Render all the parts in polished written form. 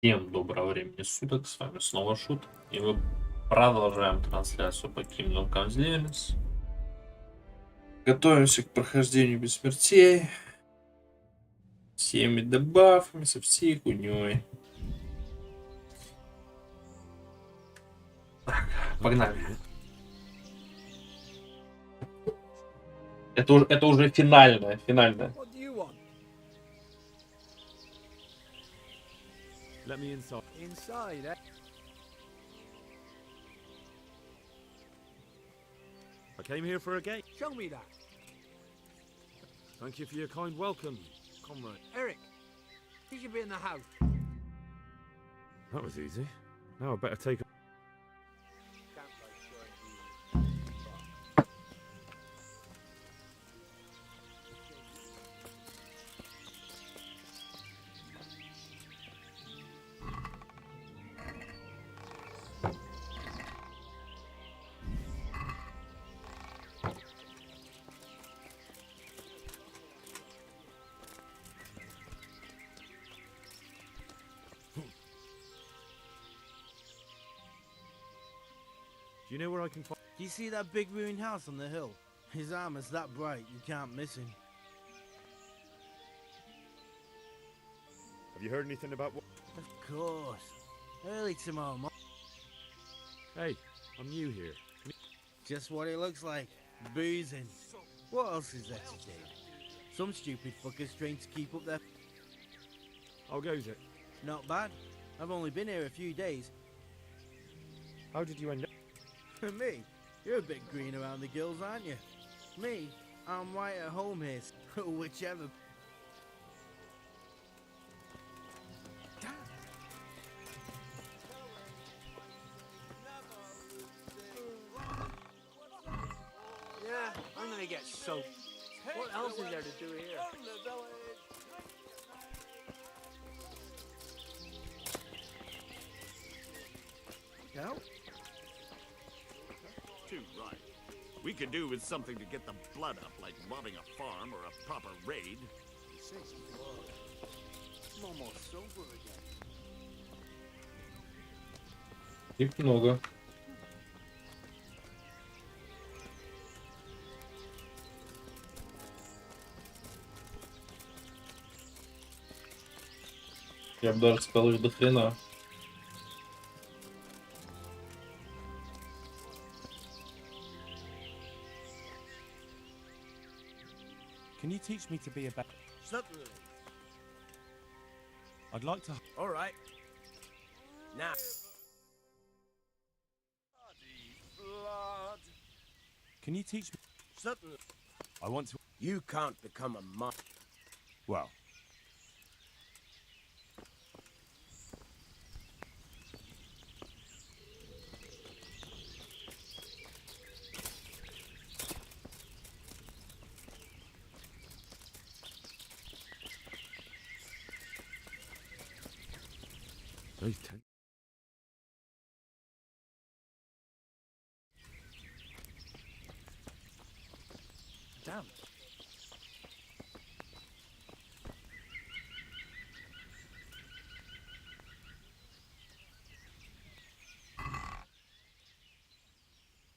Всем доброго времени суток, с вами снова Шут, и мы продолжаем трансляцию по Kingdom Come Deliverance. Готовимся к прохождению без смертей, всеми дебафами, со всей хуйней. Так, погнали. Это уже финальное. Let me inside. Inside, eh? I came here for a game. Show me that. Thank you for your kind welcome, comrade. Eric, he should be in the house. That was easy. Now I better take a... Can't like showing you. Do you know where I can find... Do you see that big ruined house on the hill? His armor's that bright, you can't miss him. Have you heard anything about what... Of course. Early tomorrow morning. Hey, I'm new here. Just what it looks like. Boozing. What else is there to do? Some stupid fuckers trained to keep up their... How goes it? Not bad. I've only been here a few days. How did you end up... Me? You're a bit green around the gills, aren't you? Me? I'm right at home here. Whichever... Yeah, I'm gonna get soaked. What else is there to do here? No? Too right. We could do with something to get the blood up, like robbing a farm or a proper raid. He says he was. I'm almost sober again. Их много. Я бы даже сказал, их до хрена. Can you teach me to be a better? Certainly. I'd like to. All right. Now. Blood. Can you teach me? Certainly. I want to. You can't become a monk. Well, Those ten... Damn.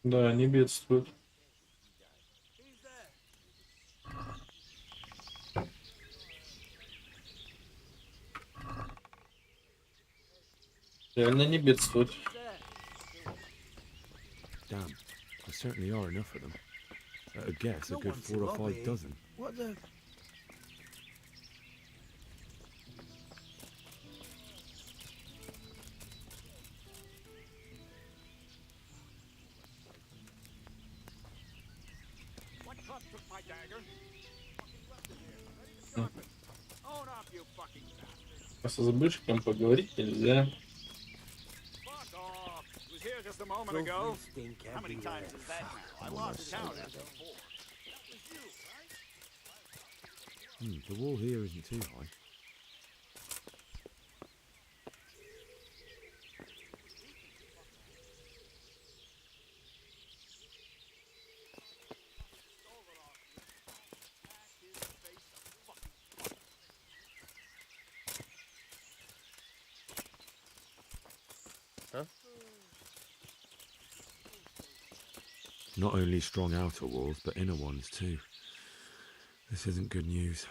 Да, они бедствуют. Реально не бедствуют. Damn, there certainly are enough of them. At a guess, a No good one 4 to or lobby. 5 dozen. What the... What club took my dagger? Own up, you fucking bastard. Со забышком поговорить нельзя. Fuck off. It was here just a moment Filthy ago. stink How many everywhere. times was that? I lost count after 4. The wall here isn't too high. huh? Not only strong outer walls, but inner ones too. This isn't good news.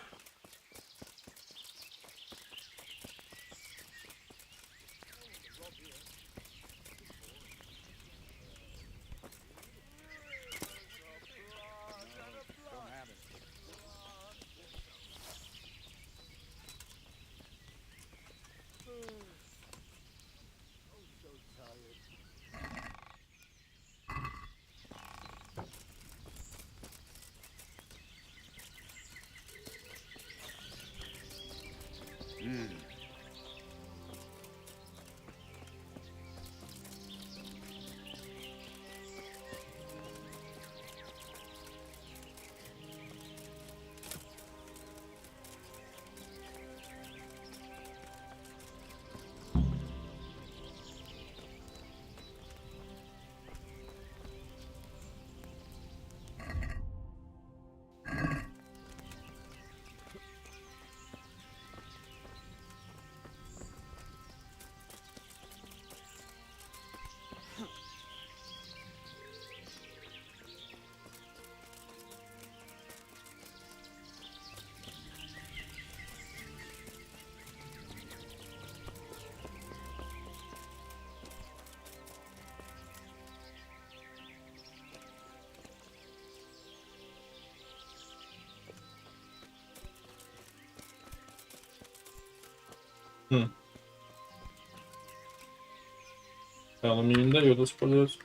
Алюминий дает использовать.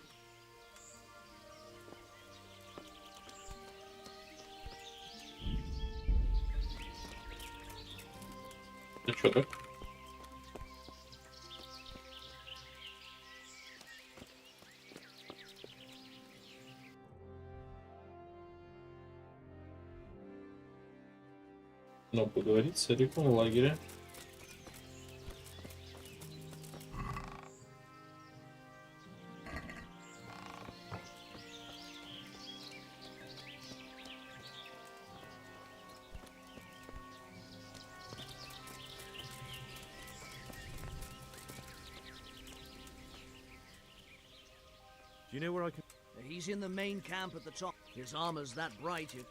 Ну чё так? Ну, поговорить с Эриком в лагере. Do you know where I can... He's in the main camp at the top. His armor's that bright, you...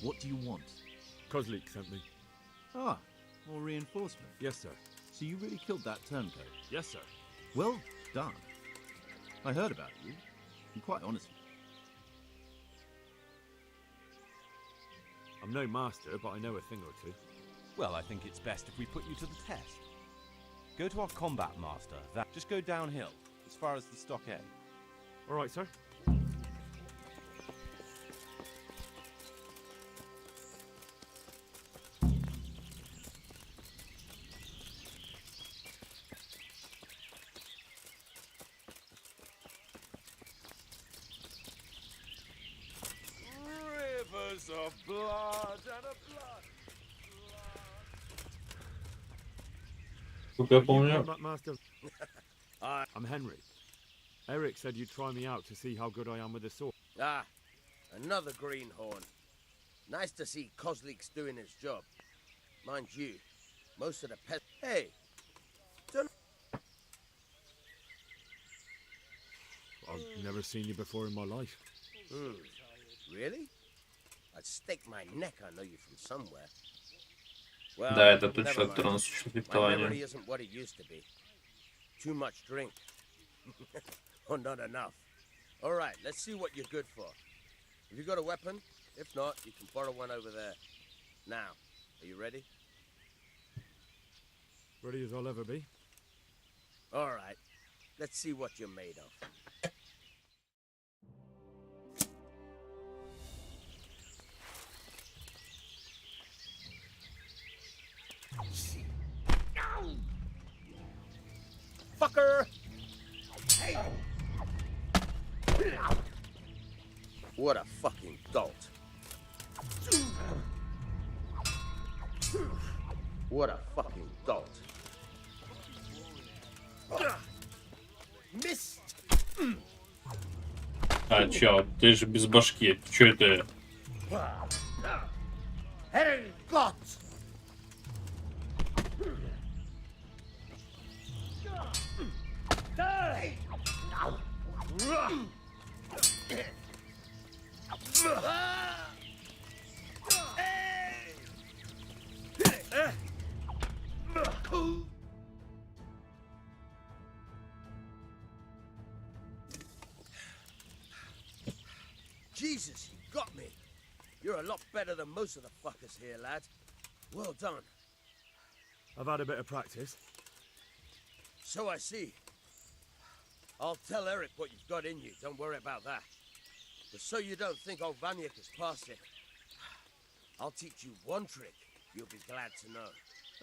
What do you want? Kozlik sent me. Ah, more reinforcement. Yes, sir. So you really killed that turncoat? Yes, sir. Well done. I heard about you. I'm quite honest. I'm no master, but I know a thing or two. Well, I think it's best if we put you to the test. Go to our combat master. Just go downhill, as far as the stockade. All right, sir. Rivers of blood and of blood. Как я Are you помню, combat master? I'm Henry. Eric said you'd try me out to see how good I am with the sword. Ah, another greenhorn. Nice to see Kozlik's doing his job. Mind you, most of the pet... Hey! I've never seen you before in my life. Really? I'd stake my neck I know you from somewhere. Well, да, это тот never человек, mind. который нас учил My memory фехтованию. isn't what it used to be. Too much drink. Or not enough. Alright, let's see what you're good for. Have you got a weapon? If not, you can borrow one over there. Now, are you ready? Ready as I'll ever be. Alright, let's see what you're made of. Fucker! What a fucking dolt. What a fucking dolt. Да, чё, ты же без башки. Чё это? Jesus, you got me. You're a lot better than most of the fuckers here, lad. Well done. I've had a bit of practice. So I see. I'll tell Eric what you've got in you. Don't worry about that. But so you don't think old Vanyek has passed it, I'll teach you one trick you'll be glad to know.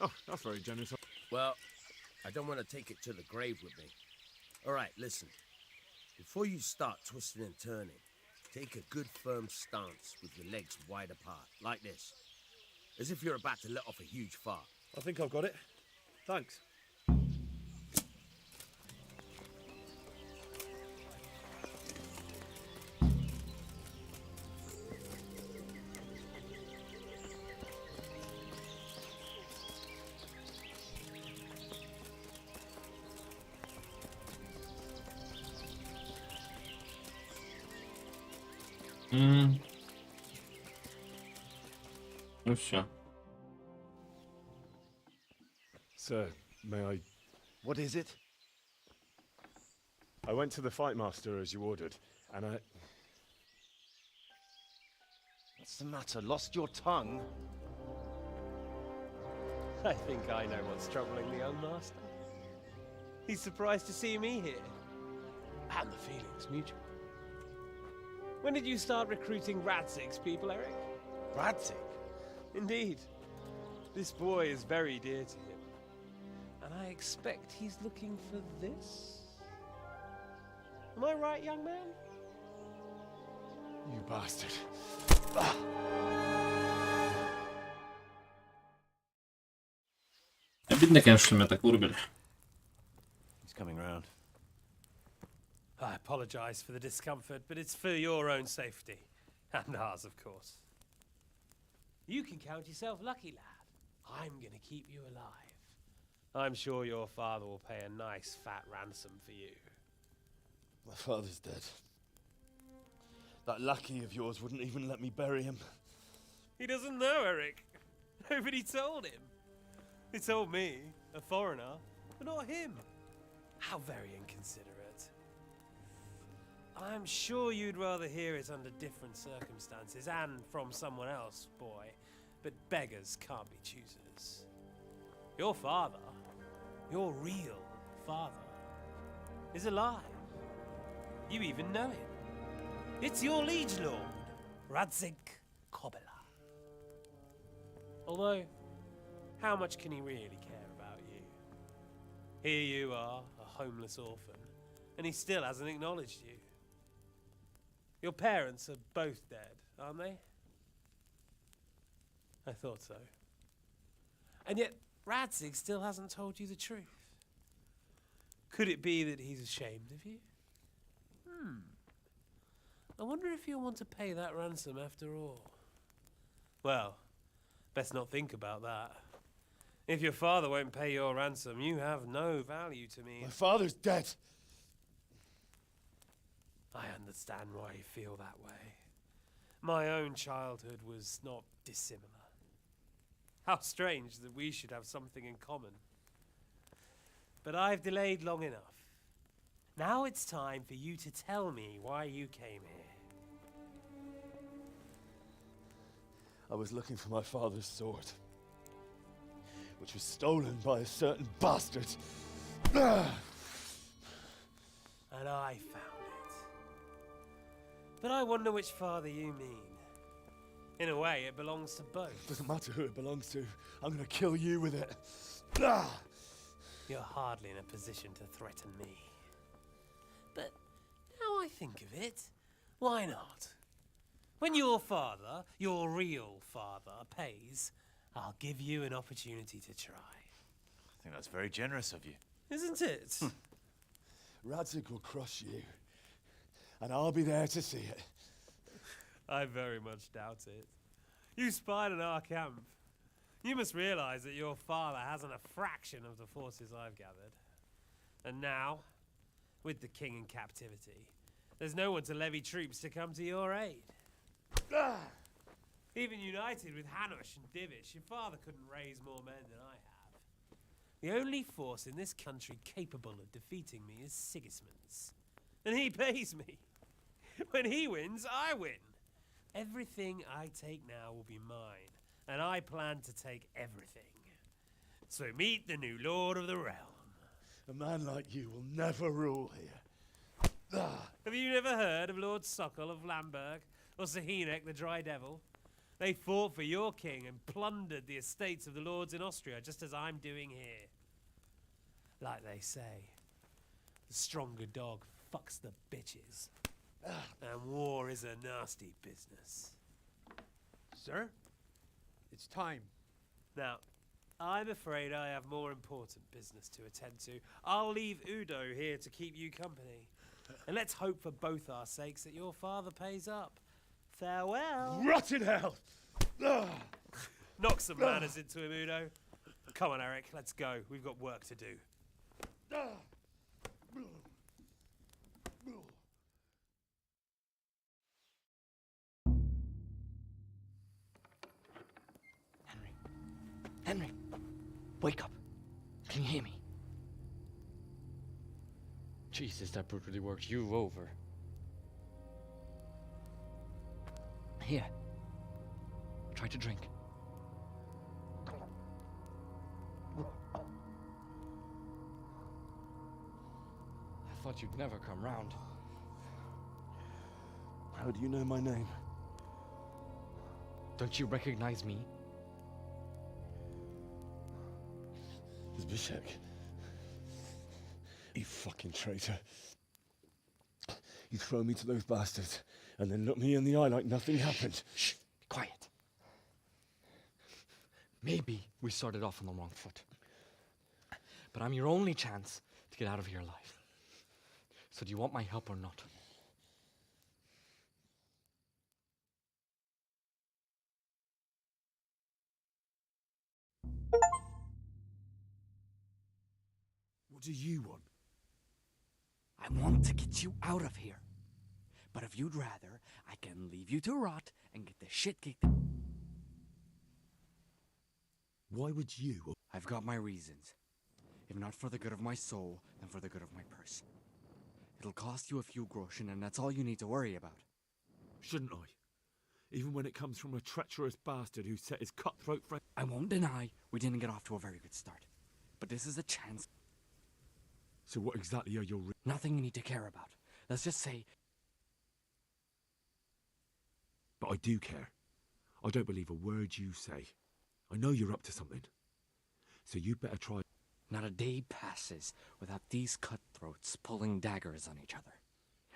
Oh, that's very generous. Well, I don't want to take it to the grave with me. All right, listen. Before you start twisting and turning, take a good firm stance with your legs wide apart, like this. As if you're about to let off a huge fart. I think I've got it. Thanks. Ну все. Sir, may I... What is it? I went to the fight master as you ordered, and I... What's the matter? Lost your tongue? I think I know what's troubling the young master. He's surprised to see me here. And the feeling's mutual. When did you start recruiting Radzig's people, Eric? Radzig? Indeed. This boy is very dear to him. And I expect he's looking for this? Am I right, young man? You bastard. Обидно, конечно, что меня так вырубили. He's coming round. I apologize for the discomfort, but it's for your own safety. And ours, of course. You can count yourself lucky, lad. I'm gonna keep you alive. I'm sure your father will pay a nice fat ransom for you. My father's dead. That lackey of yours wouldn't even let me bury him. He doesn't know, Eric. Nobody told him. They told me, a foreigner, but not him. How very inconsiderate. I'm sure you'd rather hear it under different circumstances and from someone else, boy. But beggars can't be choosers. Your father, your real father, is alive. You even know him. It's your liege lord, Radzig Kobyla. Although, how much can he really care about you? Here you are, a homeless orphan, and he still hasn't acknowledged you. Your parents are both dead, aren't they? I thought so. And yet, Radzig still hasn't told you the truth. Could it be that he's ashamed of you? I wonder if you'll want to pay that ransom after all. Well, best not think about that. If your father won't pay your ransom, you have no value to me. My father's dead. I understand why you feel that way. My own childhood was not dissimilar. How strange that we should have something in common. But I've delayed long enough. Now it's time for you to tell me why you came here. I was looking for my father's sword, which was stolen by a certain bastard. And I found it. But I wonder which father you mean. In a way, it belongs to both. Doesn't matter who it belongs to. I'm gonna kill you with it. You're hardly in a position to threaten me. But now I think of it, why not? When your father, your real father, pays, I'll give you an opportunity to try. I think that's very generous of you. Isn't it? Radzig will crush you, and I'll be there to see it. I very much doubt it. You spied on our camp. You must realize that your father hasn't a fraction of the forces I've gathered. And now, with the king in captivity, there's no one to levy troops to come to your aid. Even united with Hanush and Divish, your father couldn't raise more men than I have. The only force in this country capable of defeating me is Sigismund's. And he pays me. When he wins, I win. Everything I take now will be mine, and I plan to take everything. So meet the new lord of the realm. A man like you will never rule here. Have you never heard of Lord Sokol of Lamberg, or Sahinek the Dry Devil? They fought for your king and plundered the estates of the lords in Austria, just as I'm doing here. Like they say, the stronger dog fucks the bitches. And war is a nasty business. Sir, it's time. Now, I'm afraid I have more important business to attend to. I'll leave Udo here to keep you company. And let's hope for both our sakes that your father pays up. Farewell. Rotten hell! Knock some manners into him, Udo. Come on, Eric, let's go. We've got work to do. Henry, wake up. Can you hear me? Jesus, that brutally worked you over. Here. Try to drink. I thought you'd never come round. How do you know my name? Don't you recognize me? Zbyszek. You fucking traitor. You throw me to those bastards and then look me in the eye like nothing happened. Shh, quiet. Maybe we started off on the wrong foot. But I'm your only chance to get out of here alive. So do you want my help or not? What do you want? I want to get you out of here. But if you'd rather, I can leave you to rot and get the shit kicked. Why would you? I've got my reasons. If not for the good of my soul, then for the good of my purse. It'll cost you a few groschen, and that's all you need to worry about. Shouldn't I? Even when it comes from a treacherous bastard who set his cutthroat friend. I won't deny we didn't get off to a very good start. But this is a chance. So what exactly are your Nothing you need to care about. Let's just say... But I do care. I don't believe a word you say. I know you're up to something. So you better try. Not a day passes without these cutthroats pulling daggers on each other.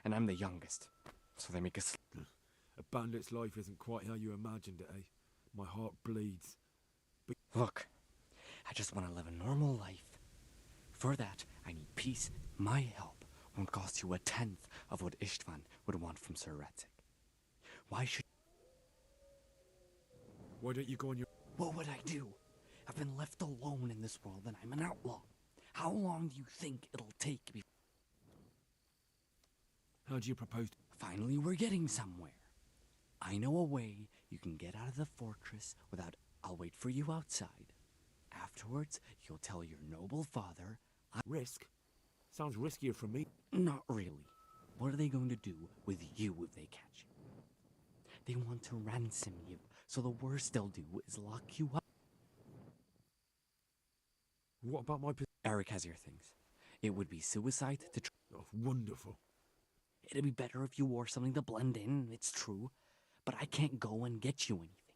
And I'm the youngest, so they make us... A bandit's life isn't quite how you imagined it, eh? My heart bleeds. But look, I just want to live a normal life. For that, I need peace. My help won't cost you a tenth of what Istvan would want from Sir Radzik. Why don't you go on your... What would I do? I've been left alone in this world and I'm an outlaw. How long do you think it'll take before... How do you propose... Finally, we're getting somewhere. I know a way you can get out of the fortress without... I'll wait for you outside. Afterwards, you'll tell your noble father... Risk? Sounds riskier for me. Not really. What are they going to do with you if they catch you? They want to ransom you, so the worst they'll do is lock you up. What about my... Eric has your things. It would be suicide to... Oh, wonderful. It'd be better if you wore something to blend in, it's true. But I can't go and get you anything.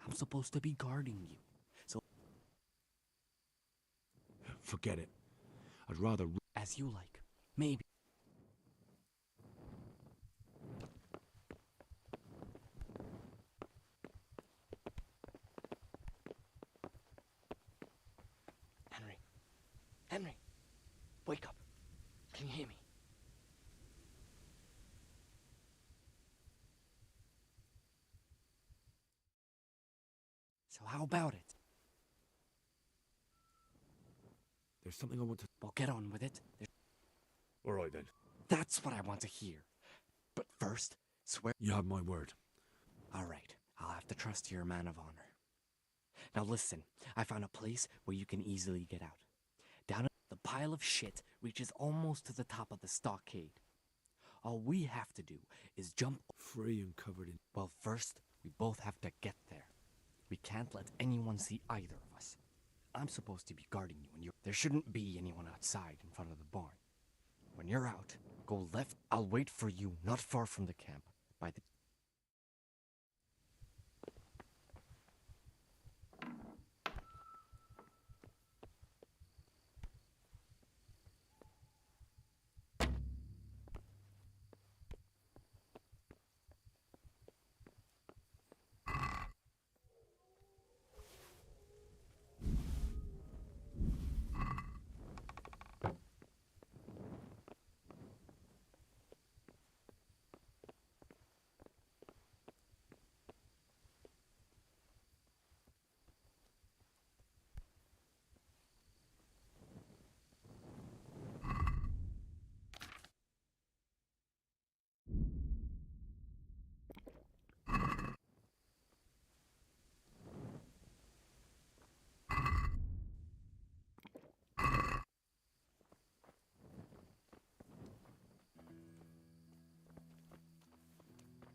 I'm supposed to be guarding you. So... Forget it. I'd rather... As you like. Maybe. Henry, wake up. Can you hear me? How about it? There's something I want to... Well, get on with it. All right, then. That's what I want to hear. But first, swear... You have my word. All right, I'll have to trust you're a man of honor. Now listen, I found a place where you can easily get out. Down at the pile of shit reaches almost to the top of the stockade. All we have to do is jump... Free and covered in... Well, first, we both have to get there. We can't let anyone see either of us. I'm supposed to be guarding you, and there shouldn't be anyone outside in front of the barn. When you're out, go left. I'll wait for you not far from the camp, by the...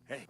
Hey.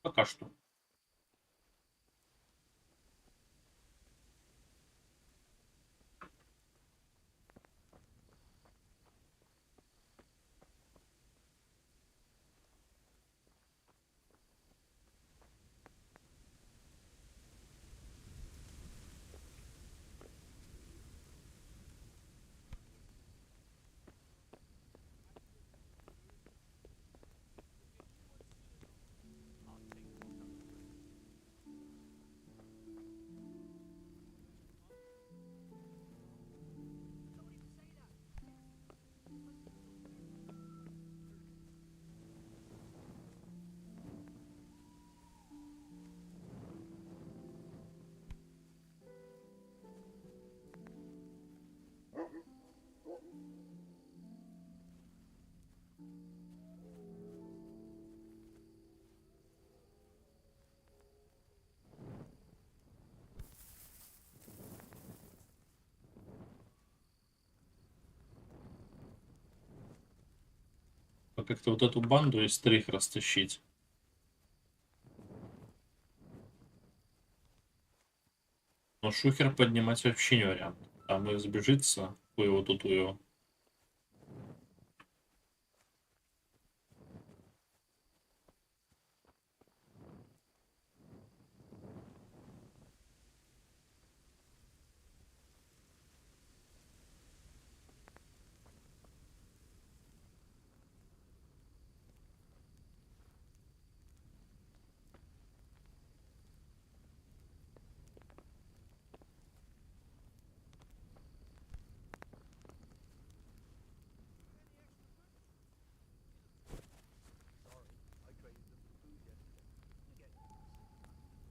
Пока что. Как-то вот эту банду из 3 растащить. Но шухер поднимать вообще не вариант. Там и сбежится, его тут его.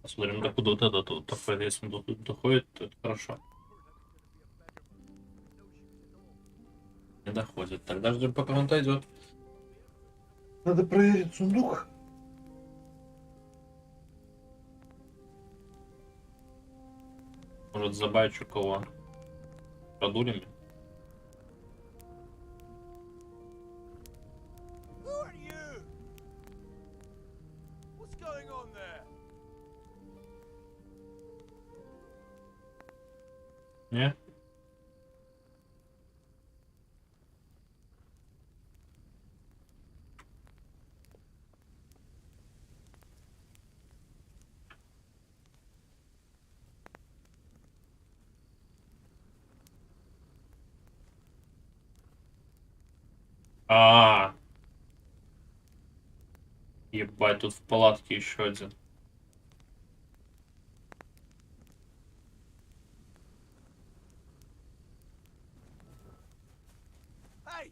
Посмотрим, докуда вот этот вот такой, если он тут доходит, то это хорошо. Не доходит. Тогда ждем, пока он отойдет. Надо проверить сундук. Может, забайчу кого продулим? Who are you? What's going on there? Не? А, ебать, тут в палатке еще один. Hey!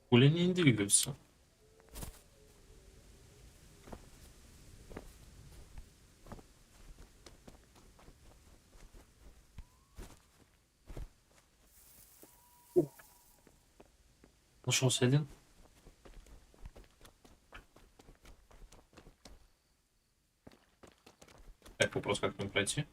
Хули не двигаются? Нашелся один. Так, вопрос, как мне пройти?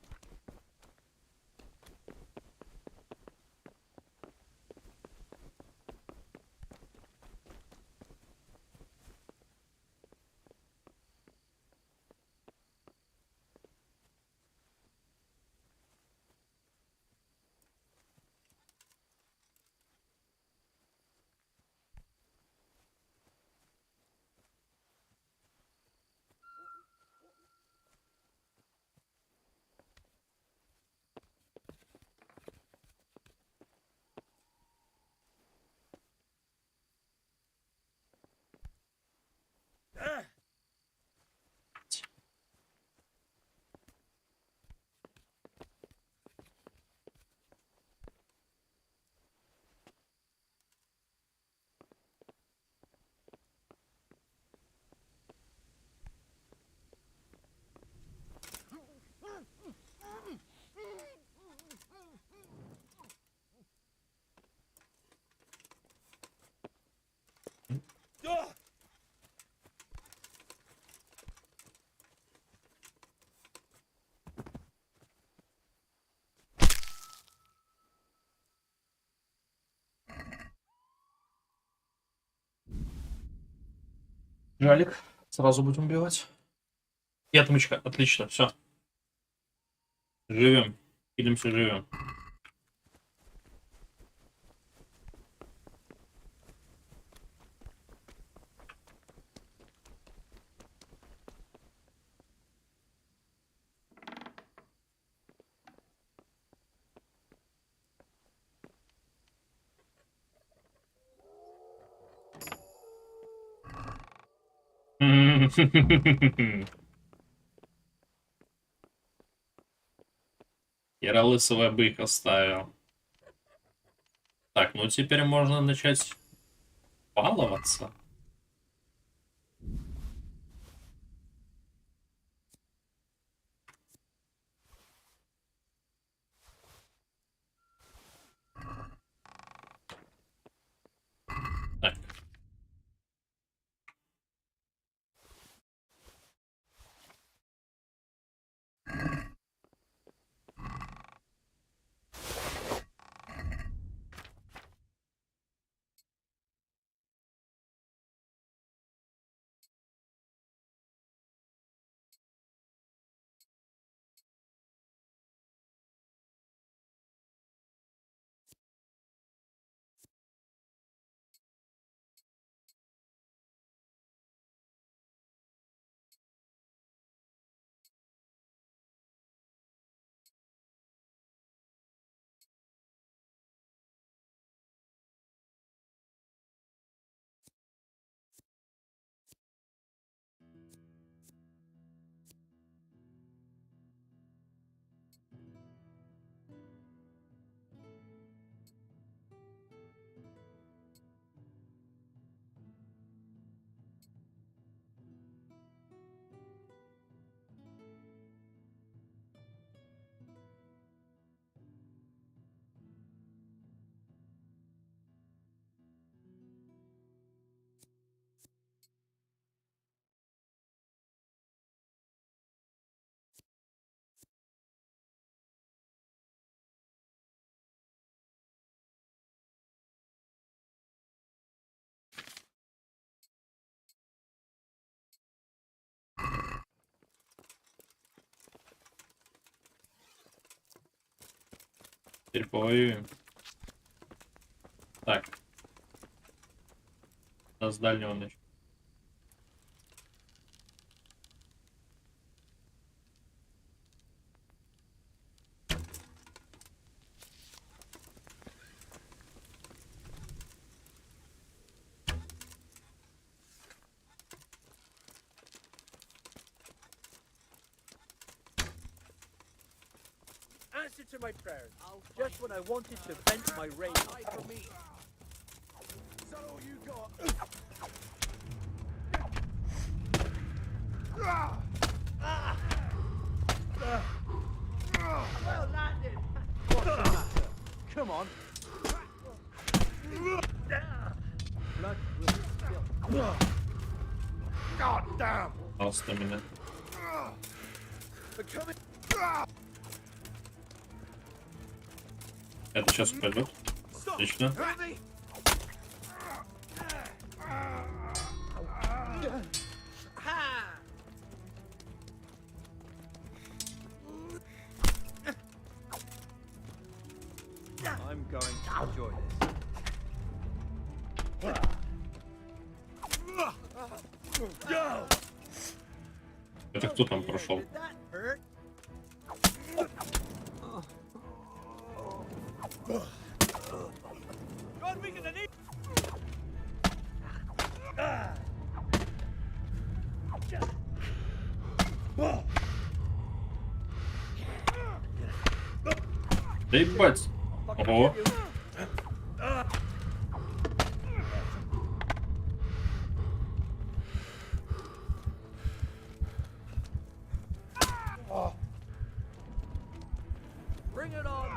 Жалик. Сразу будем убивать. И отмычка. Отлично, все. Живем. Идемся, живем. Я лысого бы их оставил. Так, ну теперь можно начать баловаться. Так. Теперь повоюем. Так. У нас с дальнего начала. Answer to my prayers. Just when I wanted to vent my rage. So you got. Well landed. What's the matter? Come on. Blood will spill. God damn. Lost a minute. Becoming. Это сейчас упадет. Отлично. I'm going to enjoy this. Это кто там прошел? Did that hurt? God, we gonna need. Да ебать! Ого! Bring it on.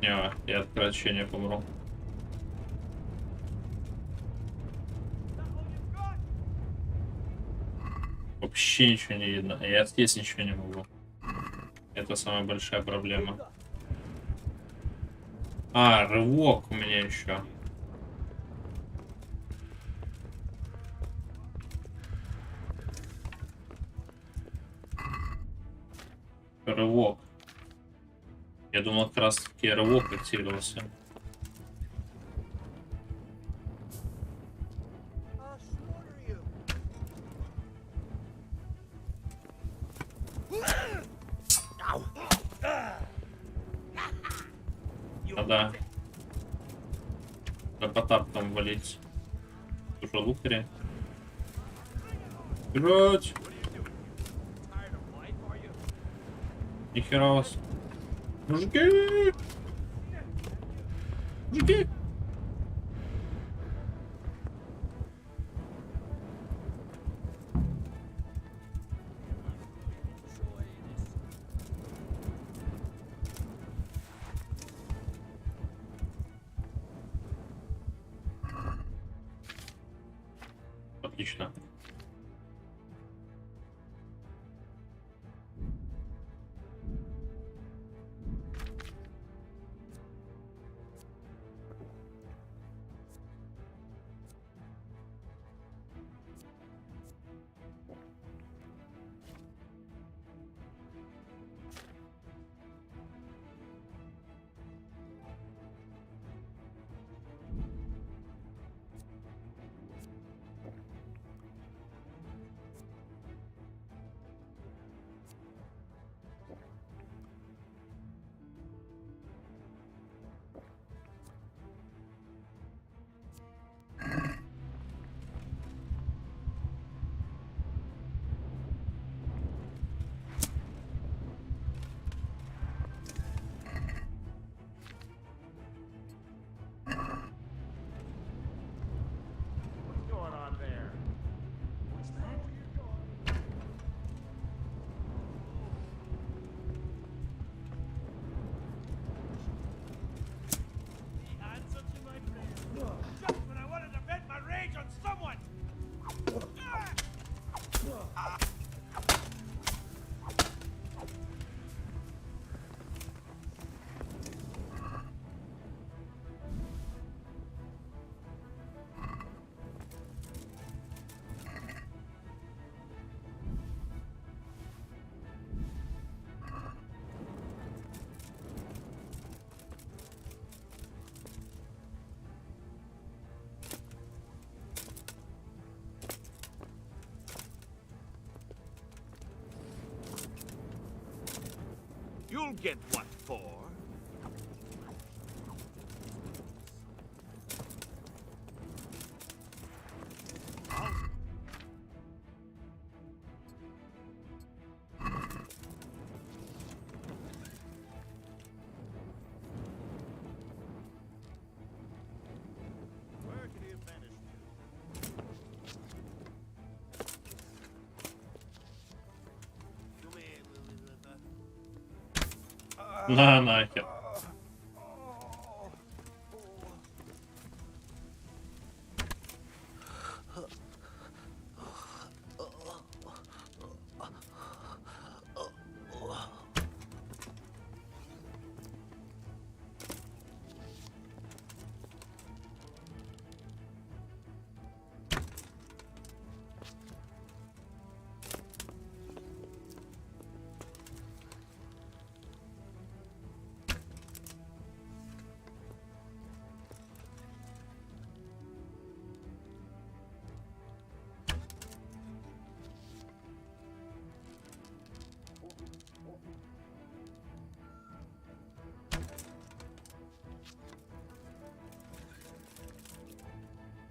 Не, я от кровотечения помру. Вообще ничего не видно. Я съесть ничего не могу. Это самая большая проблема. А, рывок у меня еще. Рывок. Я думал, как раз таки рывок активировался. Да. Да потап там валить. Уже лукари. Вперед! Нихера вас. Мужики! Мужики! Отлично. You'll get what for. На нахер.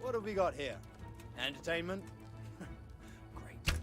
What have we got here? Entertainment? Great.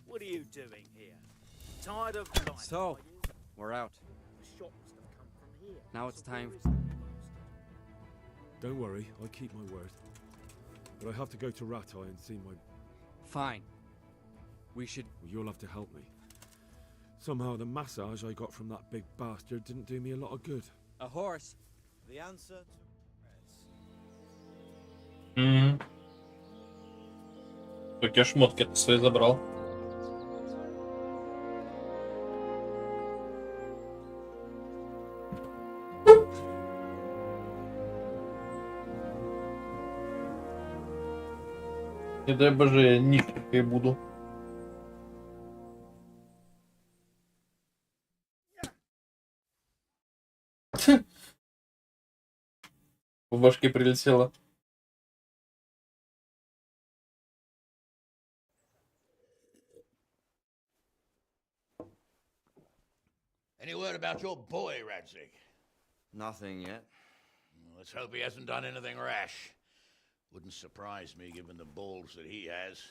What are you doing here? Tired of life? So, we're out. The shot must have come from here. Now it's So time. where is the bastard? Don't worry, I keep my word. But I have to go to Ratai and see my... Fine. We should... Well, you'll have to help me. Somehow the massage I got from that big bastard didn't do me a lot of good. A horse. The answer to Так я шмотки-то свои забрал. Не дай боже, я нищенкой буду. В башке прилетело. Any word about your boy, Radzig? Nothing yet. Let's hope he hasn't done anything rash. Wouldn't surprise me given the balls that he has.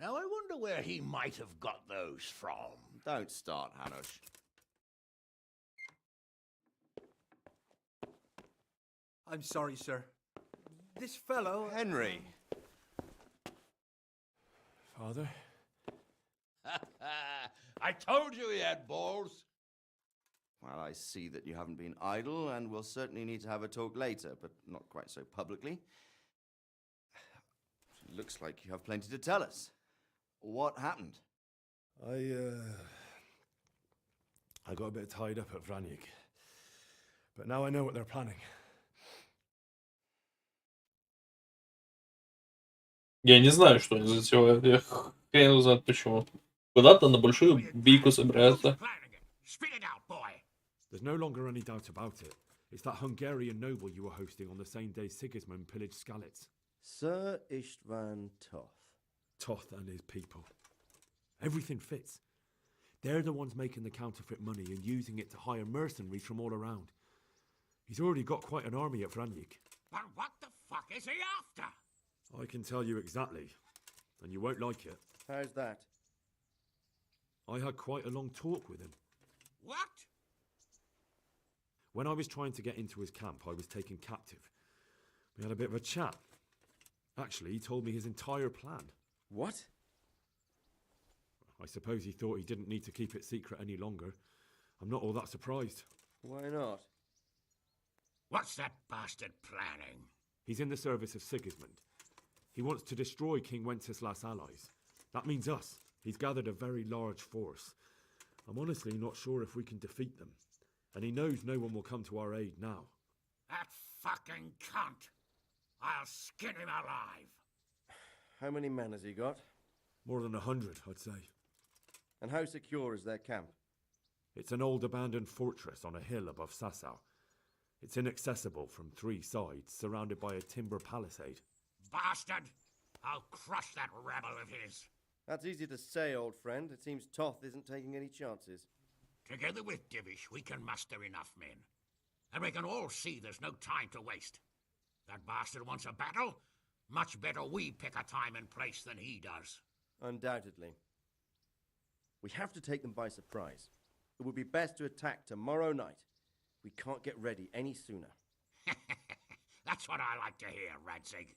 Now I wonder where he might have got those from. Don't start, Hanush. I'm sorry, sir. This fellow... Henry! Father? I told you he had balls. Well, I see that you haven't been idle, and we'll certainly need to have a talk later, but not quite so publicly. Looks like you have plenty to tell us. What happened? I got a bit tied up at Vranyig. But now I know what they're planning. Я не знаю, что они затевают. Я хрен знает почему. Куда-то на большую бийку собираются. There's no longer any doubt about it. It's that Hungarian noble you were hosting on the same day Sigismund pillaged Skalitz. Sir Istvan Toth. Toth and his people. Everything fits. They're the ones making the counterfeit money and using it to hire mercenaries from all around. He's already got quite an army at Vranjik. But what the fuck is he after? I can tell you exactly, and you won't like it. How's that? I had quite a long talk with him. What? When I was trying to get into his camp, I was taken captive. We had a bit of a chat. Actually, he told me his entire plan. What? I suppose he thought he didn't need to keep it secret any longer. I'm not all that surprised. Why not? What's that bastard planning? He's in the service of Sigismund. He wants to destroy King Wenceslas' allies. That means us. He's gathered a very large force. I'm honestly not sure if we can defeat them. And he knows no one will come to our aid now. That fucking cunt! I'll skin him alive! How many men has he got? More than 100, I'd say. And how secure is their camp? It's an old abandoned fortress on a hill above Sasau. It's inaccessible from 3 sides, surrounded by a timber palisade. Bastard! I'll crush that rebel of his! That's easy to say, old friend. It seems Toth isn't taking any chances. Together with Divish, we can muster enough men. And we can all see there's no time to waste. That bastard wants a battle? Much better we pick a time and place than he does. Undoubtedly. We have to take them by surprise. It would be best to attack tomorrow night. We can't get ready any sooner. That's what I like to hear, Radzig.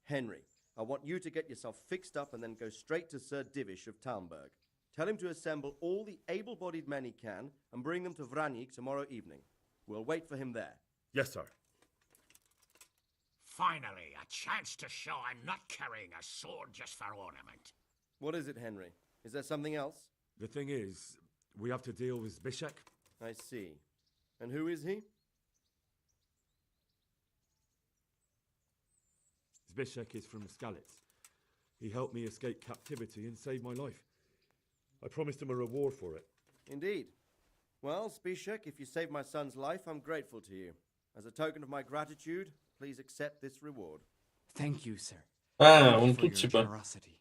Henry, I want you to get yourself fixed up and then go straight to Sir Divish of Talmberg. Tell him to assemble all the able-bodied men he can and bring them to Vranjik tomorrow evening. We'll wait for him there. Yes, sir. Finally, a chance to show I'm not carrying a sword just for ornament. What is it, Henry? Is there something else? The thing is, we have to deal with Zbyszek. I see. And who is he? Zbyszek is from Skalitz. He helped me escape captivity and saved my life. I promised him a reward for it. Indeed. Well, Zbyszek, if you saved my son's life, I'm grateful to you. As a token of my gratitude, please accept this reward. Thank you, sir. Он For тут your типа. generosity.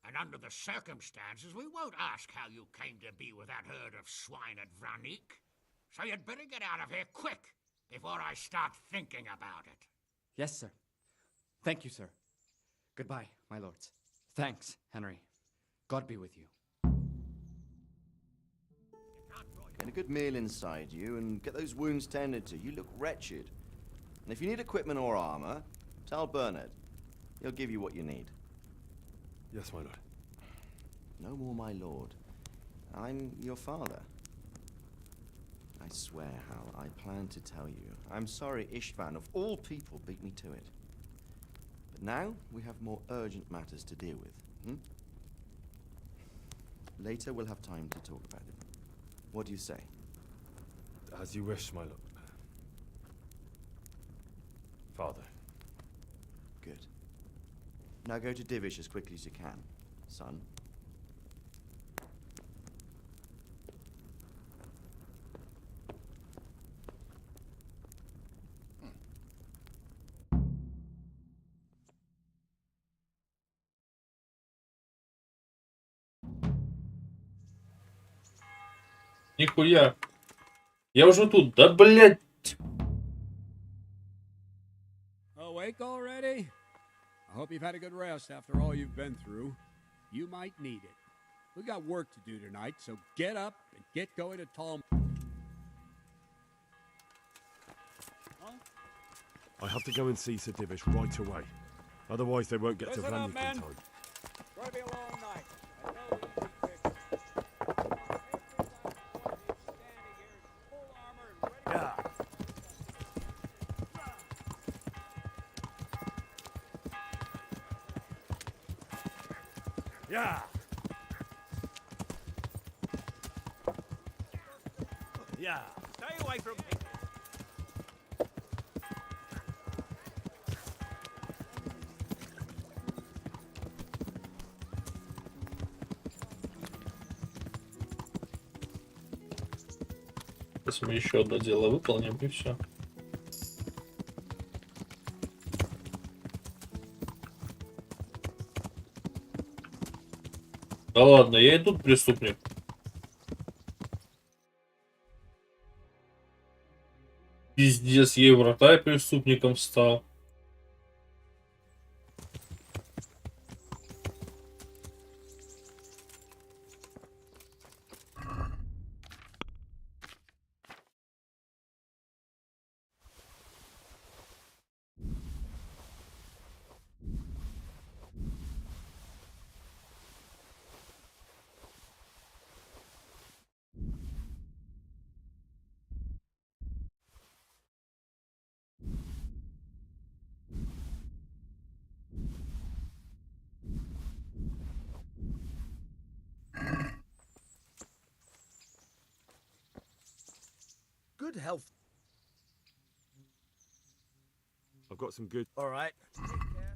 And under the circumstances, we won't ask how you came to be with that herd of swine at Vranjik. So you'd better get out of here quick, before I start thinking about it. Yes, sir. Thank you, sir. Goodbye, my lords. Thanks, Henry. God be with you. Get a good meal inside you and get those wounds tended to. You look wretched. And if you need equipment or armor, tell Bernard. He'll give you what you need. Yes, my lord. No more, my lord. I'm your father. I swear, Hal, I plan to tell you. I'm sorry Istvan, of all people, beat me to it. But now we have more urgent matters to deal with. Later we'll have time to talk about it. What do you say? As you wish, my lord. Father. Good. Now go to Divish as quickly as you can, son. Нихуя. Я уже тут. Да, блядь. Awake already? I hope you've had a good rest after all you've been through. You might need it. We got work to do tonight, so get up and get going to Talm. I have to go and see Sir Divish right away. Otherwise they won't get to Listen up, Vranjik men. in time. It's going to be a long night. I know we've been fixed. Yeah. Yeah. Stay away from me. Сейчас мы еще одно дело выполним и все. Да ладно, я и тут преступник. Пиздец, ей врата и преступником стал. Good health. I've got some good. All right. Take care.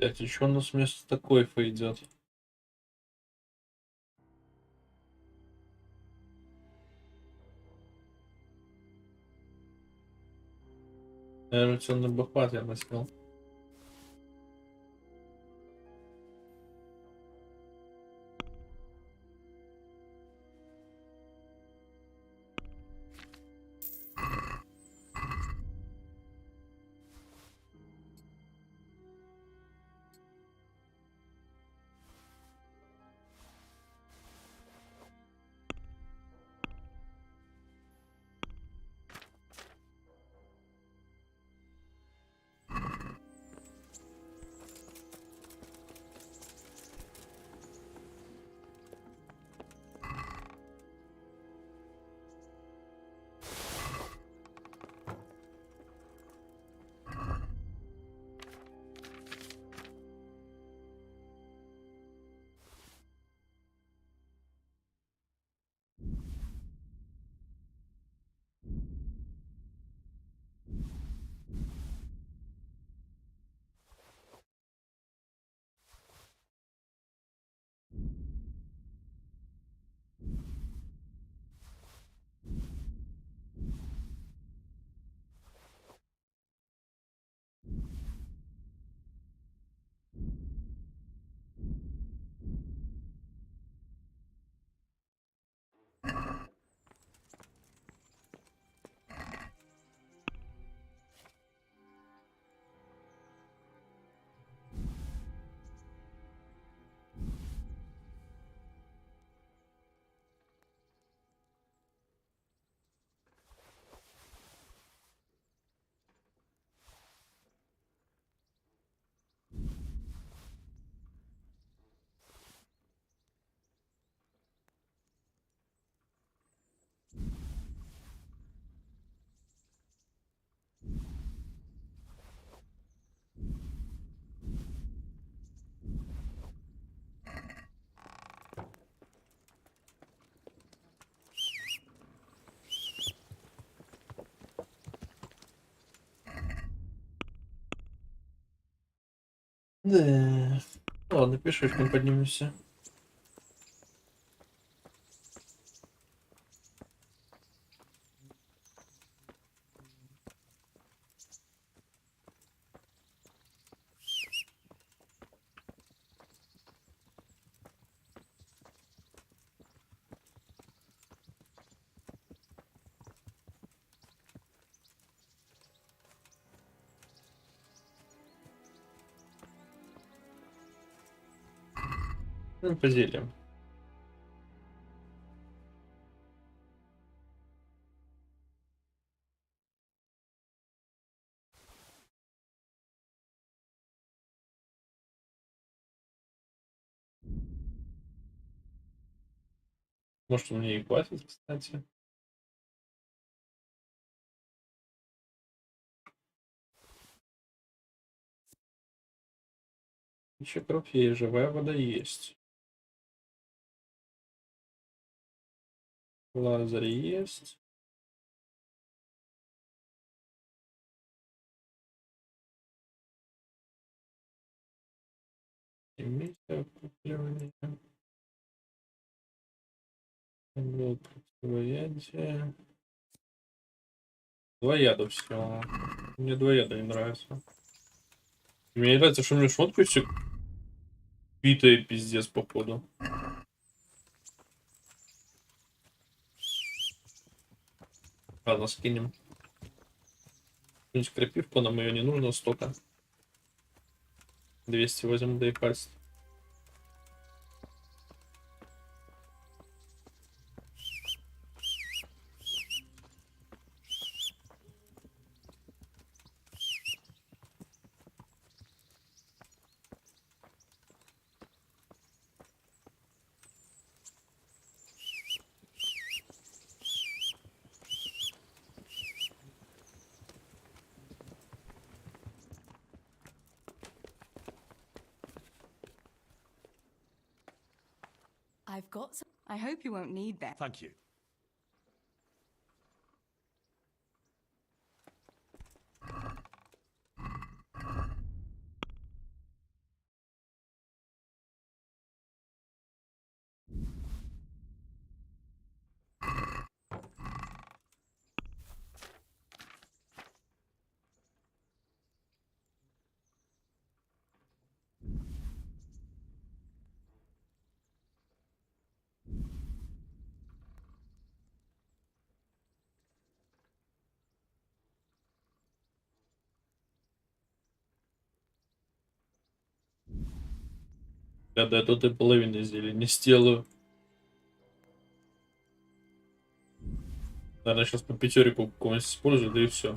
Кстати, что у нас вместо такой идет? Наверное, темный бахват я носил. Да. Ладно, пешочком поднимемся. Ну, поделим. Может, мне и хватит, кстати. Еще кровь есть, живая вода есть. Лазер есть. Эмиссия, оккупирование. Вот, противоядие. Два яда все. Мне два яда не нравится. Мне не нравится, что у меня шмотка все битая пиздец, походу. Ладно, скинем. Какую-нибудь крапивку, нам ее не нужно столько. 200 возьмем, да и хватит. I've got some. I hope you won't need them. Thank you. Да, тут и половины изделия не сделаю. Наверное, сейчас по пятерику какого-нибудь использую, да и все.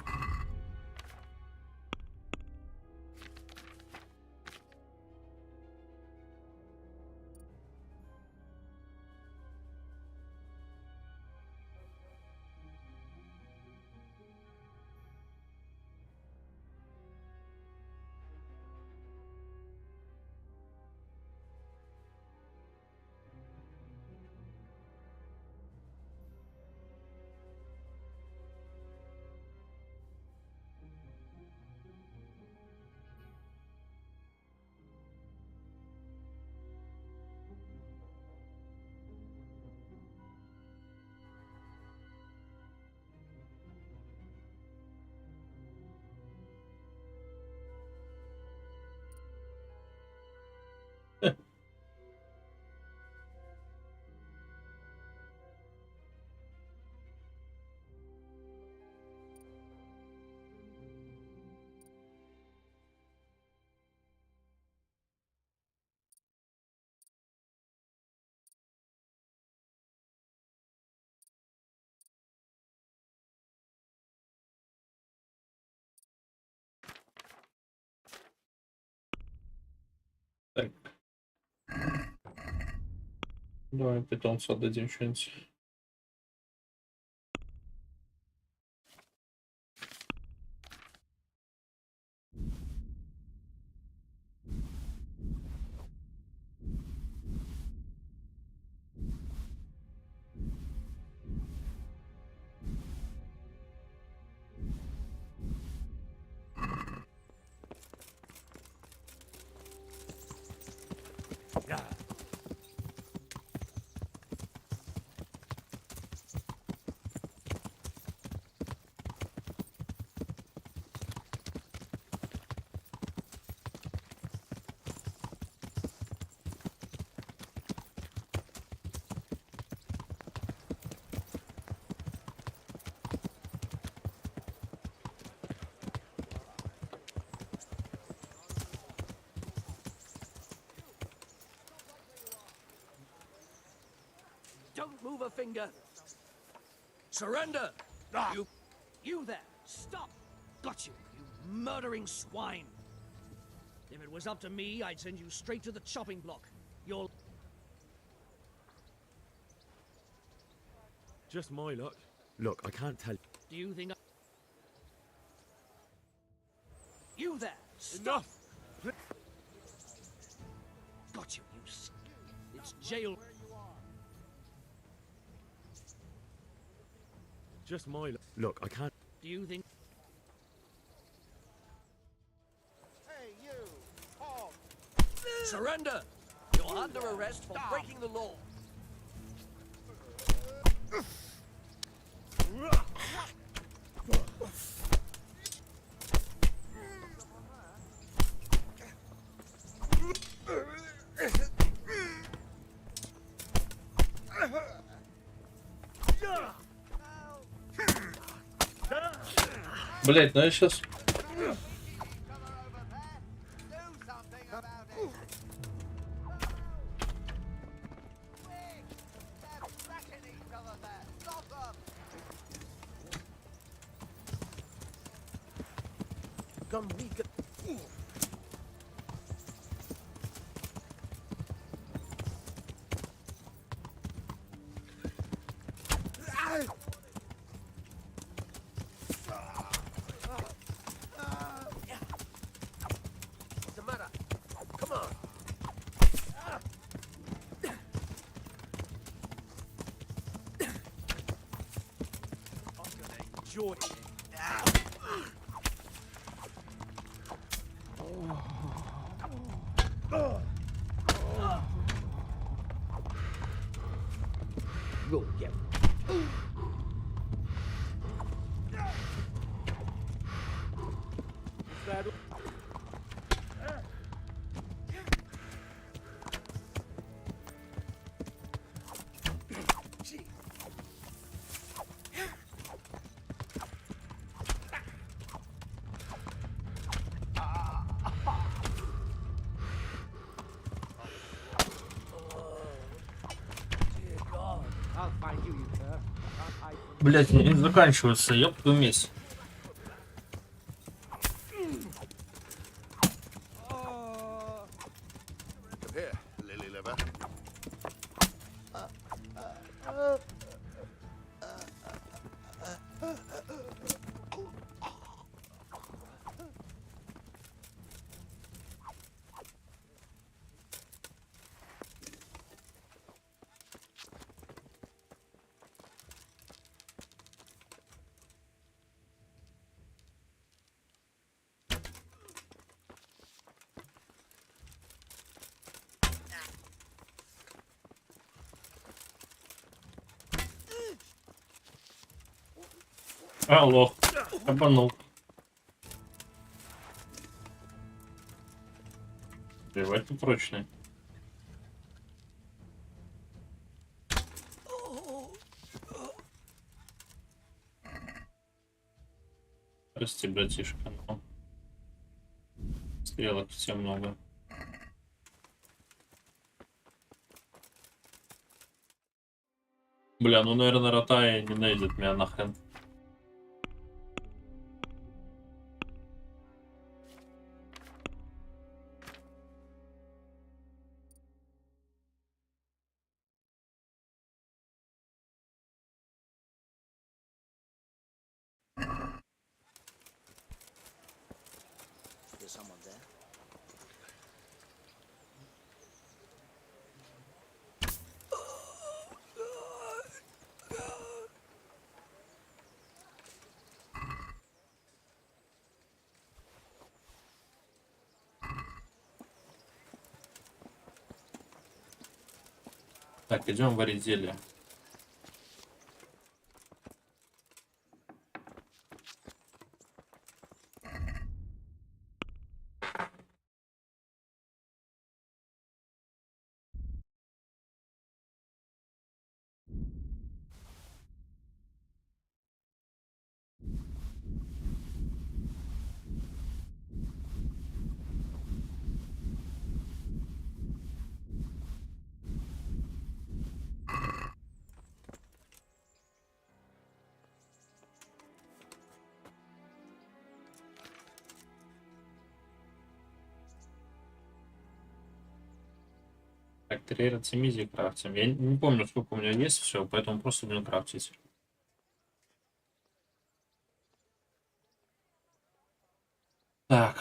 Так. Давай питомцу отдадим что-нибудь. Don't move a finger. Surrender! You there! Stop! Got you, you murdering swine! If it was up to me, I'd send you straight to the chopping block. You'll... Just my luck. Look, I can't tell. Do you think... You there! Stop! Got you, It's jail... Just my luck. Look, I can't. Do you think... Hey, you! Halt! Surrender! You're under arrest for breaking the law. Блять, ну я сейчас... Come, we can... What's the matter? Come on. I'm gonna enjoy it. We'll get... Блять, не заканчивается, ёб твою месть. Come here, lily liver. А, лох. Обманул. Плевать тут прочный. Прости, братишка, но... Стрелок все много. Бля, ну, наверное, Ротая не найдет меня нахрен. There's someone there. Так, идем варить зелье. Так, трейерцы мизи крафтим. Я не помню, сколько у меня есть все, поэтому просто будем крафтить. Так.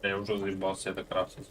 Я уже заебался это крафтить.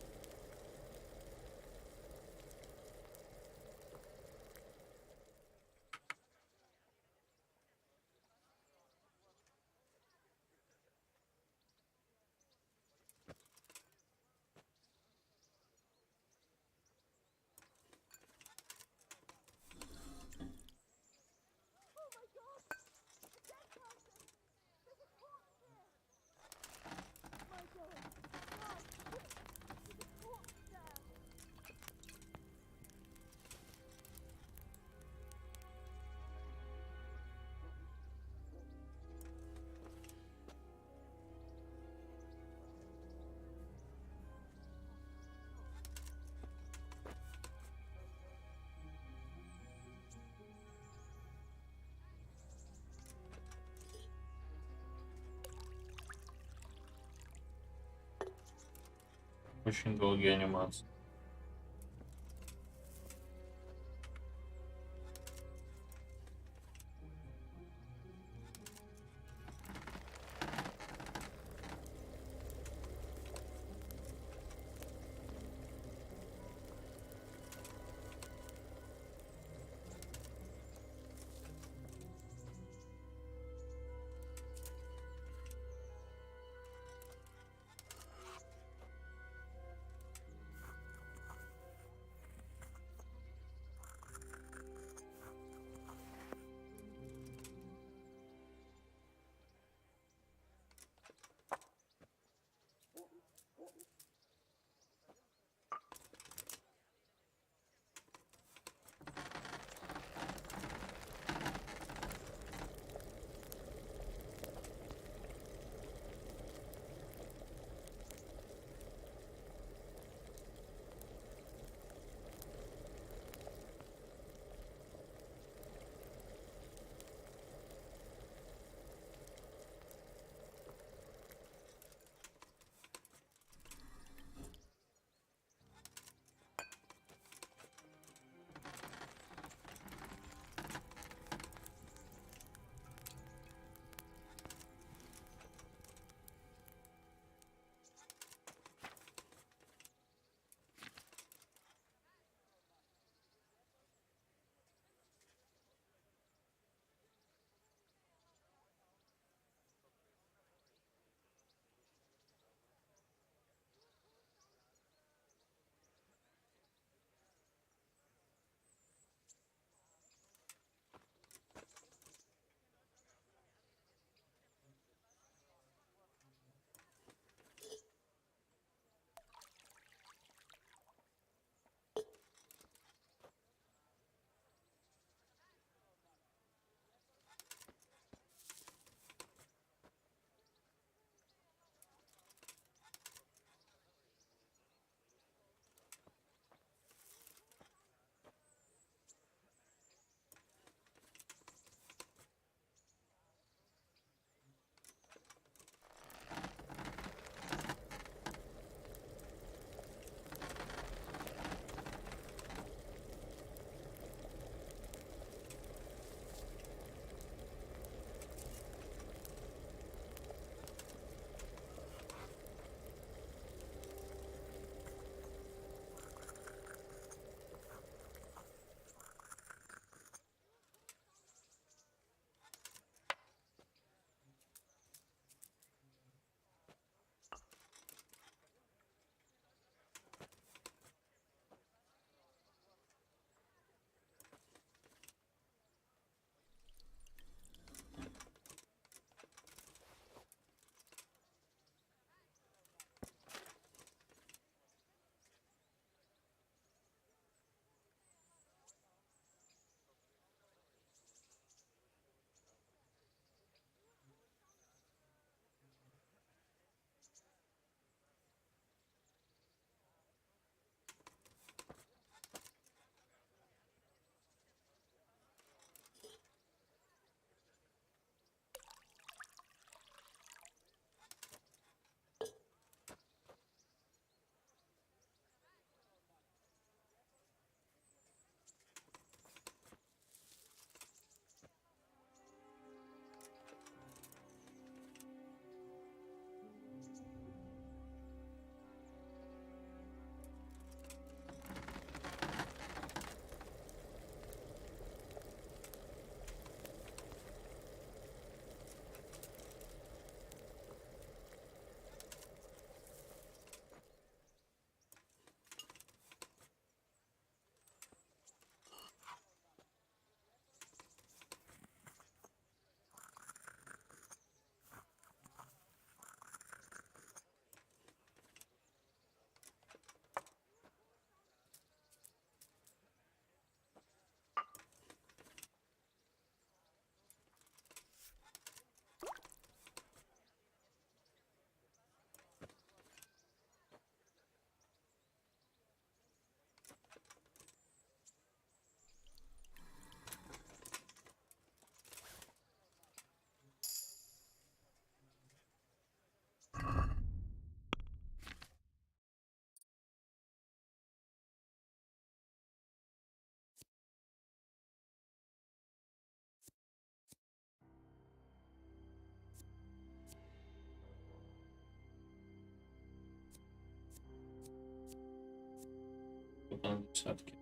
Очень долгие анимации. на десятки.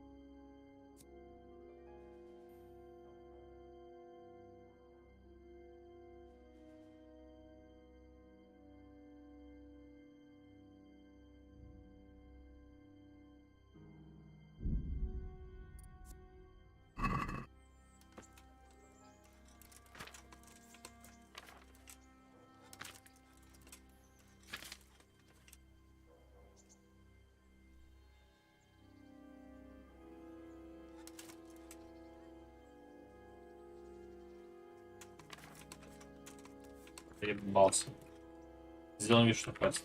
Ебался. Сделаем вид, что хватит.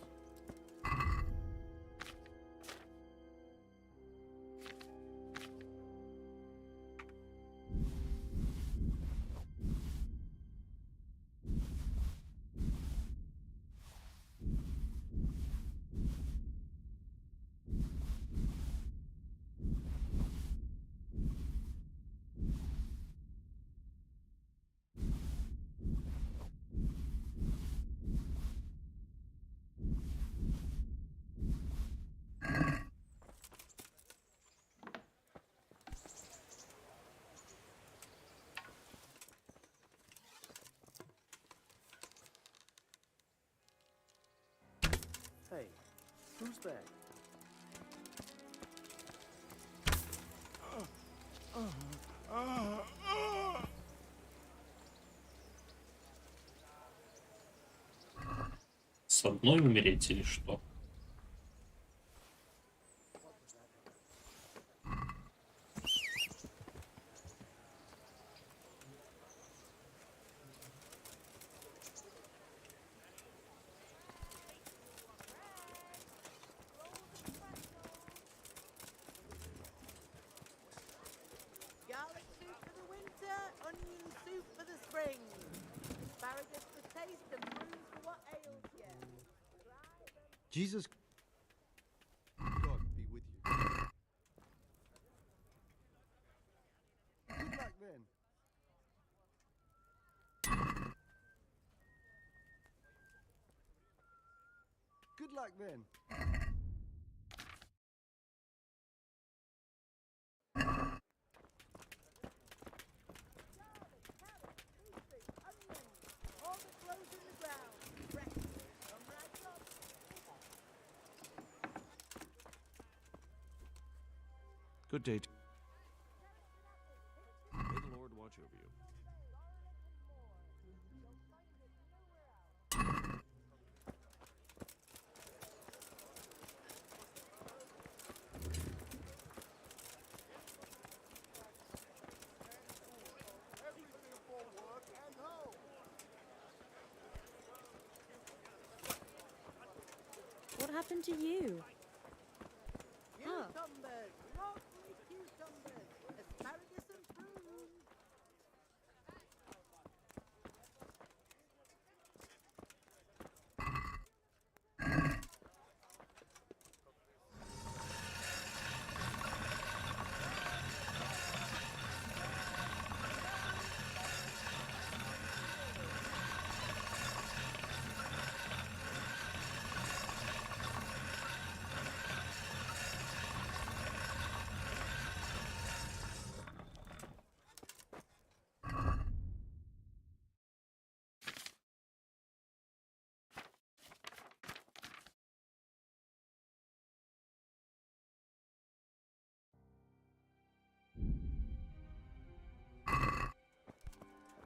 Hey, who's there? С одной умереть или что? Garlic soup for the winter, onion soup for the spring. Asparagus for taste and prunes for what ails you. Jesus. God be with you. Good luck then. Good luck then. All the clothes in the ground. Breakfast, come right up. Good day. May the Lord watch over you. What happened to you? Cucumbers, lovely cucumbers, asparagus and prunes.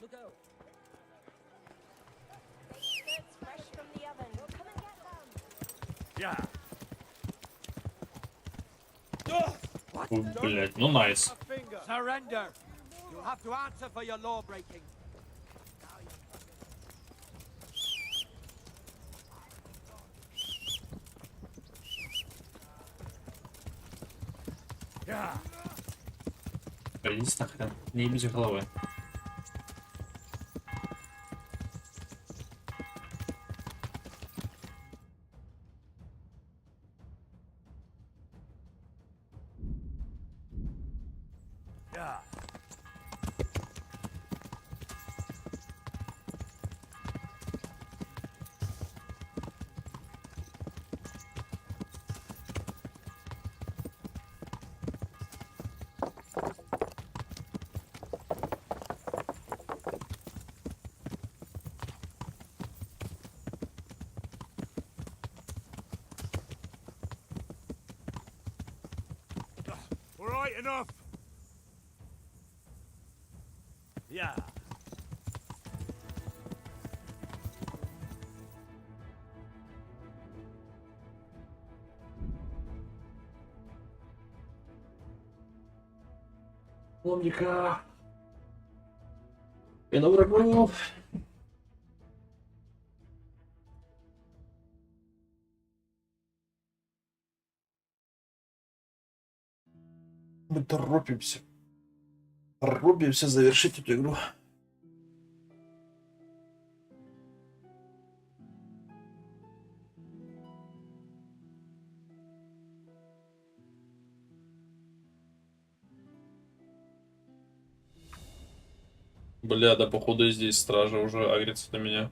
Look out! It's fresh from the oven. Come and get them. Yeah. What? Блять, ну найс. Surrender! You'll have to answer for your law breaking. Пойдите нахрен. Не ебите головы. All right, enough. Yeah. Ломника. И на врагов. Мы торопимся. Торопимся завершить эту игру. Бля, да походу и здесь стража уже агрится на меня.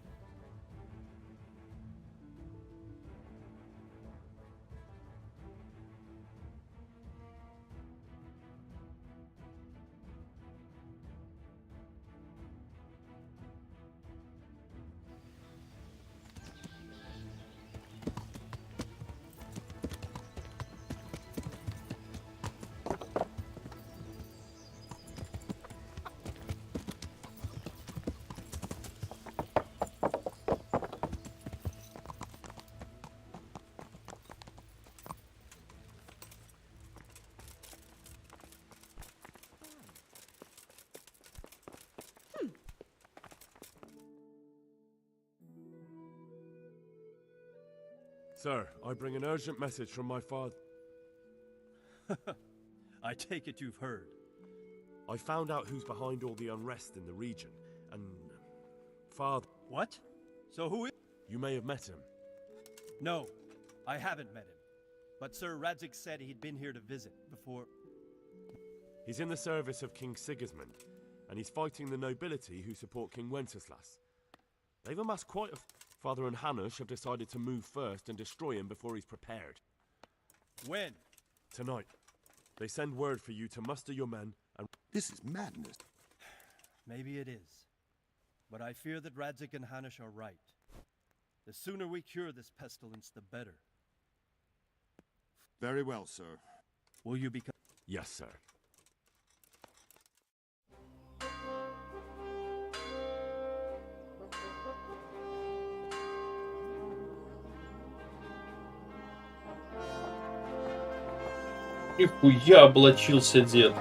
Sir, I bring an urgent message from my father. I take it you've heard. I found out who's behind all the unrest in the region, and... Father... What? So who is... You may have met him. No, I haven't met him. But Sir Radzig said he'd been here to visit before... He's in the service of King Sigismund, and he's fighting the nobility who support King Wenceslas. They've amassed quite a... Father and Hanush have decided to move first and destroy him before he's prepared. When? Tonight. They send word for you to muster your men and... This is madness. Maybe it is. But I fear that Radzig and Hanush are right. The sooner we cure this pestilence, the better. Very well, sir. Will you become... Yes, sir. Нихуя облачился дед.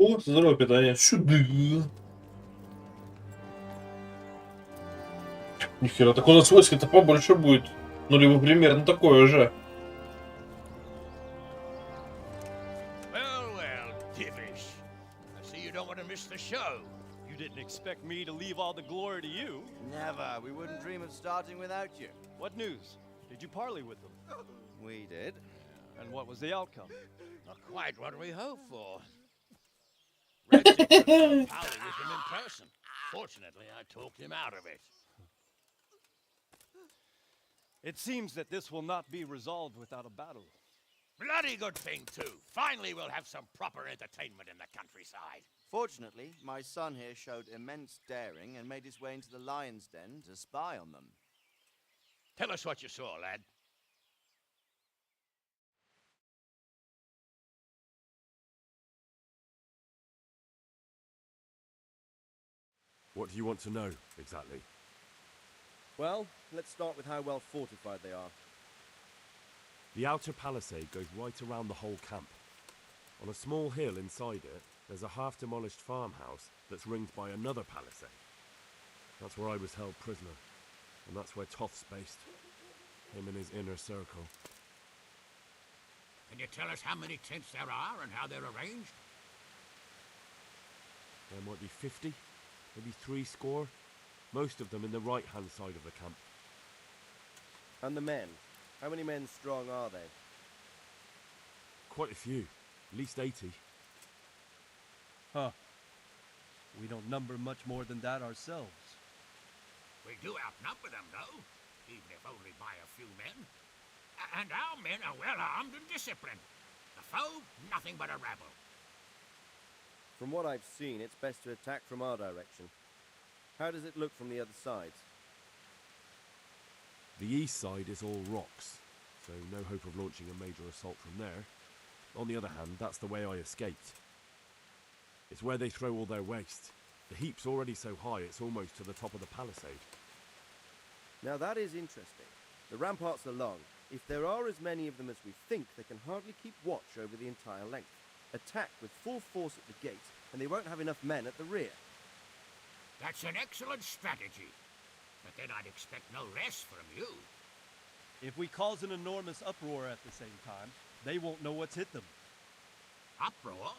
О, здоровое питание. Сюда. Нихера, так у нас войско-то побольше будет. Ну, либо примерно такое же. Well, well, Divish. I see you don't want to miss the show. You didn't expect me to leave all the glory to you. Never. We wouldn't dream of starting without you. What news? Did you parley with them? We did. And what was the outcome? Not quite what we hoped for. Radzig couldn't parley with him in person. Fortunately, I talked him out of it. It seems that this will not be resolved without a battle. Bloody good thing, too. Finally, we'll have some proper entertainment in the countryside. Fortunately, my son here showed immense daring and made his way into the lion's den to spy on them. Tell us what you saw, lad. What do you want to know, exactly? Well, let's start with how well fortified they are. The outer palisade goes right around the whole camp. On a small hill inside it, There's a half-demolished farmhouse that's ringed by another palisade. That's where I was held prisoner, and that's where Toth's based. Him and his inner circle. Can you tell us how many tents there are and how they're arranged? There might be 50, maybe 3 score. Most of them in the right-hand side of the camp. And the men? How many men strong are they? Quite a few. At least 80. Huh. We don't number much more than that ourselves. We do outnumber them, though, even if only by a few men. And our men are well armed and disciplined. The foe, nothing but a rabble. From what I've seen, it's best to attack from our direction. How does it look from the other sides? The east side is all rocks, so no hope of launching a major assault from there. On the other hand, that's the way I escaped. It's where they throw all their waste. The heap's already so high it's almost to the top of the palisade. Now that is interesting. The ramparts are long. If there are as many of them as we think, they can hardly keep watch over the entire length. Attack with full force at the gate, and they won't have enough men at the rear. That's an excellent strategy. But then I'd expect no rest from you. If we cause an enormous uproar at the same time, they won't know what's hit them. Uproar?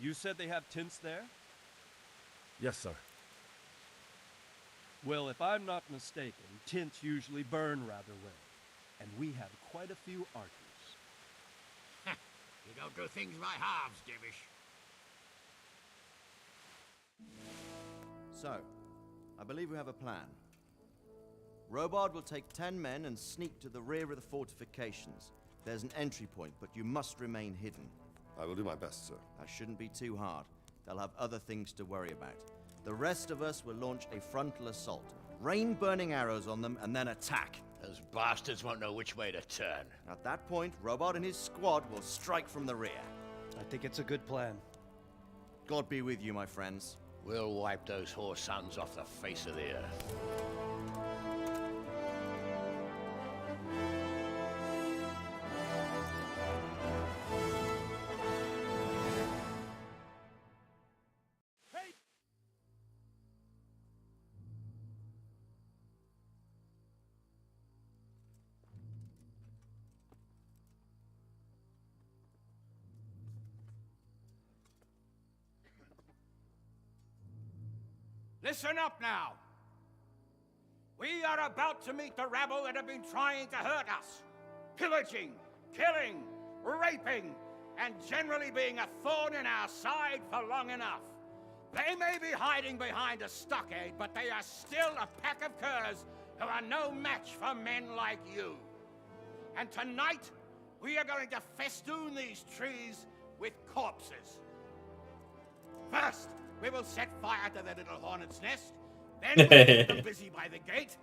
You said they have tents there? Yes, sir. Well, if I'm not mistaken, tents usually burn rather well. And we have quite a few archers. You don't do things by halves, Divish. So, I believe we have a plan. Robard will take 10 men and sneak to the rear of the fortifications. There's an entry point, but you must remain hidden. I will do my best, sir. That shouldn't be too hard. They'll have other things to worry about. The rest of us will launch a frontal assault. Rain burning arrows on them and then attack. Those bastards won't know which way to turn. At that point, Robard and his squad will strike from the rear. I think it's a good plan. God be with you, my friends. We'll wipe those whore sons off the face of the earth. Listen up now. We are about to meet the rabble that have been trying to hurt us. Pillaging, killing, raping, and generally being a thorn in our side for long enough. They may be hiding behind a stockade, but they are still a pack of curs who are no match for men like you. And tonight, we are going to festoon these trees with corpses. First, we will set fire to their little hornet's nest. Then we'll get them busy by the gate.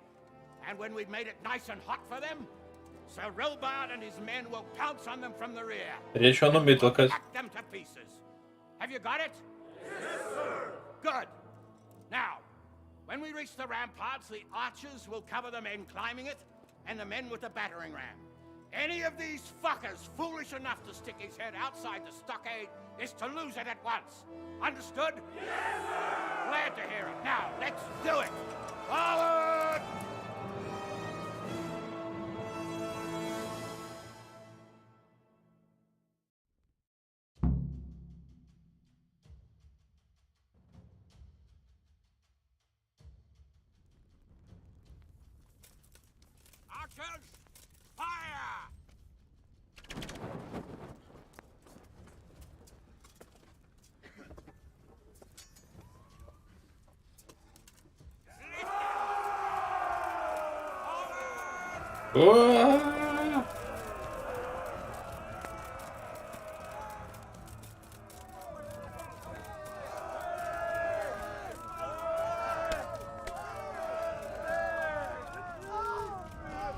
And when we've made it nice and hot for them, Sir Robard and his men will pounce on them from the rear. Речь он умеет только... Hack them to pieces. Have you got it? Yes, sir. Good. Now, when we reach the ramparts, the archers will cover the men climbing it, and the men with the battering ram. Any of these fuckers foolish enough to stick his head outside the stockade is to lose it at once. Understood? Yes, sir! Glad to hear it. Now, let's do it! Forward! Archers, fire!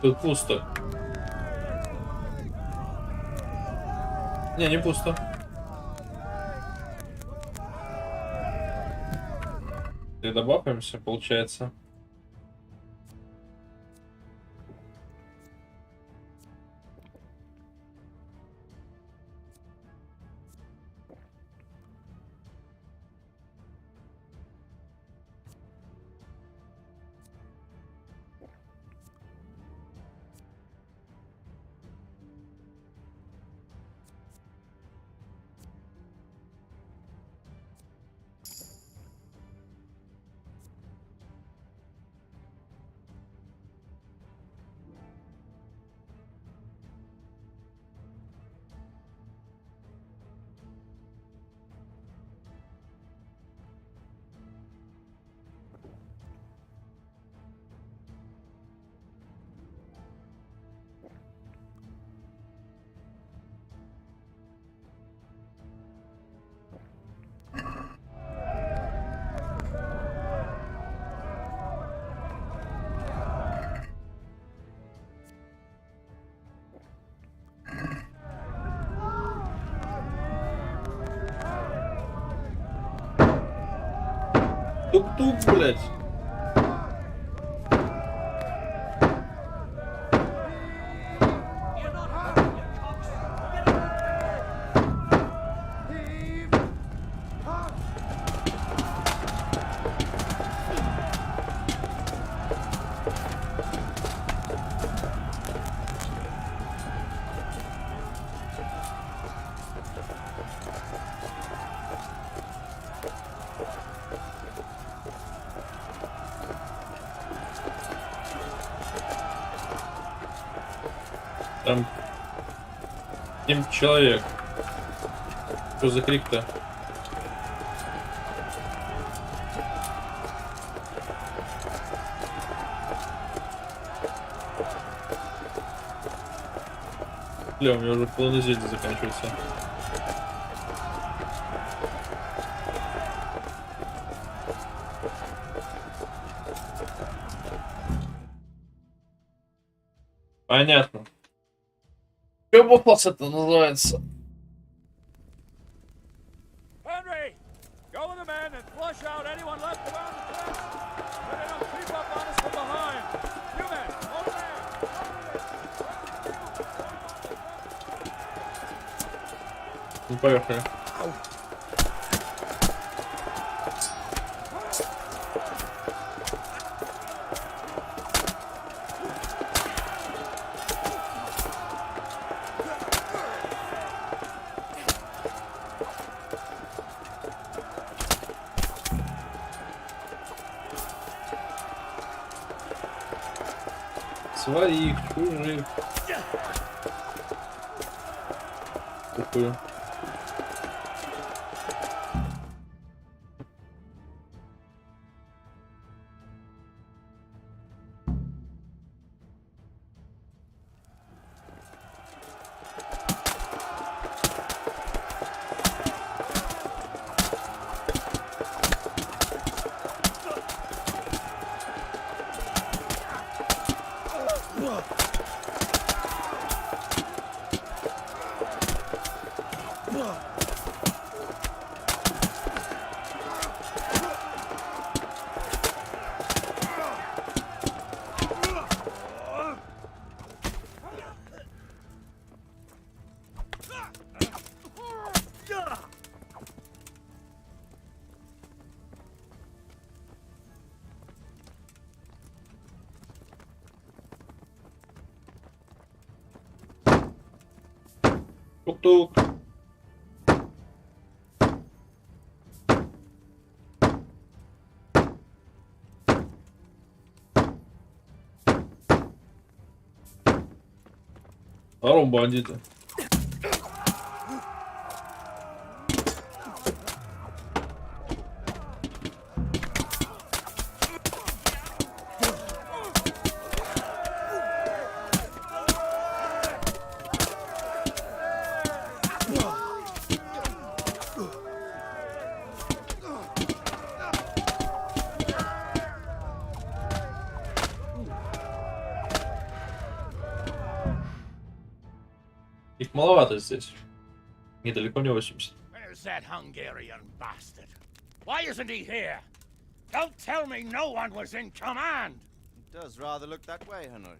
Тут пусто. Не пусто. И добавимся, получается. Тук-тук, блядь. Там 7 человек. Что за крик-то? Бля, у меня уже половина зелья заканчивается. Понятно. Ёбанулся это называется. Henry, go with the men and flush out anyone left around the fence. Let them creep up on us from behind. You men, over there. Ну, поехали. Своих, чужих. Такую. Тук-тук. Здорово, бандиты. Их маловато здесь. Недалеко не 80. Where's that Hungarian bastard? Why isn't he here? Don't tell me no one was in command! It does rather look that way, Hanush.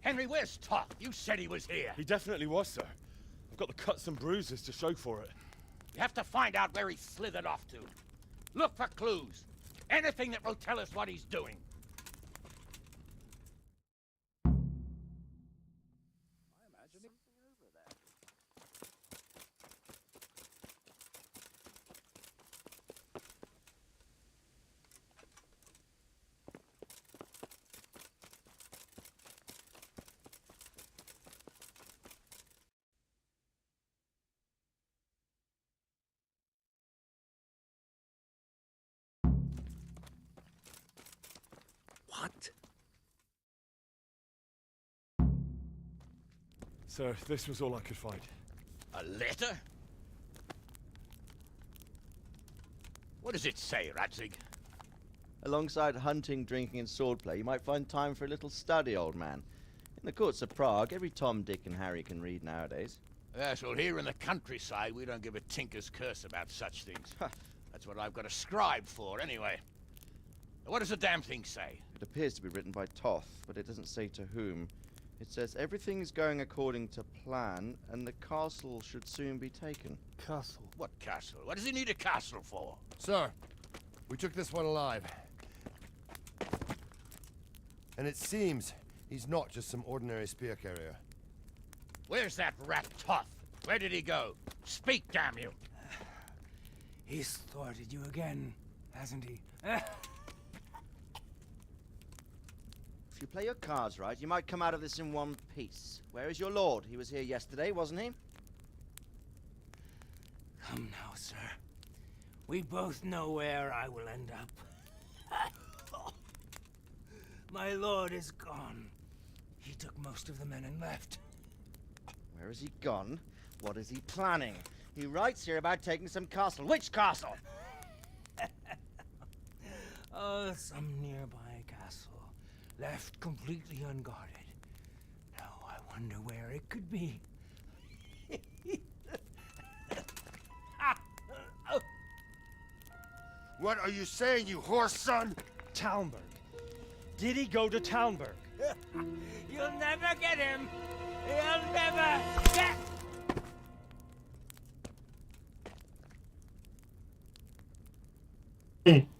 Henry, where's Top? You said he was here. He definitely was, sir. I've got the cuts and bruises to show for it. You have to find out where he slithered off to. Look for clues. Anything that will tell us what he's doing. What? Sir, this was all I could find. A letter? What does it say, Radzig? Alongside hunting, drinking, and swordplay, you might find time for a little study, old man. In the courts of Prague, every Tom, Dick, and Harry can read nowadays. Yes, well, here in the countryside, we don't give a tinker's curse about such things. That's what I've got a scribe for, anyway. What does the damn thing say? It appears to be written by Toth, but it doesn't say to whom. It says everything's going according to plan, and the castle should soon be taken. Castle? What castle? What does he need a castle for? Sir, we took this one alive. And it seems he's not just some ordinary spear carrier. Where's that rat Toth? Where did he go? Speak, damn you! He's thwarted you again, hasn't he? If you play your cards right, you might come out of this in one piece. Where is your lord? He was here yesterday, wasn't he? Come now, sir. We both know where I will end up. My lord is gone. He took most of the men and left. Where has he gone? What is he planning? He writes here about taking some castle. Which castle? Oh, some nearby castle, left completely unguarded. Now I wonder where it could be. What are you saying, you horse son? Talmberg. Did he go to Talmberg? You'll never get him! You'll never get...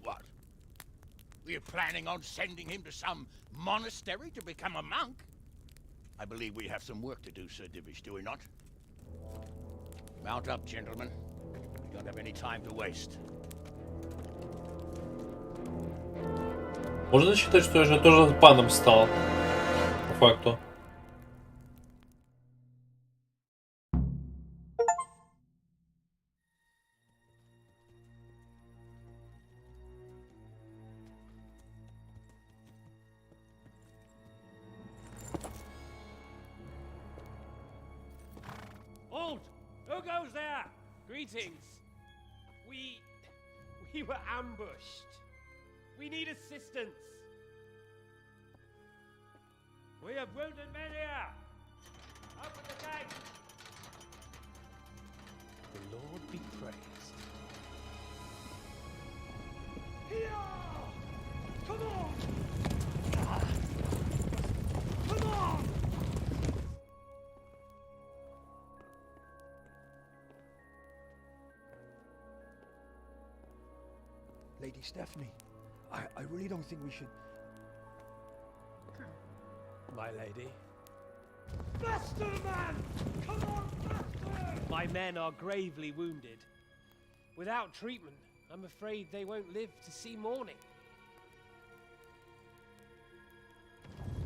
What? Were you planning on sending him to some monastery to become a monk? I believe we have some work to do, Sir Divish, do we not? Mount up, gentlemen. We don't have any time to waste. Можно считать, что я же тоже паном стал, по факту. Halt! Who goes there? Greetings. We were ambushed. We need assistance. We have wounded men here. Open the gate. The Lord be praised. Here! Come on! Come on! Lady Stephanie, I really don't think we should... My lady. Faster, man! Come on, faster! My men are gravely wounded. Without treatment, I'm afraid they won't live to see morning.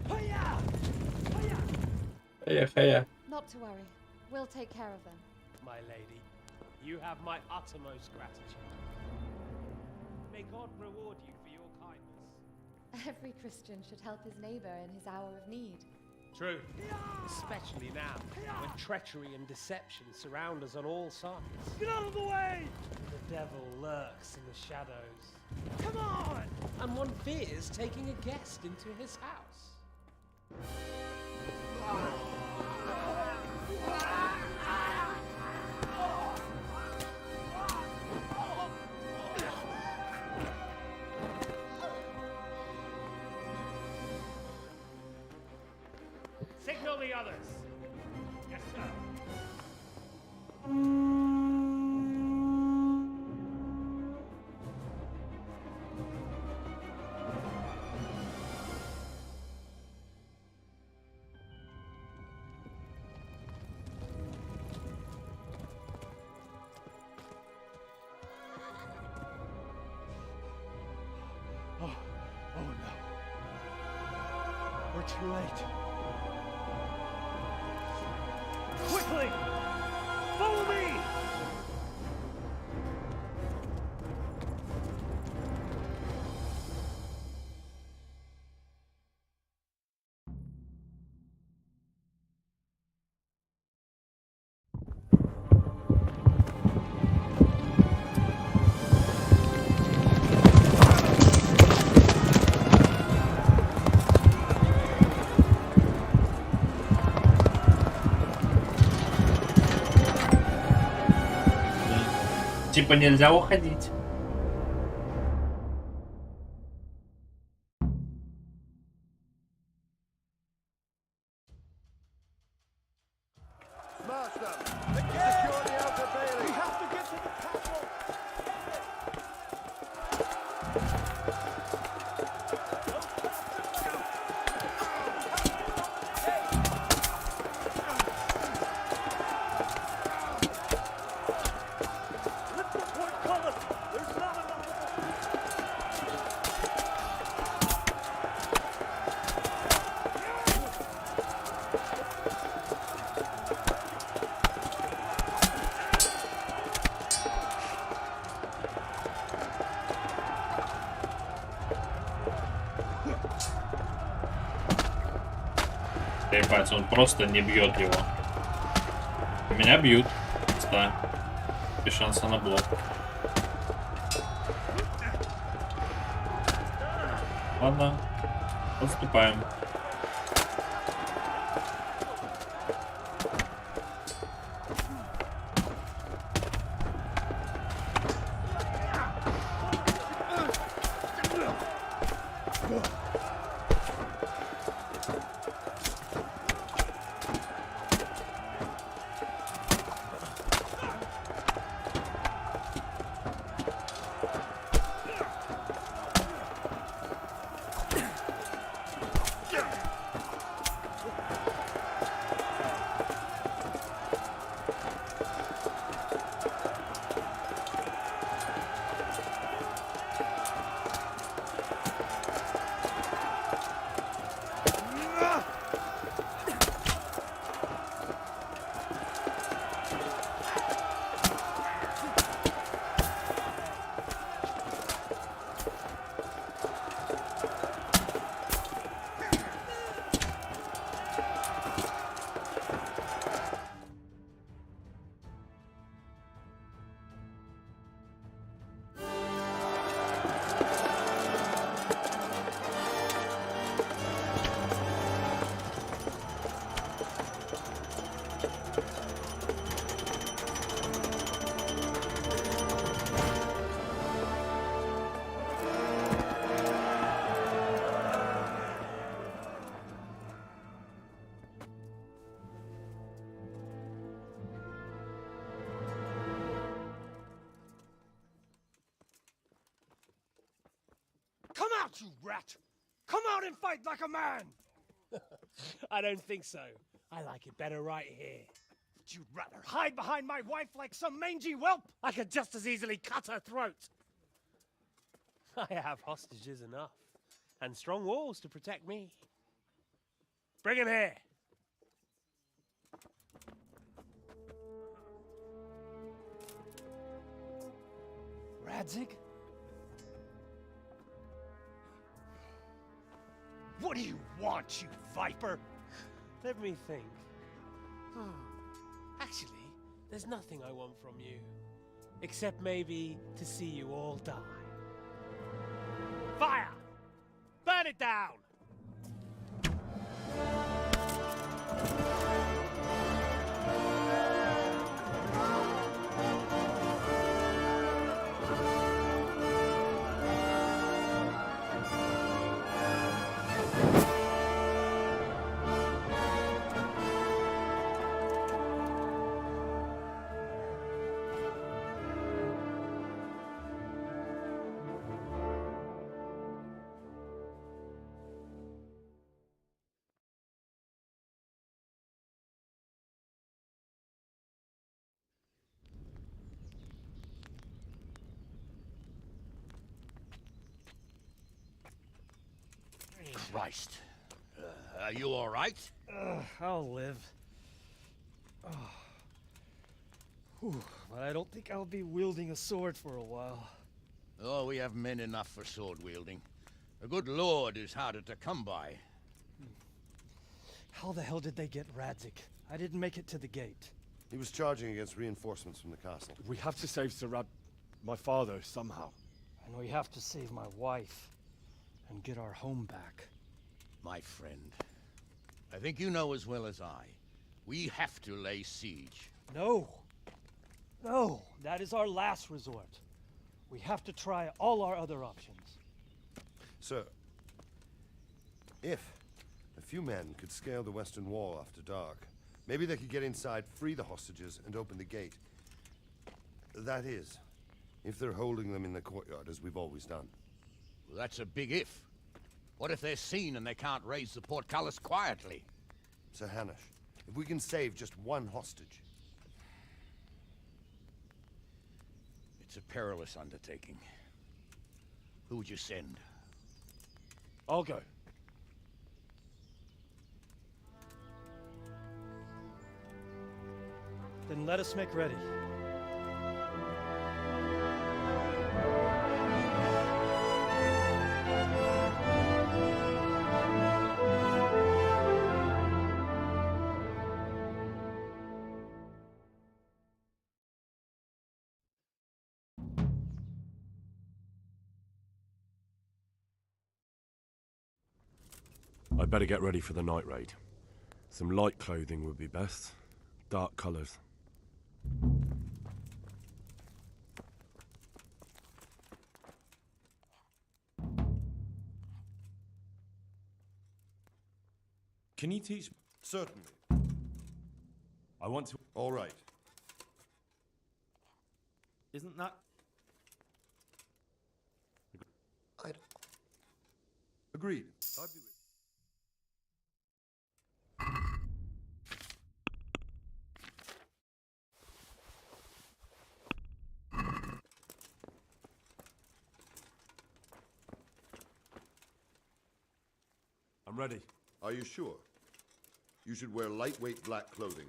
Hiya! Hiya! Hiya, hiya. Not to worry. We'll take care of them. My lady, you have my uttermost gratitude. May God reward you for your kindness. Every Christian should help his neighbor in his hour of need. True. Especially now, when treachery and deception surround us on all sides. Get out of the way! The devil lurks in the shadows. Come on! And one fears taking a guest into his house. Signal the others. Yes, sir. Oh no. We're too late. Quickly! Follow me! Типа нельзя уходить. Secure the outer bailey. We have to get to the castle. Lift the portcullis! There's not enough of them! Ебать, он просто не бьет его. Меня бьют. Да. Без шанса на блок. Ладно. Подступаем. Come out, you rat! Come out and fight like a man! I don't think so. I like it better right here. Would you rather hide behind my wife like some mangy whelp? I could just as easily cut her throat. I have hostages enough, and strong walls to protect me. Bring him here. Radzig? What do you want, you viper? Let me think. Actually, there's nothing I want from you. Except maybe to see you all die. Fire! Burn it down! Christ. Are you all right? I'll live. Whew, but I don't think I'll be wielding a sword for a while. Oh, we have men enough for sword wielding. A good lord is harder to come by. How the hell did they get Radzig? I didn't make it to the gate. He was charging against reinforcements from the castle. We have to save Sir my father, somehow. And we have to save my wife and get our home back. My friend, I think you know as well as I. We have to lay siege. No. No, that is our last resort. We have to try all our other options. Sir, if a few men could scale the western wall after dark, Maybe they could get inside, free the hostages, and open the gate. That is, if they're holding them in the courtyard, as we've always done. Well, that's a big if. What if they're seen and they can't raise the portcullis quietly? Sir Hanush, if we can save just one hostage... It's a perilous undertaking. Who would you send? I'll go. Then let us make ready. I'd better get ready for the night raid. Some light clothing would be best. Dark colours. Can you teach? Certainly. I want to. All right. Isn't that? Agreed. I'd be with I'm ready. Are you sure? You should wear lightweight black clothing.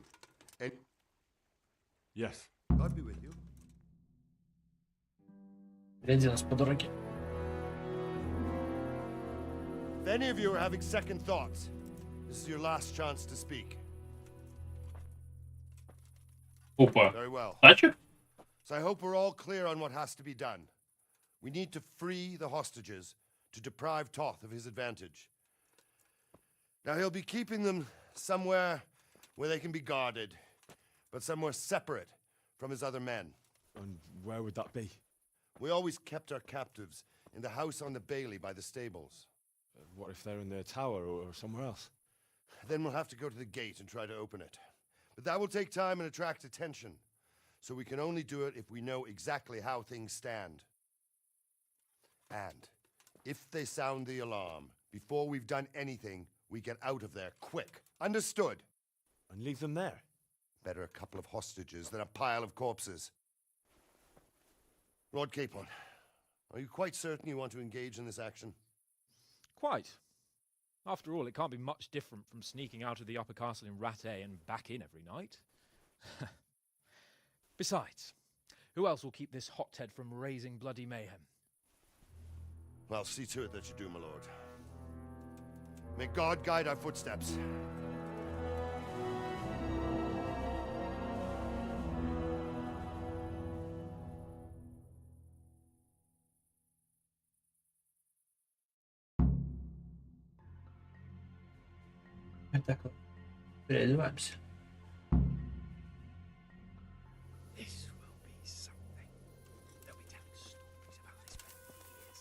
And... Yes. I'd be with you. Веди нас по дороге. If any of you are having second thoughts, this is your last chance to speak. Опа. Very well. Тачек? So I hope we're all clear on what has to be done. We need to free the hostages to deprive Toth of his advantage. Now he'll be keeping them somewhere where they can be guarded, but somewhere separate from his other men. And where would that be? We always kept our captives in the house on the Bailey by the stables. What if they're in their tower or somewhere else? Then we'll have to go to the gate and try to open it. But that will take time and attract attention. So we can only do it if we know exactly how things stand. And if they sound the alarm, before we've done anything, we get out of there quick. Understood? And leave them there? Better a couple of hostages than a pile of corpses. Lord Capon, are you quite certain you want to engage in this action? Quite. After all, it can't be much different from sneaking out of the upper castle in Rattay and back in every night. Besides, who else will keep this hothead from raising bloody mayhem? Well, see to it that you do, my lord. May God guide our footsteps. Так вот. Переодеваемся. This will be something. They'll be telling stories about this for years.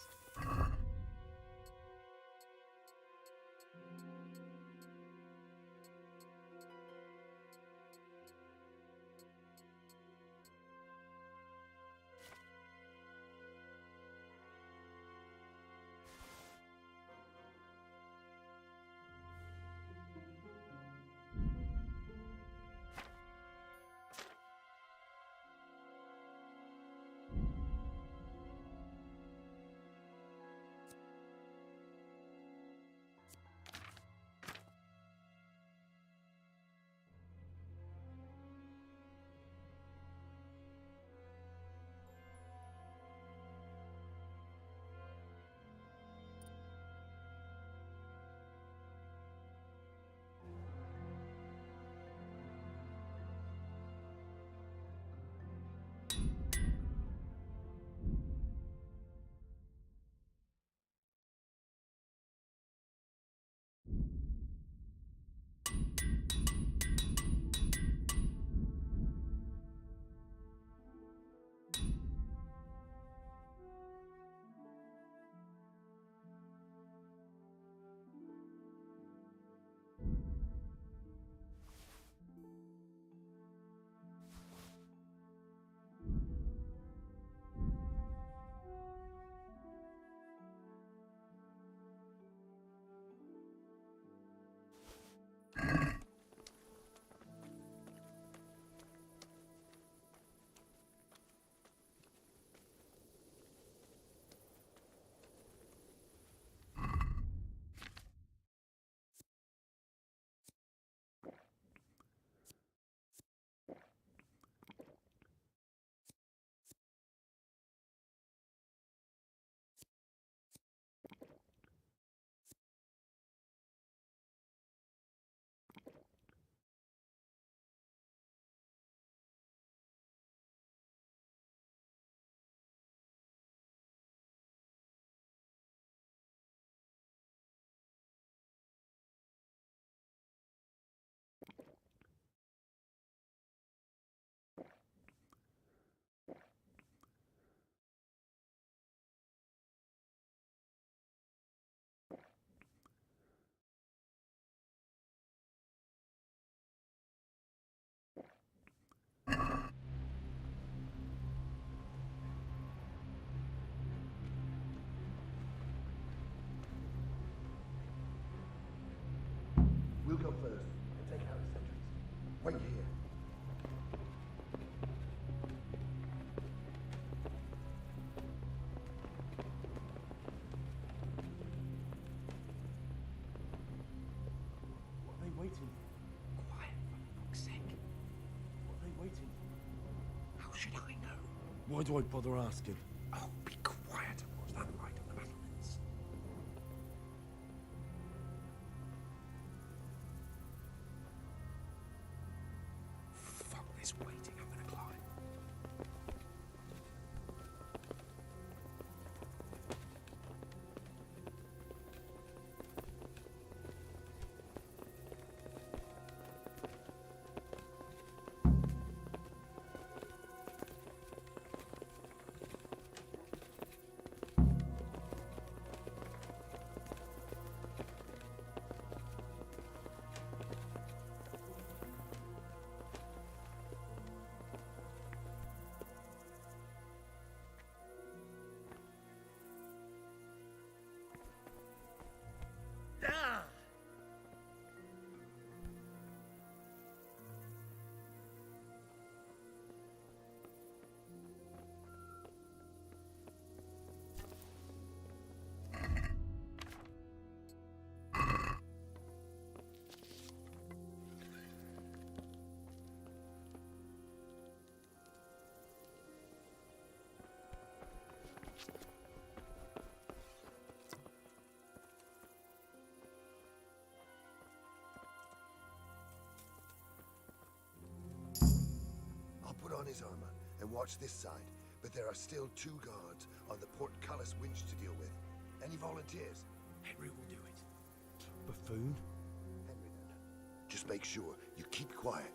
We'll go first and take out the sentries. Wait here. What are they waiting for? Quiet, for fuck's sake. What are they waiting for? How should I know? Why do I bother asking? Oh, be quiet. What's that light on the battlements? Fuck this waiting. I'm gonna climb. I'll put on his armor and watch this side, but there are still 2 guards on the portcullis winch to deal with. Any volunteers? Henry will do it. Buffoon? Henry, then. Just make sure you keep quiet.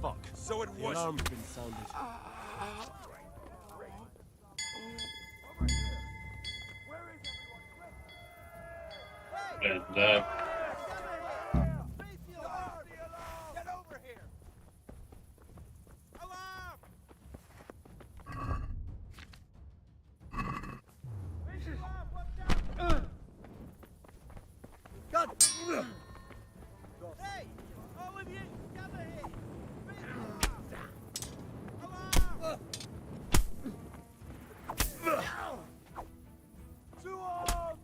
Fuck. So it The was. alarm's been sounded. Да. Get over here! Alarm! God! Hey! All of you, gather here! Two arms!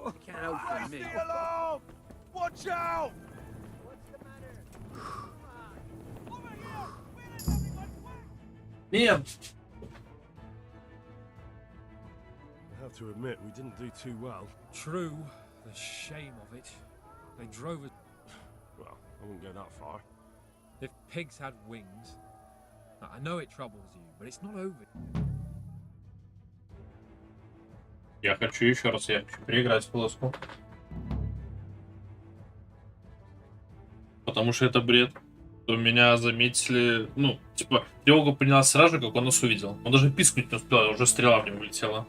You can't help me. The alarm! Watch out! Нет. I have to admit, we didn't do too well. True. The shame of it. They drove us. Well, I wouldn't go that far. If pigs had wings. Now, I know it troubles you, but it's not over. Я хочу еще раз, я хочу переиграть полоску. Потому что это бред. То меня заметили, ну, типа, тревога поняла сразу же, как он нас увидел. Он даже пискнуть не успел, уже стрела в него улетела.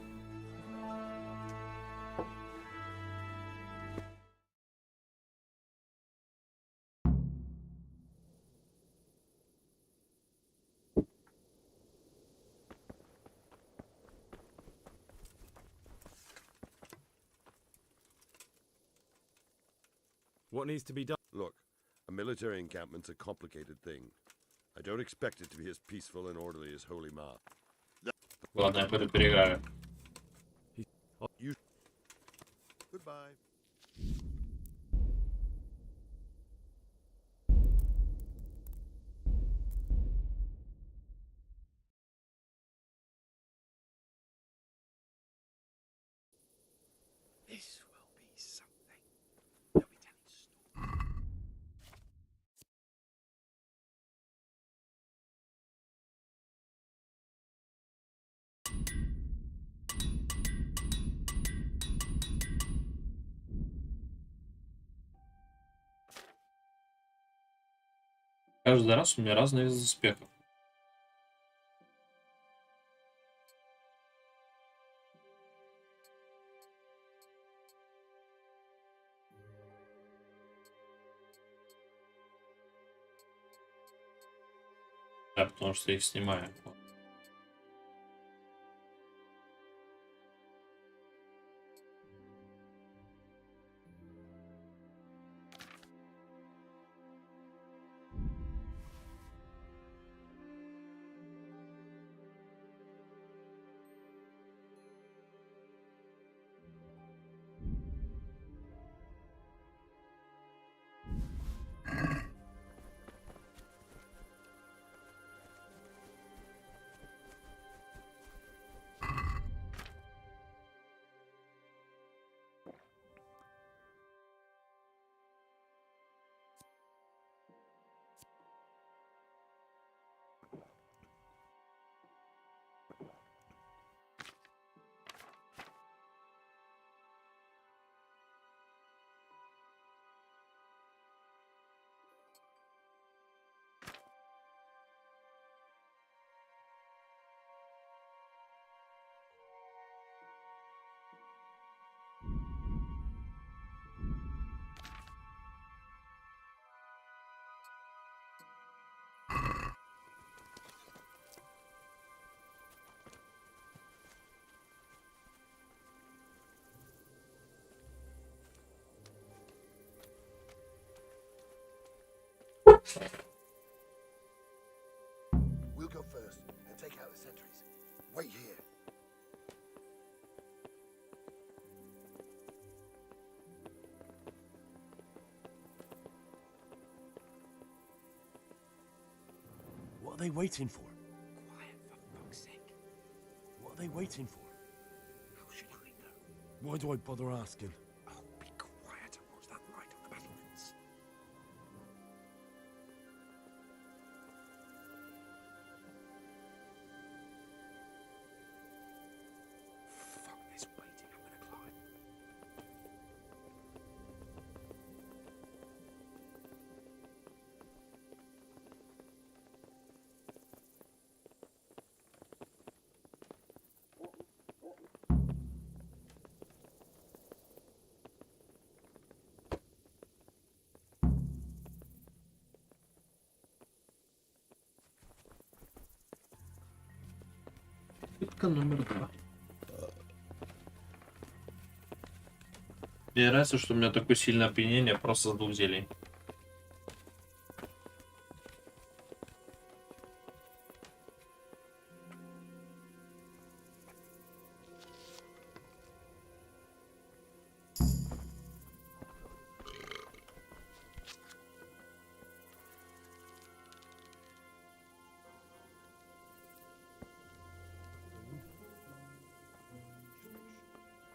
What needs to be done? Look, a military encampment's a complicated thing. I don't expect it to be as peaceful and orderly as Holy Ma. Ладно, я пойду переиграю. Goodbye. This Каждый раз у меня разный вид успехов. Да, потому что я их снимаю. We'll go first and take out the sentries. Wait here. What are they waiting for? Quiet, for fuck's sake. What are they waiting for? How should I know? Why do I bother asking? Oh, be quiet and watch that light on the battlements. Fuck this waiting, I'm gonna climb. Попытка номер 2. Мне нравится, что у меня такое сильное опьянение просто с 2 зелий.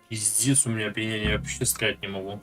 Пиздец, у меня опьянение, я вообще сказать не могу.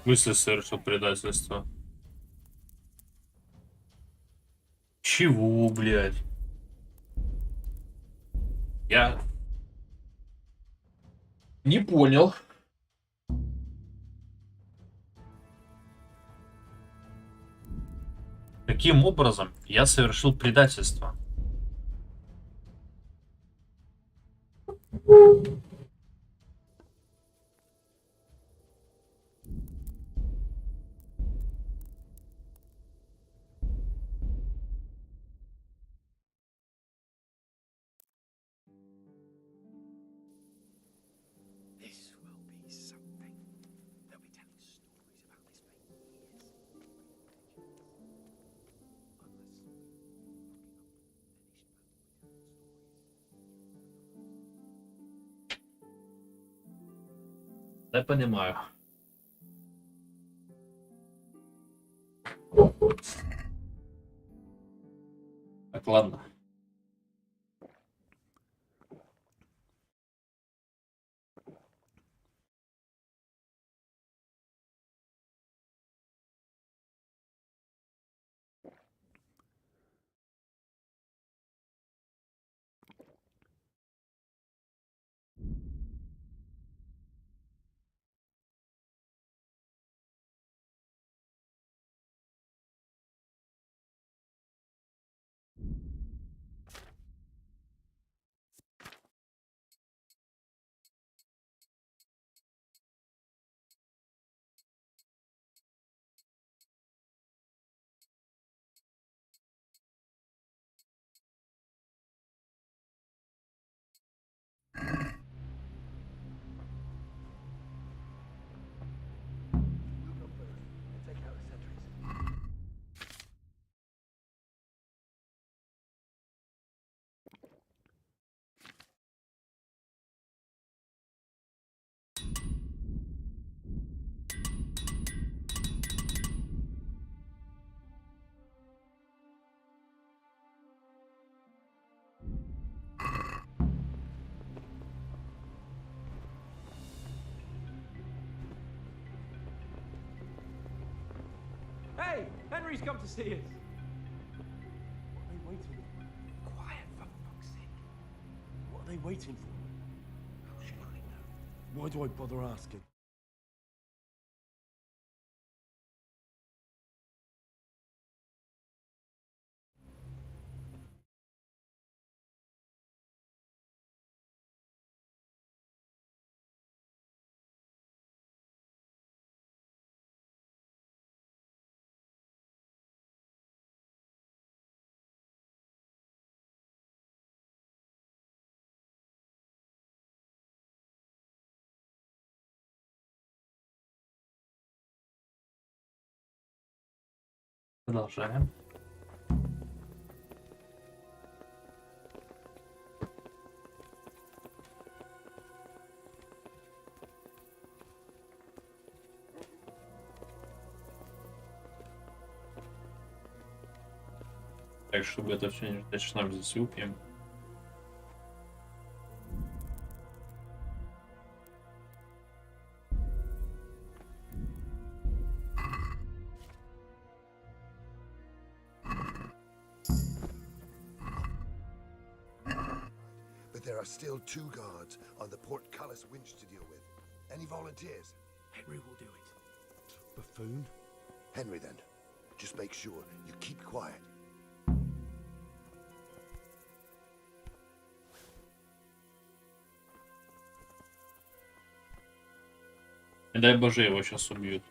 Мысли совершил предательство. Чего, блядь? Я не понял. Каким образом я совершил предательство? This will be something. They'll be telling stories about this for years. Да, понимаю. Так, ладно. Hey, Henry's come to see us. What are they waiting for? Quiet, for fuck's sake. What are they waiting for? How should I know? Why do I bother asking? Продолжаем. Так, чтобы это все не ждать, нам здесь выпьем. But there are still 2 guards on the portcullis winch to deal with. Any volunteers? Henry will do it. Buffoon? Henry, then. Just make sure you keep quiet. Не дай боже, его сейчас убьют.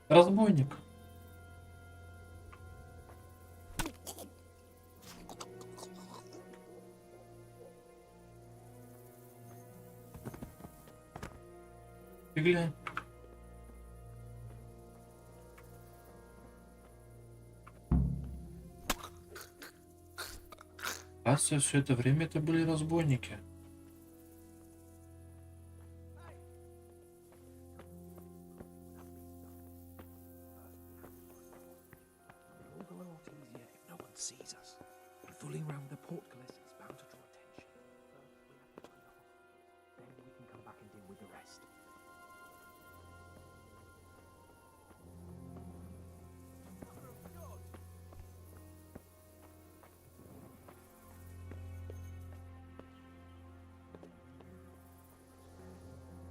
Разбойник. Ты глянь. Оказывается, все это время это были разбойники. It'll all go a lot easier if no one sees us. And fooling around with the portcullis is bound to draw attention. First, we'll have to run off. Then we can come back and deal with the rest.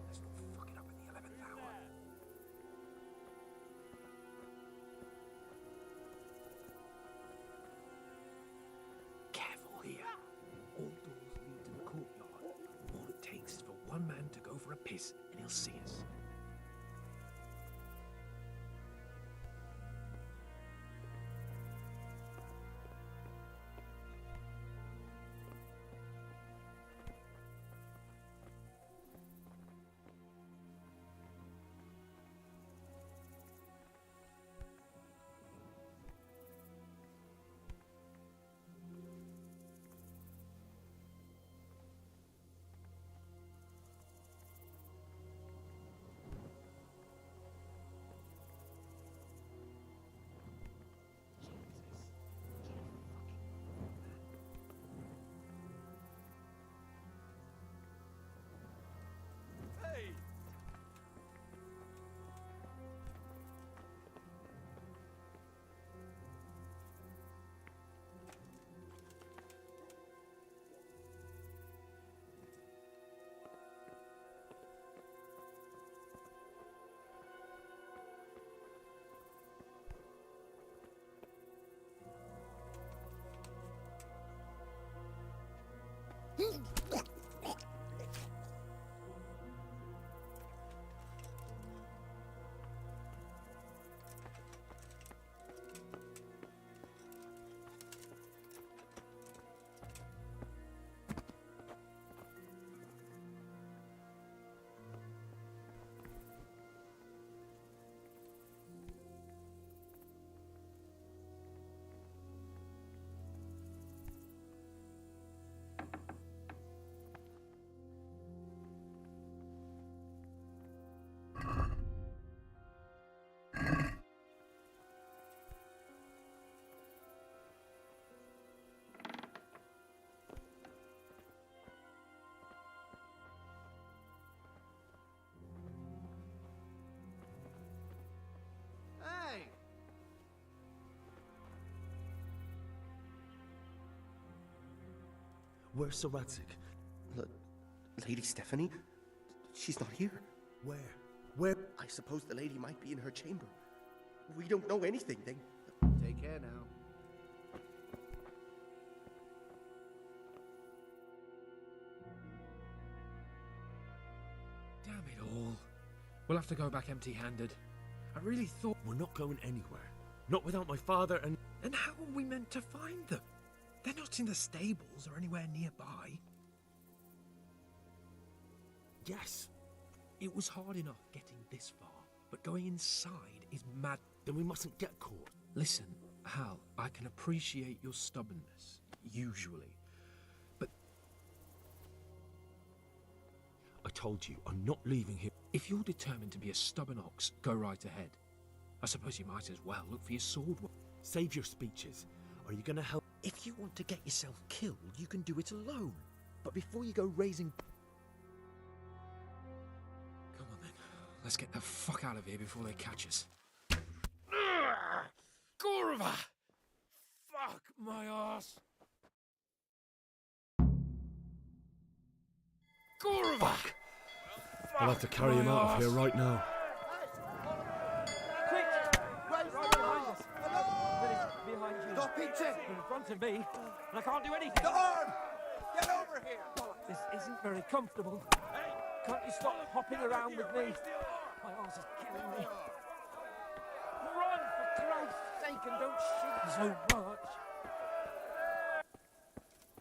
Let's not fuck it up in the 11th hour. Careful here. All doors lead to the courtyard. All it takes is for one man to go for a piss and he'll see us. Hey! Where's Sir Radzik? Lady Stephanie? She's not here. Where? Where? I suppose the lady might be in her chamber. We don't know anything. They... Take care now. Damn it all. We'll have to go back empty-handed. I really thought... We're not going anywhere. Not without my father and... And how are we meant to find them? They're not in the stables or anywhere nearby. Yes. It was hard enough getting this far, but going inside is mad. Then we mustn't get caught. Listen, Hal, I can appreciate your stubbornness, usually. But I told you, I'm not leaving here. if you're determined to be a stubborn ox, go right ahead. I suppose you might as well look for your sword. Save your speeches. Are you gonna help? If you want to get yourself killed, you can do it alone. But before you go raising... Come on then. Let's get the fuck out of here before they catch us. Gorva! Fuck my ass! Gorva! Fuck! I'll have to carry him out of here right now. Quick! Right behind us. Behind you. Stop pitching! In front of me, and I can't do anything. The arm! Get over here! This isn't very comfortable. Can't you stop hopping around with me? My arse is killing me. Run, for Christ's sake, and don't shoot so much.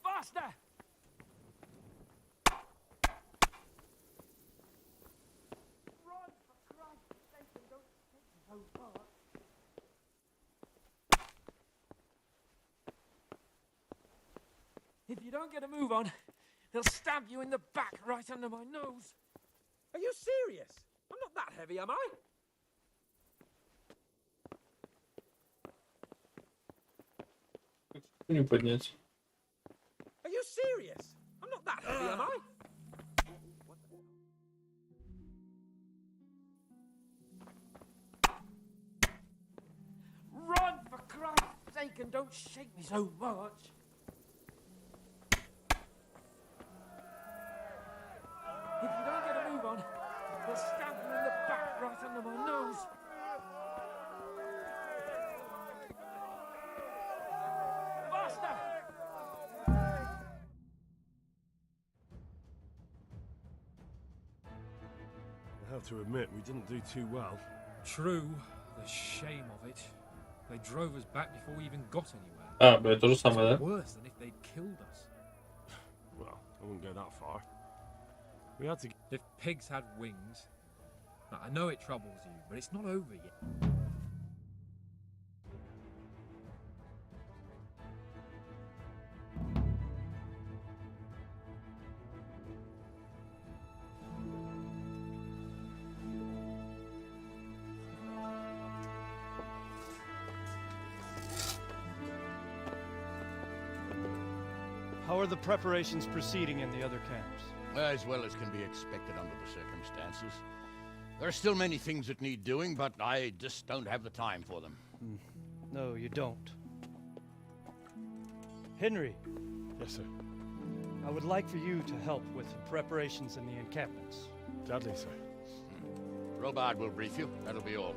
Faster! Run! If you don't get a move on, they'll stab you in the back right under my nose. Are you serious? I'm not that heavy, am I? Не поднять. Are you serious? I'm not that heavy, am I? Run, for Christ's sake, and don't shake me so much. If you don't get a move on, they'll stab you in the back right under my nose. Faster! I have to admit, we didn't do too well. True, the shame of it. They drove us back before we even got anywhere. А, блядь, то же самое, да? Worse than if they'd killed us. Well, I wouldn't go that far. We had to. If pigs had wings. Now, I know it troubles you, but it's not over yet. How are the preparations proceeding in the other camps? As well as can be expected under the circumstances. There are still many things that need doing, but I just don't have the time for them. No, you don't. Henry. Yes, sir. I would like for you to help with the preparations in the encampments. Gladly, sir. Robard will brief you. That'll be all.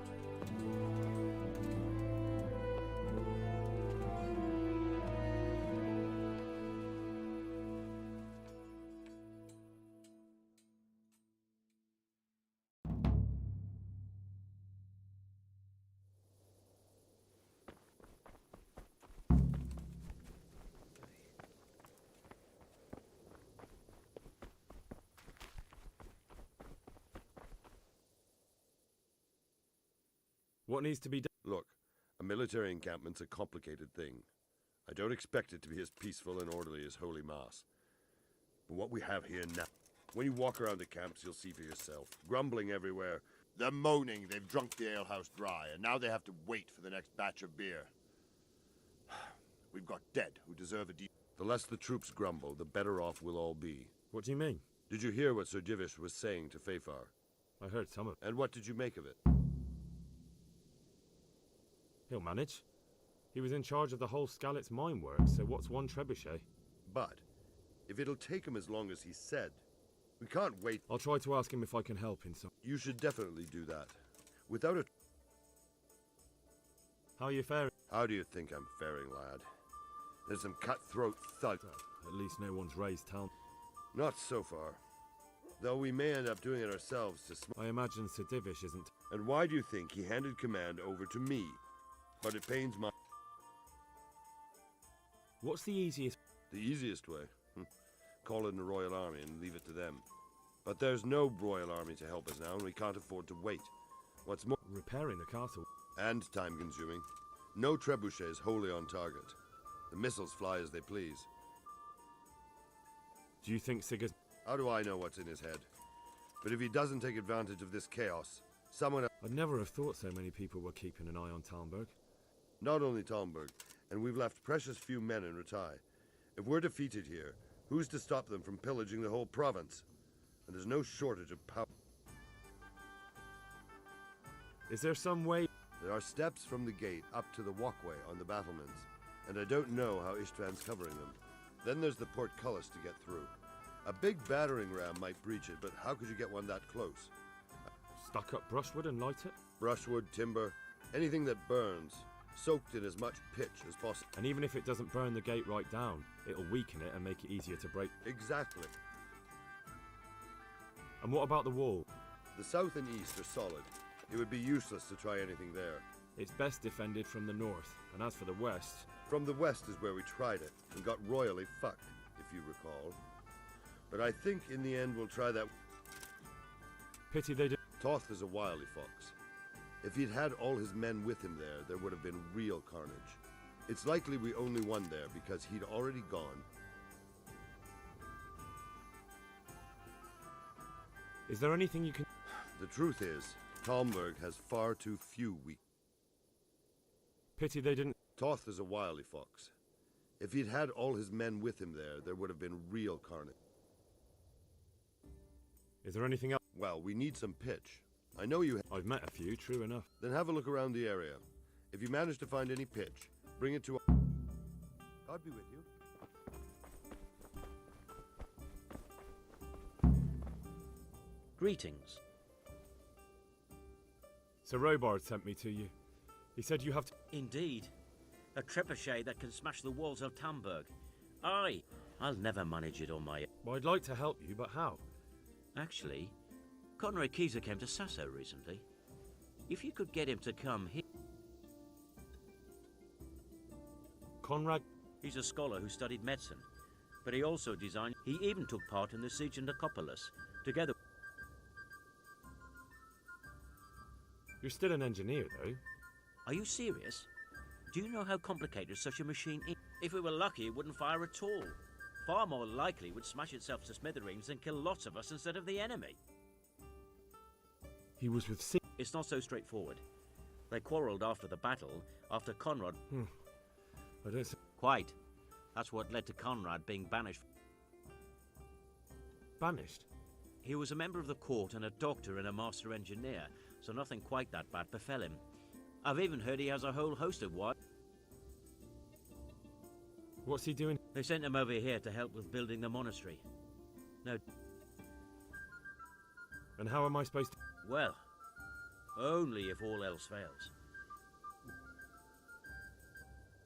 What needs to be done? Look, a military encampment's a complicated thing. I don't expect it to be as peaceful and orderly as Holy Mass. But what we have here now... When you walk around the camps, you'll see for yourself. Grumbling everywhere. They're moaning they've drunk the alehouse dry, and now they have to wait for the next batch of beer. We've got dead who deserve a The less the troops grumble, the better off we'll all be. What do you mean? Did you hear what Sir Divish was saying to Fafar? I heard some of it. And what did you make of it? He'll manage. He was in charge of the whole Skalitz mine work, so what's one trebuchet? But, if it'll take him as long as he said, we can't wait. I'll try to ask him if I can help in some... You should definitely do that. Without a... How are you faring? How do you think I'm faring, lad? There's some cutthroat thugs. At least no one's raised hell. Not so far. Though we may end up doing it ourselves to I imagine Sir Divish isn't... And why do you think he handed command over to me? But it pains my... What's the easiest... The easiest way? Call in the Royal Army and leave it to them. But there's no Royal Army to help us now, and we can't afford to wait. What's more... Repairing the castle. And time-consuming. No trebuchet is wholly on target. The missiles fly as they please. Do you think Sigurd... How do I know what's in his head? But if he doesn't take advantage of this chaos, someone else... I'd never have thought so many people were keeping an eye on Talmberg. Not only Talmberg, and we've left precious few men in Ratai. If we're defeated here, who's to stop them from pillaging the whole province? And there's no shortage of power. Is there some way... There are steps from the gate up to the walkway on the battlements, and I don't know how Istvan's covering them. Then there's the portcullis to get through. A big battering ram might breach it, but how could you get one that close? Stack up brushwood and light it? Brushwood, timber, anything that burns, soaked in as much pitch as possible. And even if it doesn't burn the gate right down, it'll weaken it and make it easier to break. Exactly. And what about the wall? The south and east are solid. It would be useless to try anything there. It's best defended from the north, and as for the west... From the west is where we tried it, and got royally fucked, if you recall. But I think in the end we'll try that... Pity they did... Toth is a wily fox. If he'd had all his men with him there would have been real carnage. It's likely we only won there because he'd already gone. Is there anything you can... The truth is, Talmberg has far too few weak... Pity they didn't... Toth is a wily fox. If he'd had all his men with him there would have been real carnage. Is there anything else? Well, we need some pitch. I know you... I've met a few, true enough. Then have a look around the area. If you manage to find any pitch, bring it to... God be with you. Greetings. Sir Robard sent me to you. He said you have to... Indeed. A trebuchet that can smash the walls of Tamburg. Aye, I'll never manage it on my... Well, I'd like to help you, but how? Actually, Conrad Keyser came to Sasso recently. If you could get him to come here... Conrad? He's a scholar who studied medicine, but he also designed... He even took part in the siege of Nicopolis, together... You're still an engineer, though. Are you serious? Do you know how complicated such a machine is? If we were lucky, it wouldn't fire at all. Far more likely it would smash itself to smithereens and kill lots of us instead of the enemy. He was with... It's not so straightforward. They quarrelled after the battle, after Conrad... I don't... Quite. That's what led to Conrad being banished. Banished? He was a member of the court and a doctor and a master engineer, so nothing quite that bad befell him. I've even heard he has a whole host of wives. What's he doing? They sent him over here to help with building the monastery. No. And how am I supposed to... Well, only if all else fails.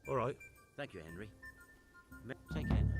All right. Thank you, Henry. Take care now.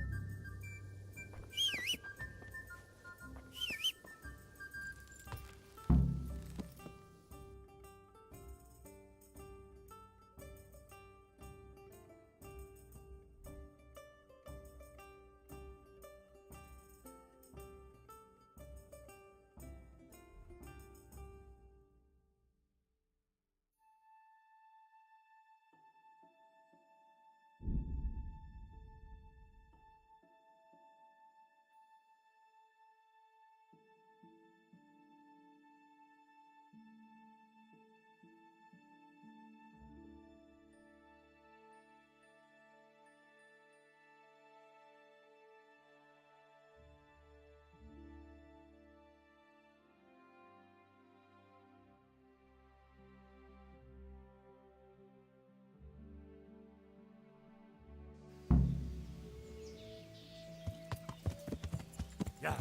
Yeah.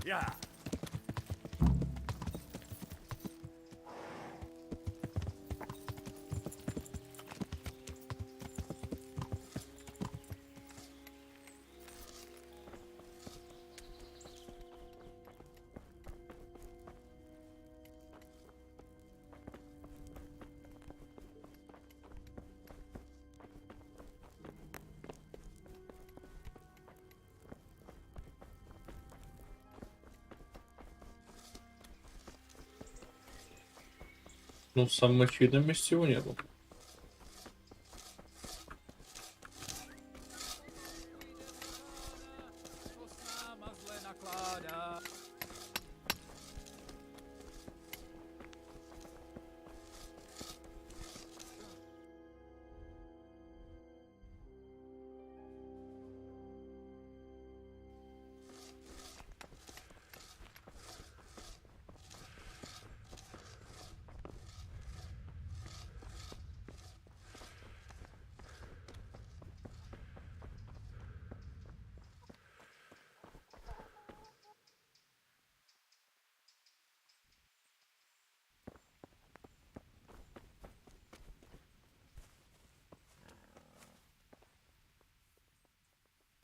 Yeah. Ну, в самом очевидном месте его нету.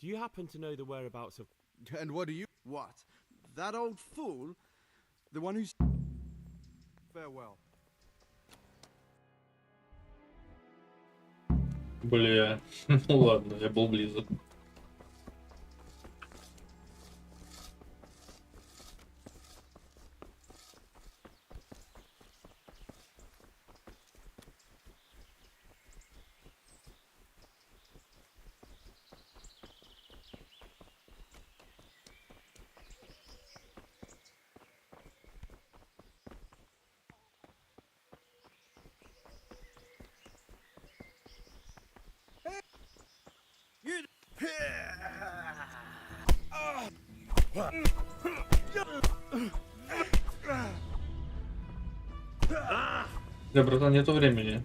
Do you happen to know the whereabouts of... And what do you... What? That old fool? The one who's... Farewell. Бля, ну ладно, я был близок. Да, братан, нету времени.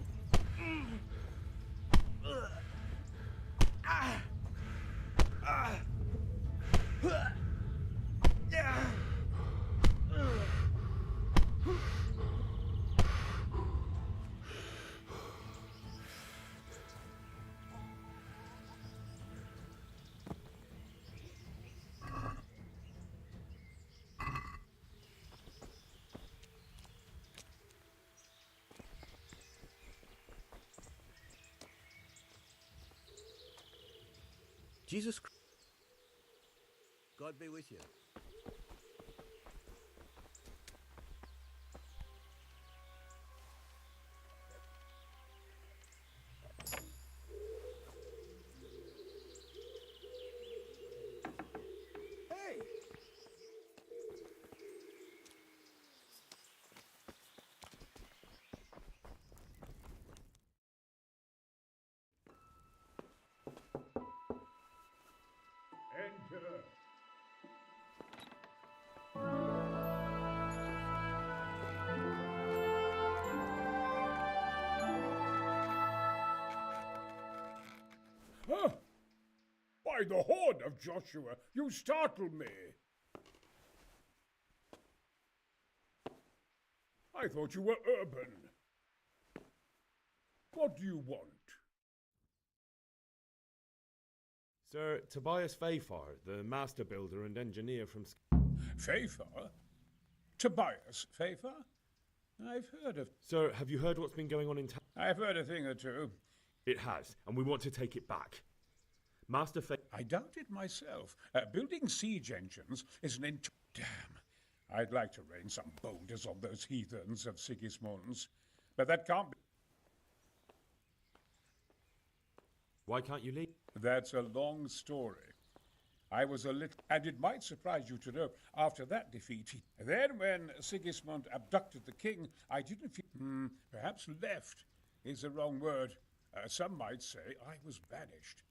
Jesus Christ. God be with you. Hey! Enter. Huh? By the horn of Joshua, you startled me. I thought you were urban. What do you want? Sir Tobias Fayfar, the master builder and engineer from... Fayfar? Tobias Fayfar? I've heard of... Sir, have you heard what's been going on in town? I've heard a thing or two. It has, and we want to take it back. Master Fay... I doubt it myself. Building siege engines is an Damn. I'd like to rain some boulders on those heathens of Sigismund's, but that can't be... Why can't you leave? That's a long story. I was a little... And it might surprise you to know, after that defeat, then when Sigismund abducted the king, I didn't feel... perhaps left is the wrong word. Some might say I was banished.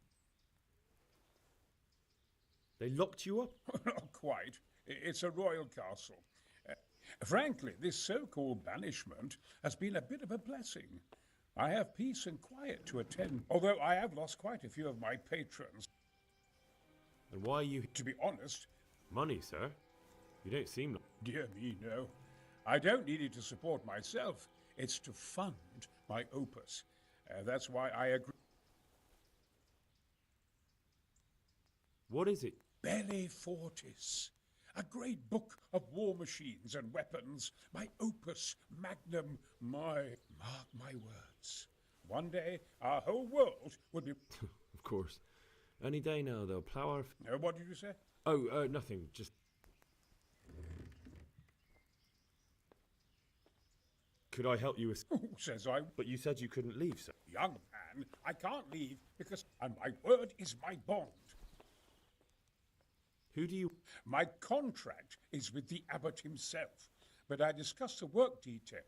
They locked you up? Not quite. It's a royal castle. Frankly, this so-called banishment has been a bit of a blessing. I have peace and quiet to attend, although I have lost quite a few of my patrons. And why are you... To be honest... Money, sir? You don't seem like... Dear me, no. I don't need it to support myself. It's to fund my opus. That's why I agree. What is it? Belli Fortis. A great book of war machines and weapons. My opus magnum. Mark my words. One day, our whole world will be... Of course. Any day now, they'll plough our... what did you say? Oh, nothing. Just... Could I help you with... Who says I... But you said you couldn't leave, sir. Young man, I can't leave because... And my word is my bond. Who do you... My contract is with the abbot himself, but I discussed the work detail.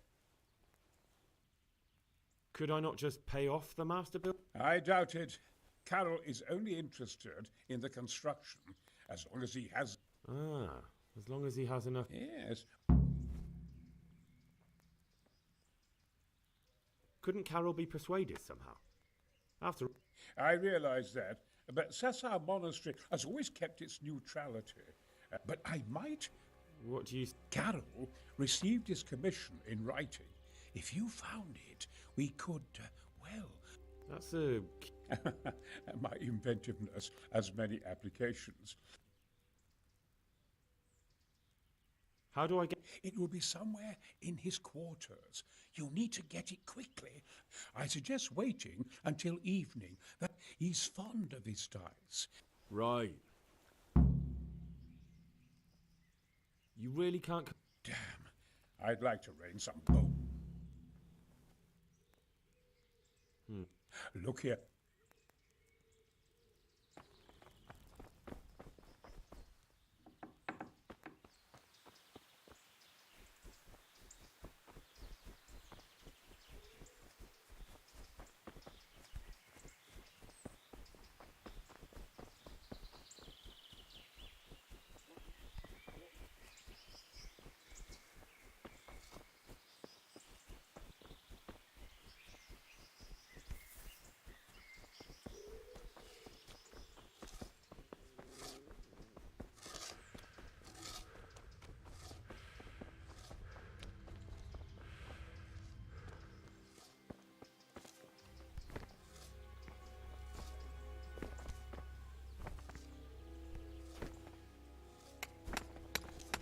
Could I not just pay off the master bill? I doubt it. Carol is only interested in the construction, as long as he has... Ah, as long as he has enough... Yes. Couldn't Carol be persuaded somehow? After... I realize that, but Sassar Monastery has always kept its neutrality. But I might... What do you... Carol received his commission in writing. If you found it, we could, well... That's a... My inventiveness has many applications. How do I get... It will be somewhere in his quarters. You'll need to get it quickly. I suggest waiting until evening. That he's fond of his dice. Right. You really can't... Damn. I'd like to rain some bow. Look here.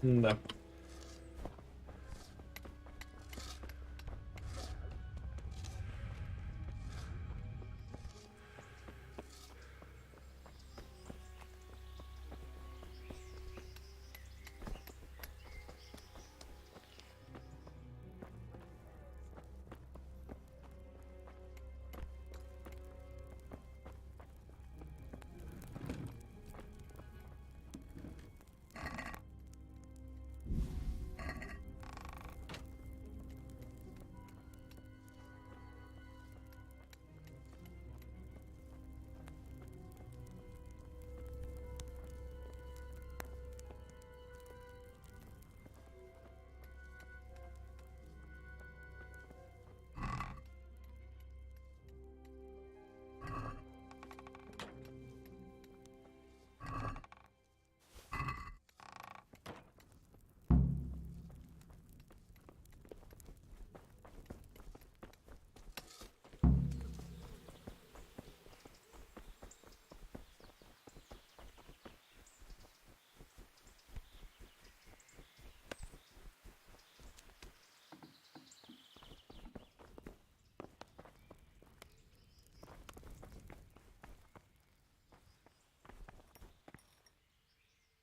Да.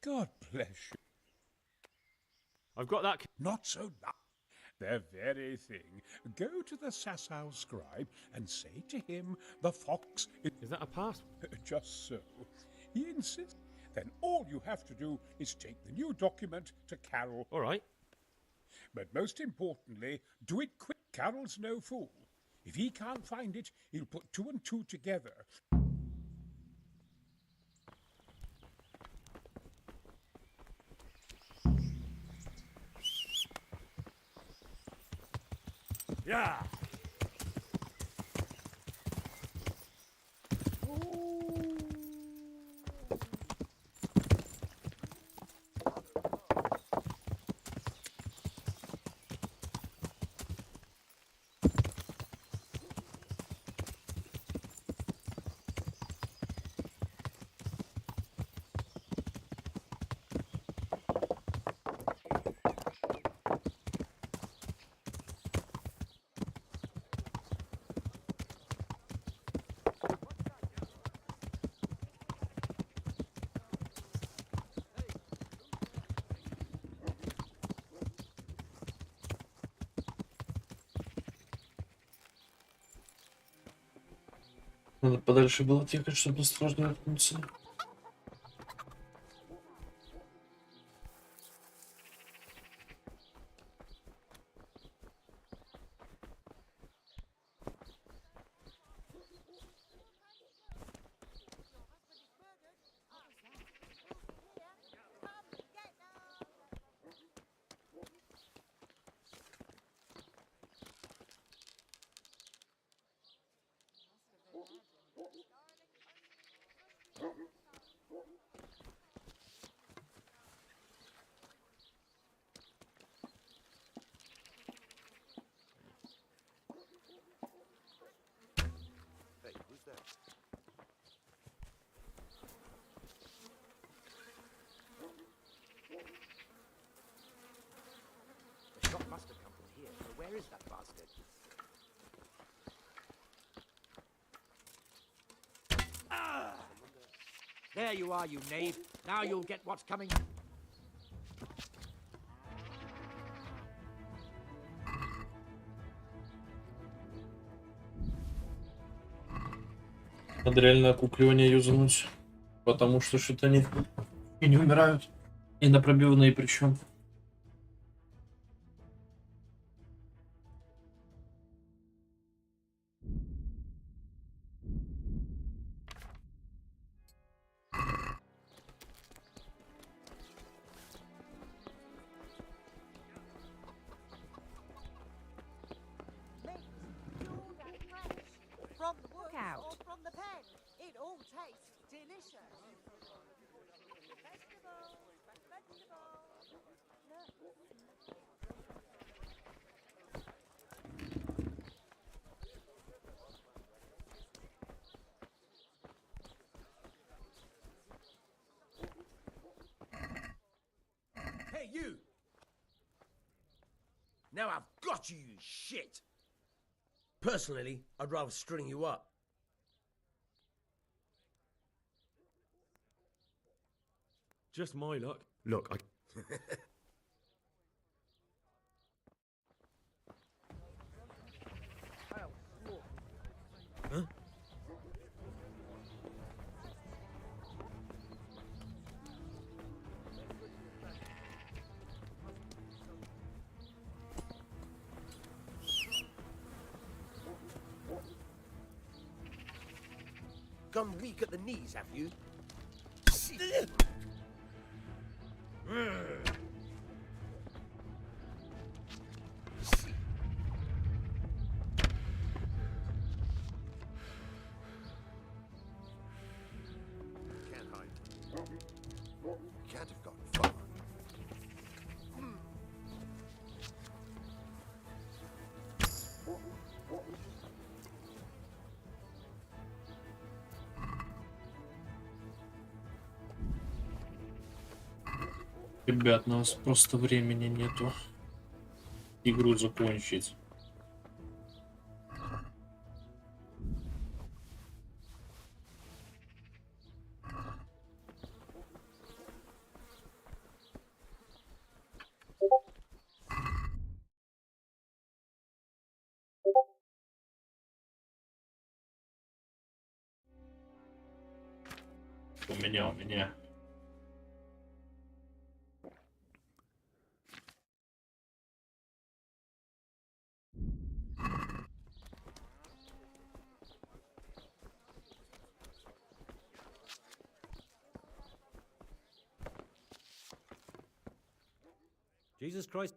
God bless you. I've got that. Not so loud. The very thing. Go to the Sasau scribe and say to him, the fox is that a pass? Just so. He insists. Then all you have to do is take the new document to Carol. All right. But most importantly, do it quick. Carol's no fool. If he can't find it, he'll put 2 and 2 together. Yeah. Надо подальше было отъехать, чтобы сложно наткнуться. Hey, who's that? The shot must have come from here. So where is that bastard? There you are, you knave. Now you'll get what's coming. Надо реально окукливание юзануть, потому что что-то они и не умирают, и на пробивные причем. From the wood or from the pen, it all tastes delicious. Vegetables, fresh vegetables. Got you, you shit! Personally, I'd rather string you up. Just my luck. Look, I... Huh? Gone weak at the knees, have you? Can't hide. Can't have gotten far. Ребят, у нас просто времени нету игру закончить. У меня. Jesus Christ.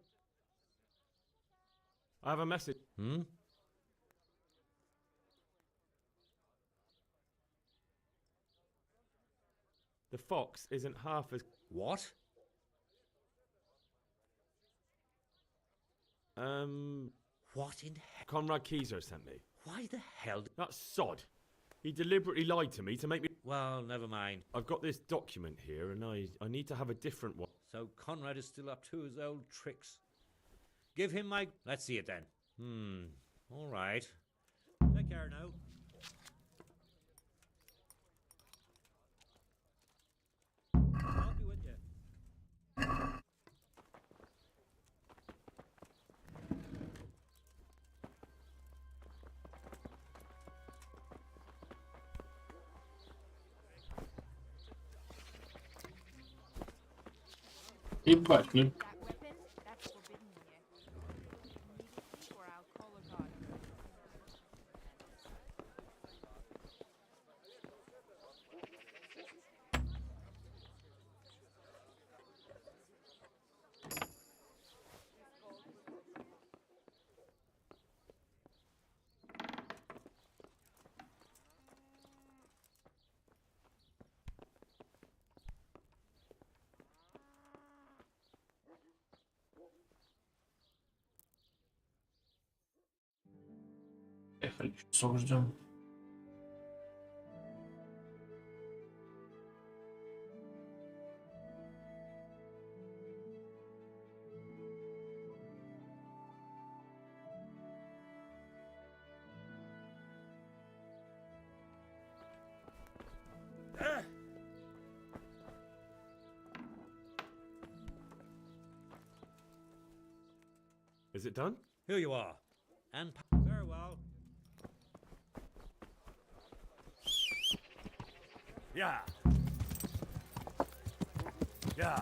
I have a message. Hmm? The fox isn't half as... What? What in hell? Conrad Keyser sent me. Why the hell? That sod. He deliberately lied to me to make me... Well, never mind. I've got this document here and I need to have a different one. So Conrad is still up to his old tricks. Give him my... Let's see it then. All right. Take care now. I'll be with you. Ебать, ну... Ехали, часок ждем. Is it done? Here you are. And very well. Yeah. Yeah.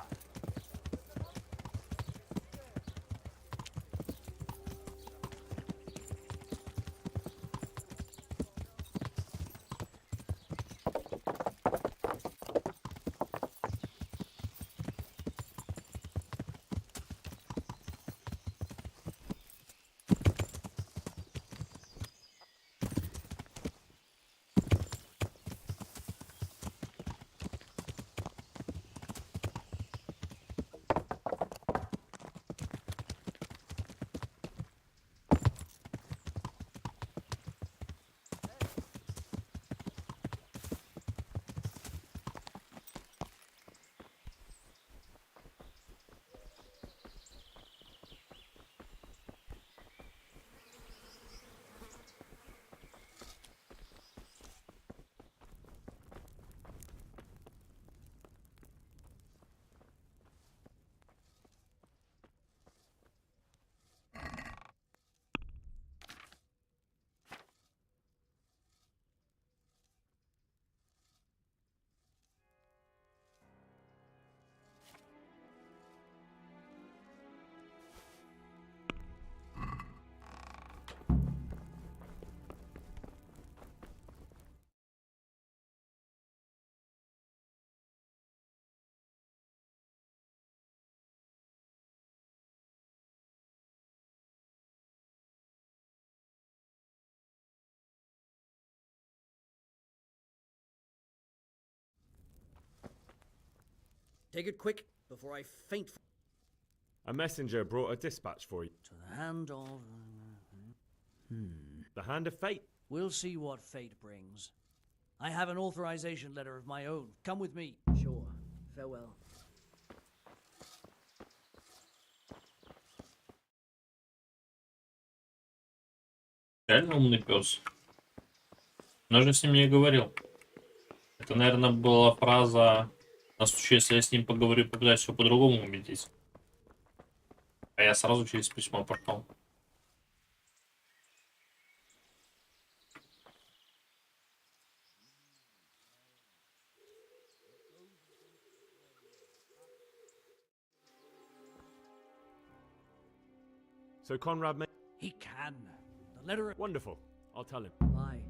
Take it quick before I faint. A messenger brought a dispatch for you. To the hand of... The hand of fate. We'll see what fate brings. I have an authorization letter of my own. Come with me. Sure. Farewell. Реально умный пес. Но же с ним не говорил. Это, наверное, была фраза на случай, если я с ним поговорю, попытаюсь все по-другому убедить. А я сразу через письмо пошел. So Conrad may... He can. The letter... Wonderful. I'll tell him. Bye.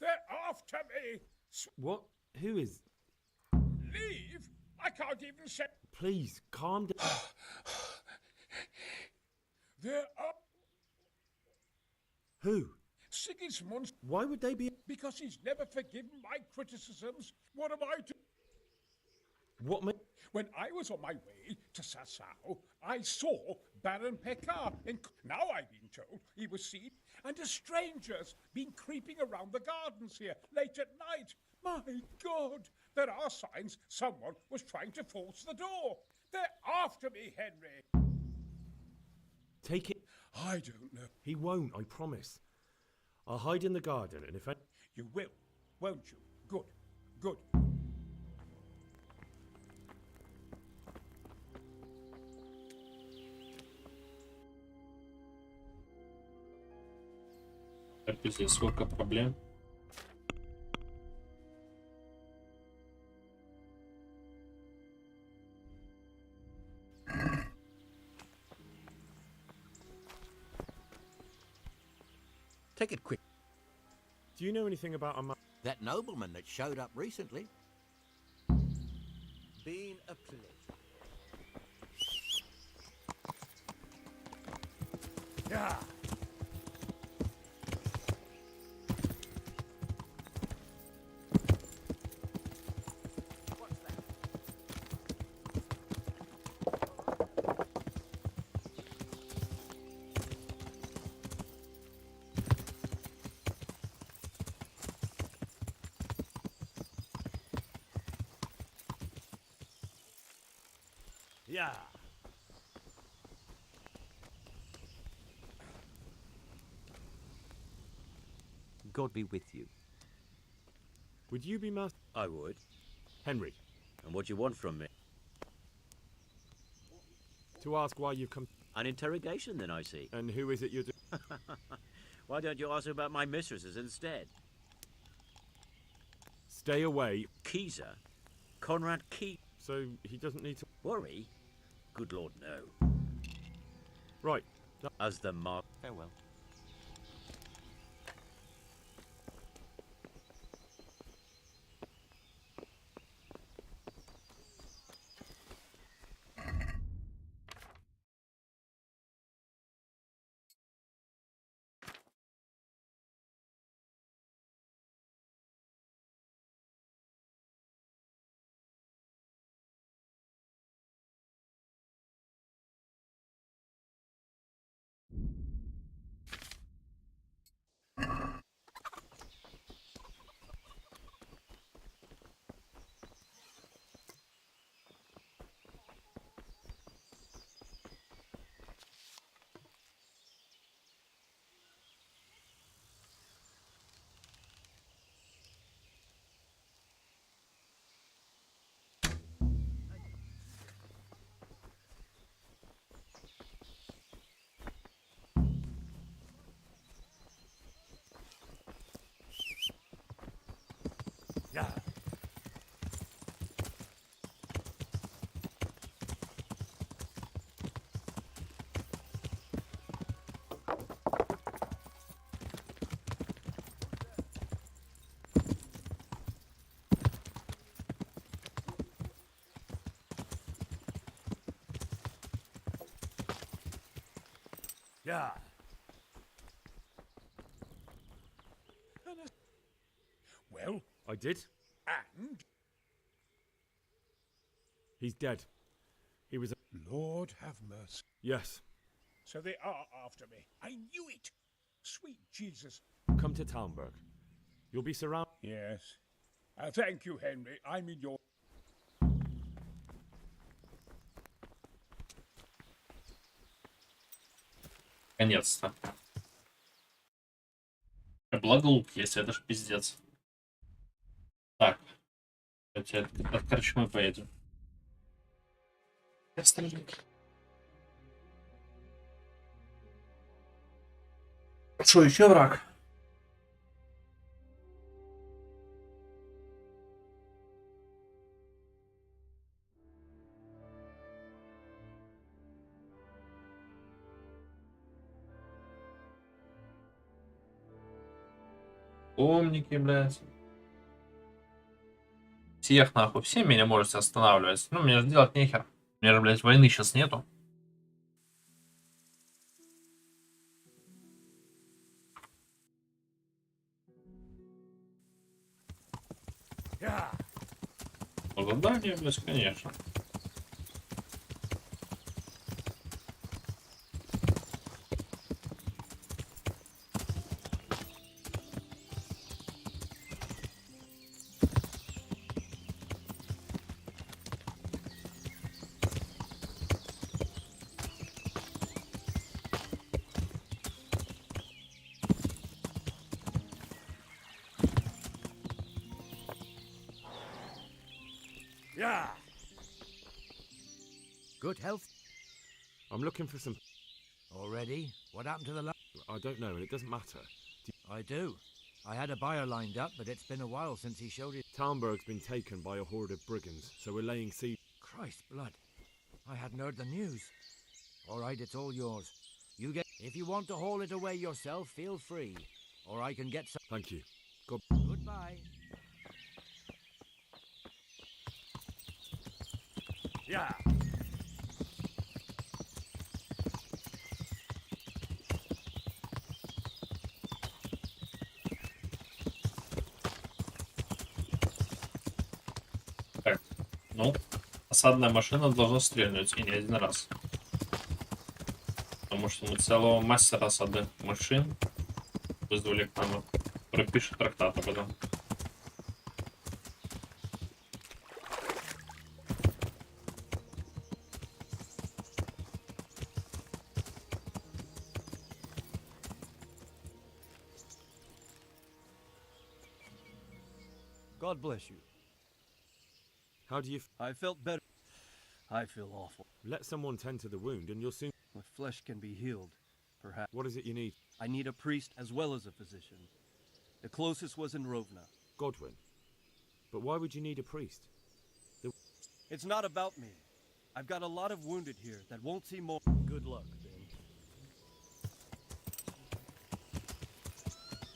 They're after me! What? Who is... Leave? I can't even say... Please, calm down. They're up... Who? Sigismund... Why would they be... Because he's never forgiven my criticisms. What am I to... What may... When I was on my way to Sassau, I saw Baron Pekar. Now I've been told he was seen, and a stranger's been creeping around the gardens here late at night. My God! There are signs someone was trying to force the door. They're after me, Henry. Take it. I don't know. He won't, I promise. I'll hide in the garden, and if I... You will, won't you? Good, good. Так, здесь сколько проблем. Take it quick. Do you know anything about a man? That nobleman that showed up recently. Been a pleasure. Yeah. Yeah. God be with you. Would you be master? I would. Henry. And what do you want from me? To ask why you've come... An interrogation, then, I see. And who is it you're doing? Why don't you ask about my mistresses instead? Stay away. Keezer? Conrad Key... So he doesn't need to... Worry? Good Lord, no. Right. As the mark... Farewell. Yeah. Well, I did. and He's dead. He was a... Lord have mercy. Yes. So they are after me. I knew it. Sweet Jesus. Come to Talmberg. You'll be surrounded. Yes. Thank you, Henry. I'm in your... Наконец-то. Благо лук есть, это ж пиздец. Так. Давайте от корчмы поедем. Что, еще враг? Умники, блядь. Всех нахуй, все меня можете останавливать. Ну, мне же делать нехер. У меня же, блядь, войны сейчас нету. Задание, блядь, конечно. Yeah. Good health. I'm looking for some... Already? What happened to the I don't know, and it doesn't matter. I do. I had a buyer lined up, but it's been a while since he showed it. Talmberg's been taken by a horde of brigands, so we're laying siege... Christ blood. I hadn't heard the news. All right, it's all yours. You get... If you want to haul it away yourself, feel free. Or I can get some... Thank you. Goodbye. Yeah. Так, ну, осадная машина должна стрельнуть, и не один раз. Потому что мы целого мастера осадных машин вызвали к нам, который пишет трактат об этом. God bless you. How do you... I felt better. I feel awful. Let someone tend to the wound and you'll soon... My flesh can be healed, perhaps. What is it you need? I need a priest as well as a physician. The closest was in Rovna. Godwin. But why would you need a priest? It's not about me. I've got a lot of wounded here that won't see more. Good luck, Ben.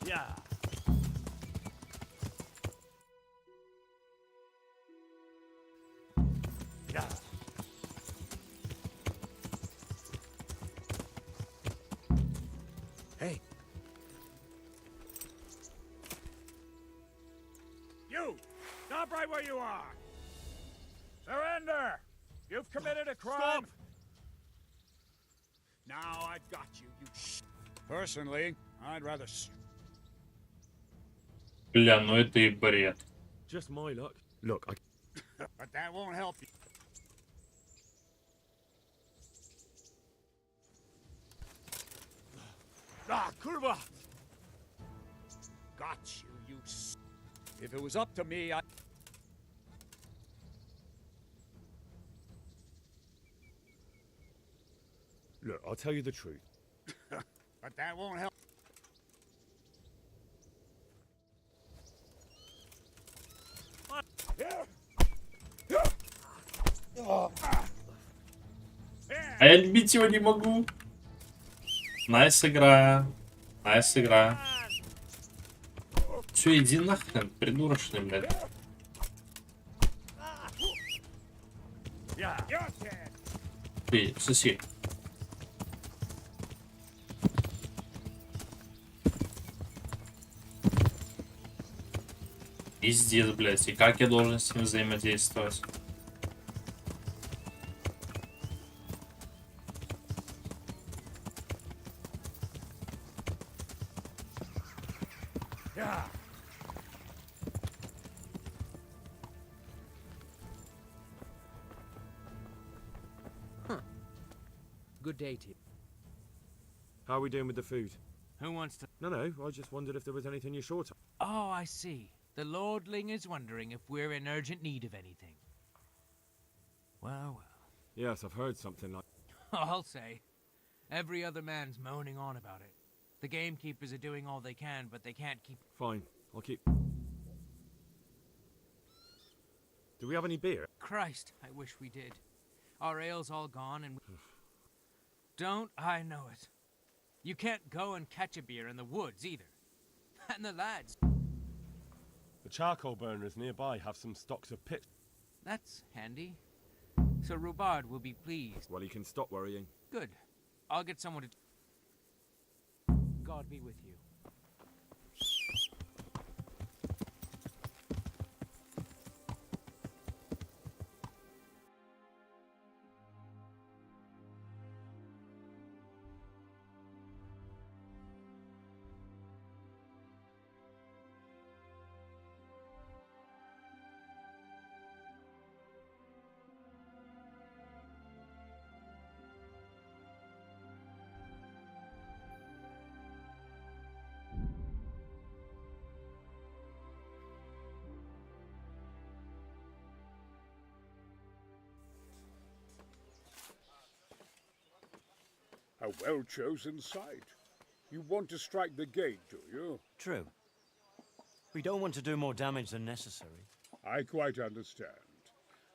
Yeah. Yeah. Hey. You! Stop right where you are! Surrender! You've committed a crime! Stop! Now I've got you, you Personally, I'd rather... Бля, ну это и бред. Just my luck. Look, I... But that won't help you. Ah, kurva! Got you, you If it was up to me, I... Look, I'll tell you the truth. But that won't help. А я бить его не могу. Найс игра. Найс игра. Все, иди нахрен, придурочный, блядь. Ты, соси. Пиздец, блядь. И как я должен с ним взаимодействовать? Yeah. Good day to you. How are we doing with the food? Who wants to... No, I just wondered if there was anything you're short of. Oh, I see. The lordling is wondering if we're in urgent need of anything. Well. Yes, I've heard something like... I'll say. Every other man's moaning on about it. The gamekeepers are doing all they can, but they can't keep... Fine, I'll keep... Do we have any beer? Christ, I wish we did. Our ale's all gone and... Don't I know it. You can't go and catch a beer in the woods, either. And the lads... The charcoal burners nearby have some stocks of pitch. That's handy. So Rubard will be pleased. Well, he can stop worrying. Good. I'll get someone to... God be with you. A well-chosen site. You want to strike the gate, do you? True. We don't want to do more damage than necessary. I quite understand.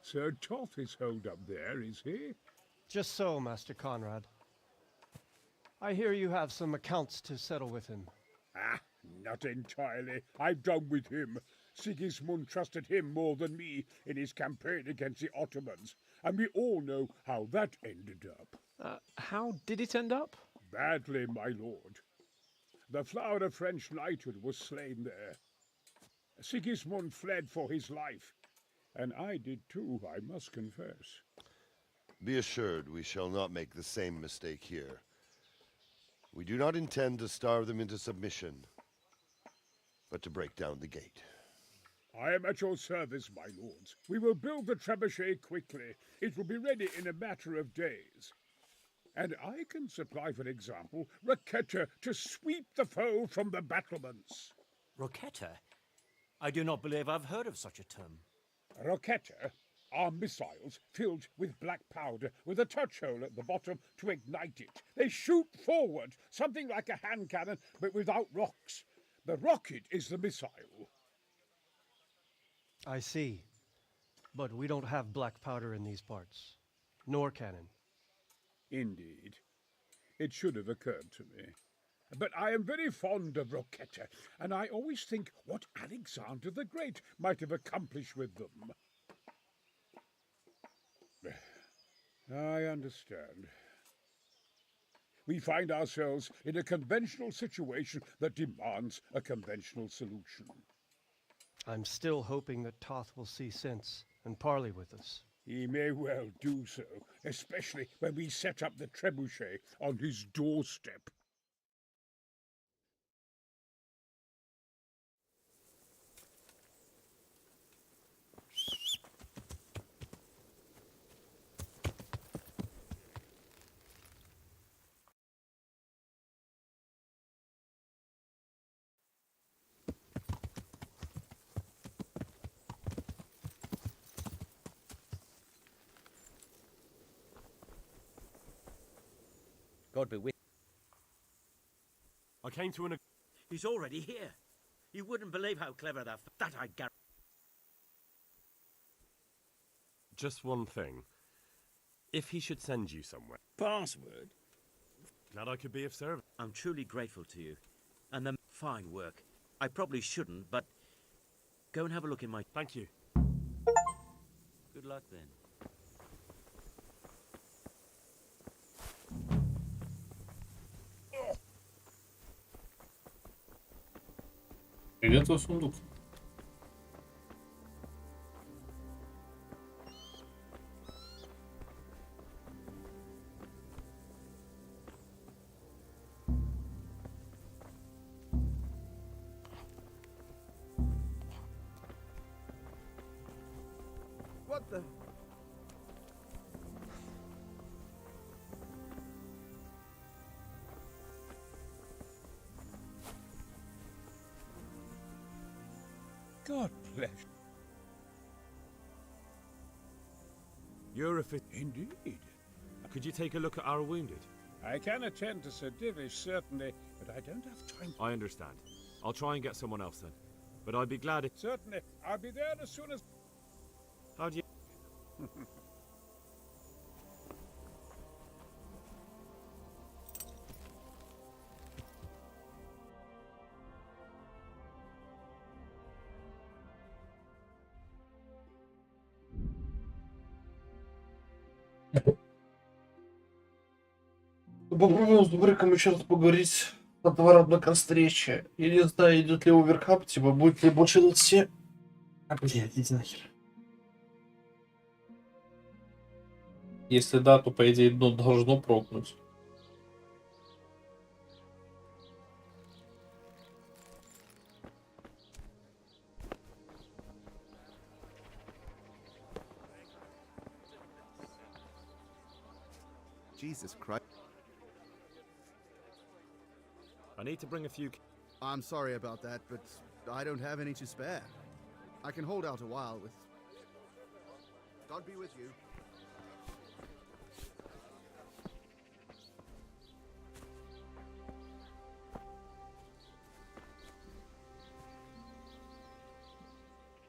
Sir Toth is holed up there, is he? Just so, Master Conrad. I hear you have some accounts to settle with him. Ah, not entirely. I've done with him. Sigismund trusted him more than me in his campaign against the Ottomans, and we all know how that ended up. How did it end up? Badly, my lord. The flower of French knighthood was slain there. Sigismund fled for his life, and I did too, I must confess. Be assured we shall not make the same mistake here. We do not intend to starve them into submission, but to break down the gate. I am at your service, my lords. We will build the trebuchet quickly. It will be ready in a matter of days. And I can supply, for example, Roquetta to sweep the foe from the battlements. Roquetta? I do not believe I've heard of such a term. Roquetta are missiles filled with black powder with a touch hole at the bottom to ignite it. They shoot forward, something like a hand cannon, but without rocks. The rocket is the missile. I see. But we don't have black powder in these parts. Nor cannon. Indeed. It should have occurred to me. But I am very fond of Roquetta, and I always think what Alexander the Great might have accomplished with them. I understand. We find ourselves in a conventional situation that demands a conventional solution. I'm still hoping that Toth will see sense and parley with us. He may well do so, especially when we set up the trebuchet on his doorstep. God be with. I came to an... He's already here. You wouldn't believe how clever that I guarantee. Just one thing. If he should send you somewhere... Password? Glad I could be of service. I'm truly grateful to you. And the fine work. I probably shouldn't, but go and have a look in my... Thank you. Good luck then. Приготовь сундук. What the? God bless. You're a fit. Indeed. Could you take a look at our wounded? I can attend to Sir Divish, certainly, but I don't have time. I understand. I'll try and get someone else then. But I'd be glad if... Certainly. I'll be there as soon as... How do you... Попробуем с Брыком еще раз поговорить по товарооборотной встрече. Я не знаю, идет ли оверкап, типа, будет ли больше идти. А, блядь, иди нахер. Если да, то, по идее, дно должно прокнуть. Jesus Christ. I need to bring a few... I'm sorry about that, but I don't have any to spare. I can hold out a while with... God be with you.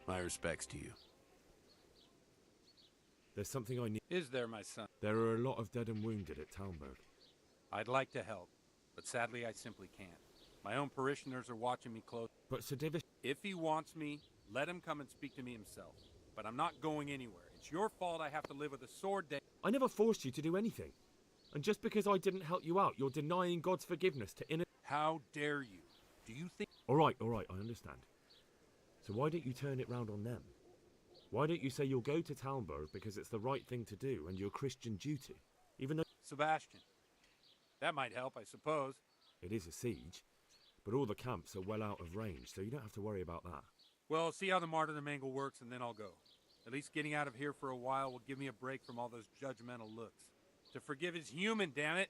My respects to you. There's something I need... Is there, my son? There are a lot of dead and wounded at Talmberg. I'd like to help, but sadly I simply can't. My own parishioners are watching me close. But Sir Divish... If he wants me, let him come and speak to me himself. But I'm not going anywhere. It's your fault I have to live with a sword day. I never forced you to do anything. And just because I didn't help you out, you're denying God's forgiveness to innocent... How dare you? Do you think... All right, I understand. So why don't you turn it round on them? Why don't you say you'll go to Talmberg because it's the right thing to do and your Christian duty? Even though... Sebastian. That might help, I suppose. It is a siege, but all the camps are well out of range, so you don't have to worry about that. Well, see how the martyrdom angle works and then I'll go. At least getting out of here for a while will give me a break from all those judgmental looks. To forgive is human, damn it!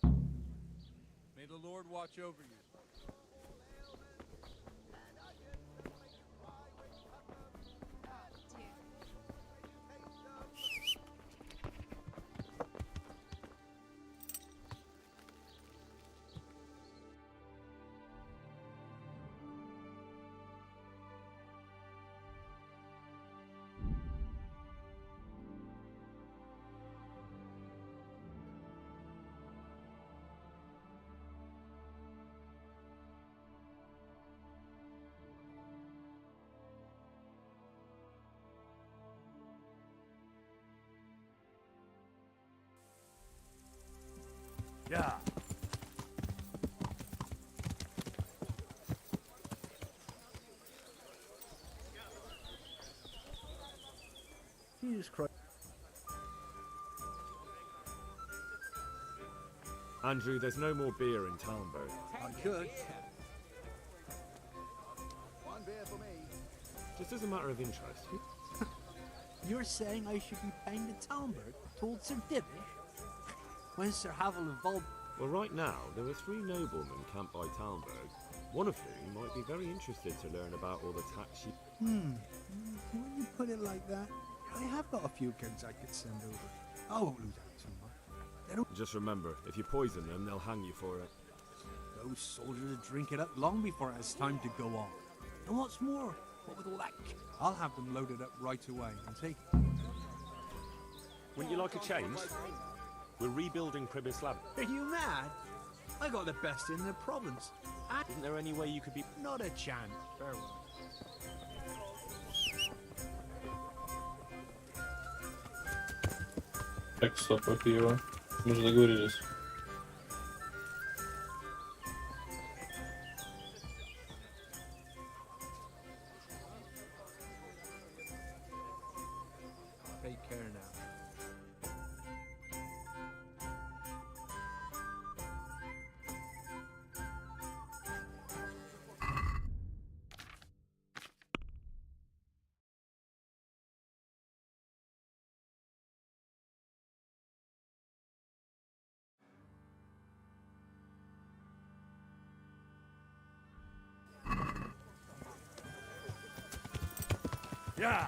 May the Lord watch over you. Yeah. Jesus Christ. Andrew, there's no more beer in Talmberg. I could. One beer for me. Just as a matter of interest. You're saying I should be paying the Talmberg towards Sir Divish? When Sir Havel involved... Well, right now, there are 3 noblemen camped by Talmberg, one of whom might be very interested to learn about all the tax you... When you put it like that, I have got a few kids I could send over. I won't lose out too much. Just remember, if you poison them, they'll hang you for it. Those soldiers will drink it up long before it has time to go on. And what's more, what with all that... I'll have them loaded up right away and take it. Wouldn't you like a change? We're rebuilding Pribislav. Are you mad? I got the best in the province. Isn't there any way you could be... Not a chance. Farewell. Так, стоп, пиво. Мы же договорились. Take care now. Yeah.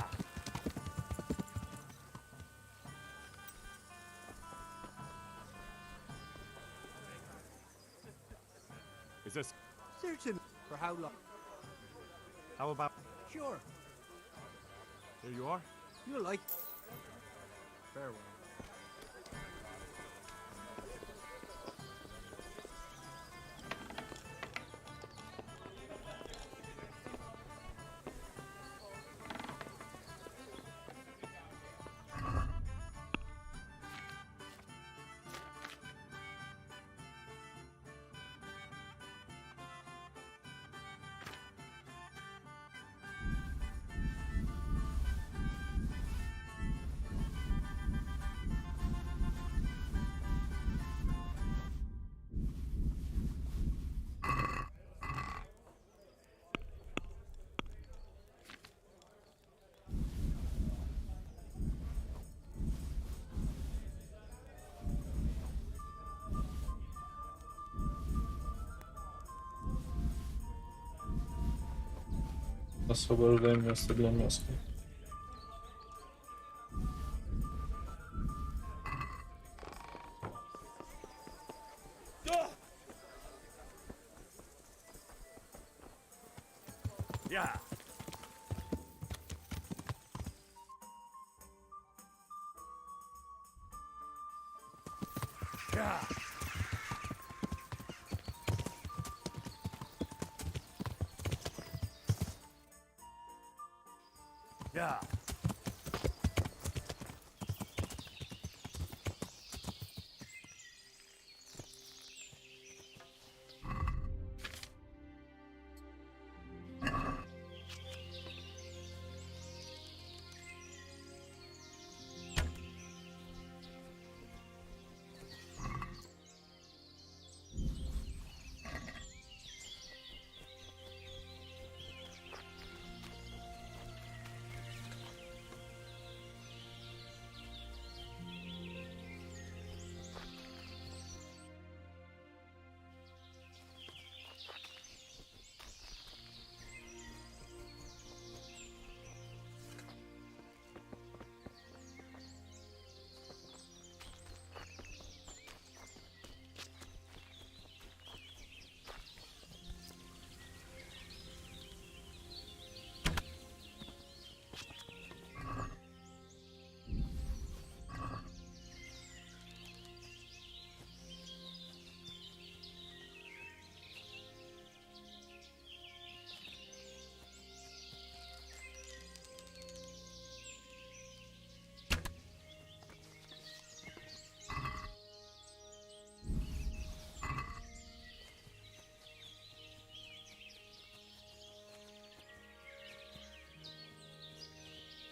Is this? Certain. For how long? How about? Sure. Here you are. You'll like. Farewell. Освобождаем место для мяса. Yeah. Yeah. Yeah.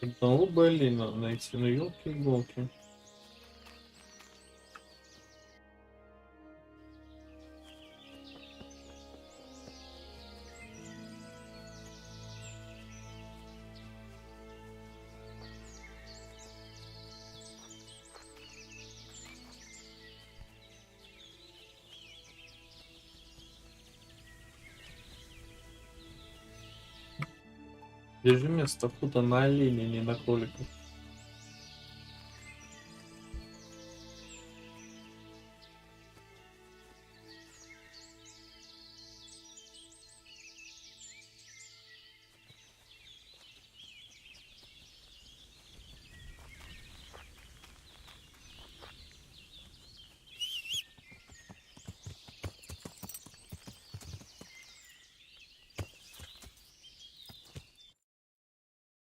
Одного Берлина найти, ну елки-иголки. Держи место фута на оленя, не на кролика.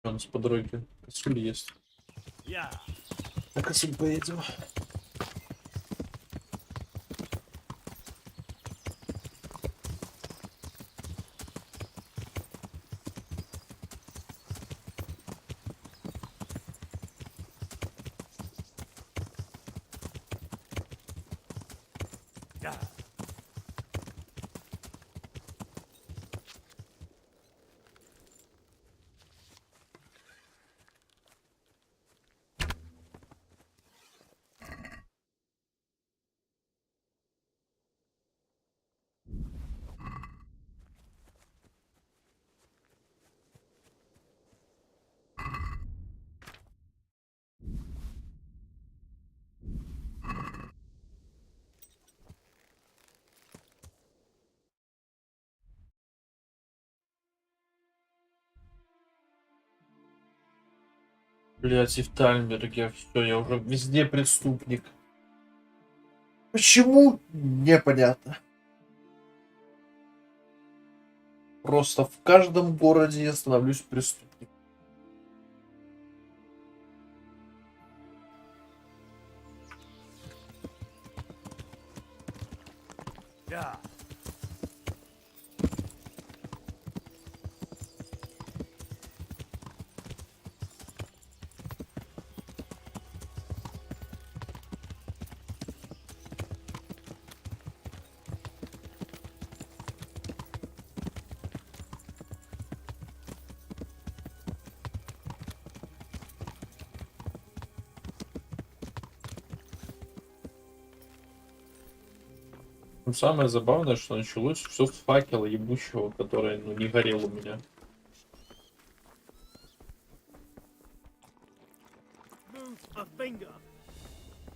У нас по дороге косуль есть. Yeah. На косуль поедем. Yeah. Блять, и в Тальмберге. Все, я уже везде преступник. Почему? Непонятно. Просто в каждом городе я становлюсь преступником. Yeah. Ну, самое забавное, что началось все с факела ебучего, который, ну, не горел у меня. Move a finger.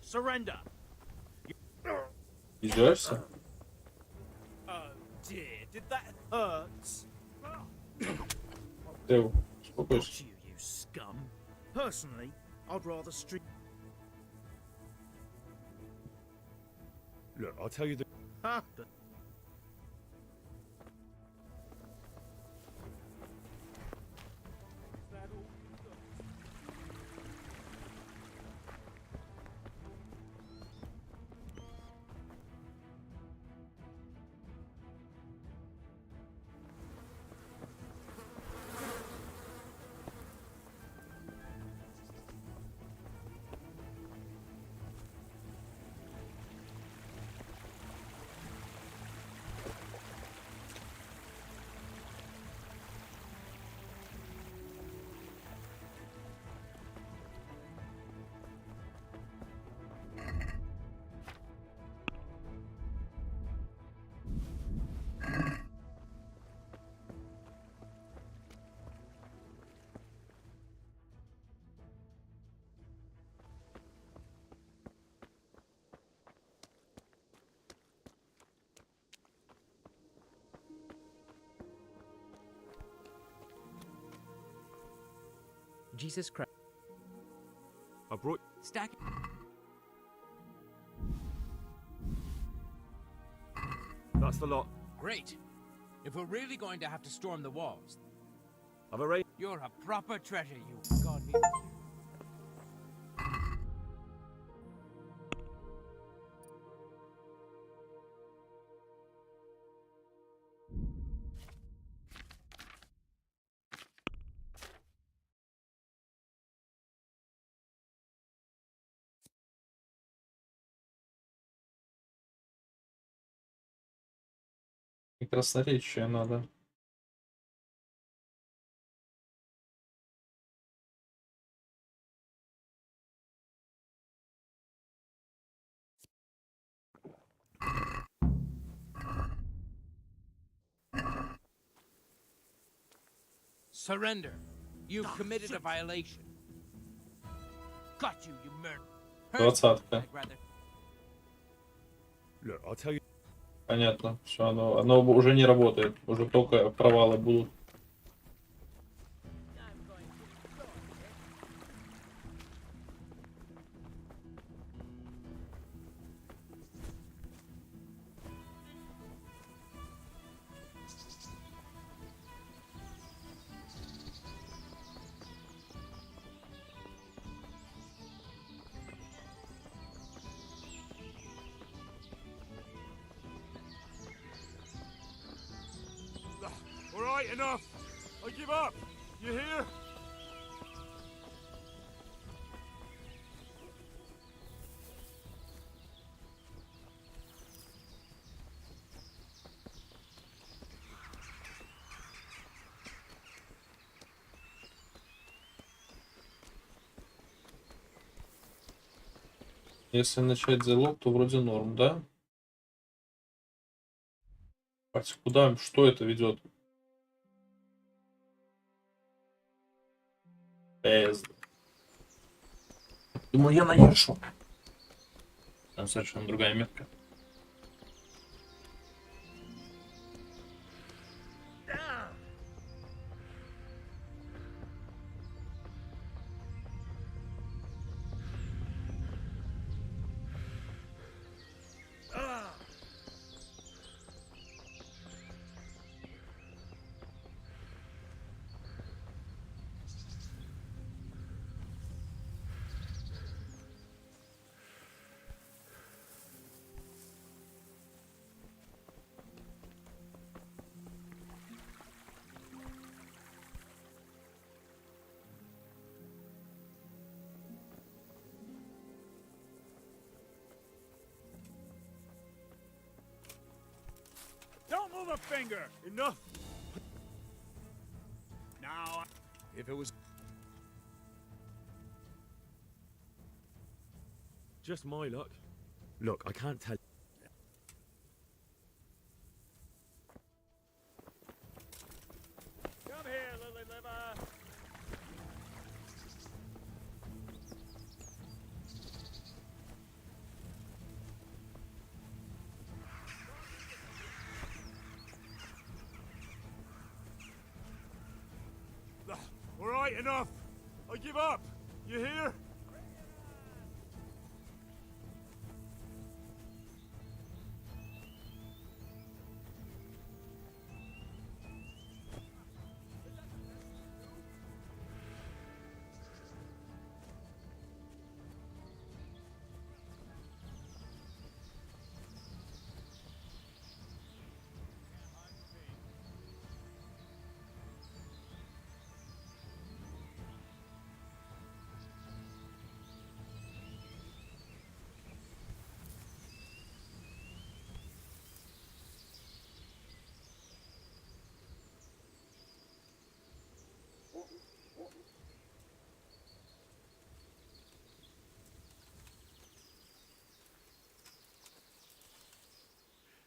Surrender. Издеваешься? Oh dear, did that hurt? Ты успокойся. You scum. Personally, I'd rather street. Look, I'll tell you the. Ha! Jesus Christ. I brought. Stack. That's the lot. Great. If we're really going to have to storm the walls, I've arranged. you're a proper treasure, you. God be with you. И красноречие надо. Surrender. You've committed a violation. Got you, you murder. Двадцатка. Look, I'll tell you. Понятно. Все, оно уже не работает. Уже только провалы будут. All right, enough. I give up. You hear? Если начать залог, то вроде норм, да? Куда? Что это ведет? Думаю, я наешу. Там совершенно другая метка. the finger! Enough! Now, if it was... Just my luck. Look, I can't tell. Come here, lily liver! All right, enough! I give up! You hear?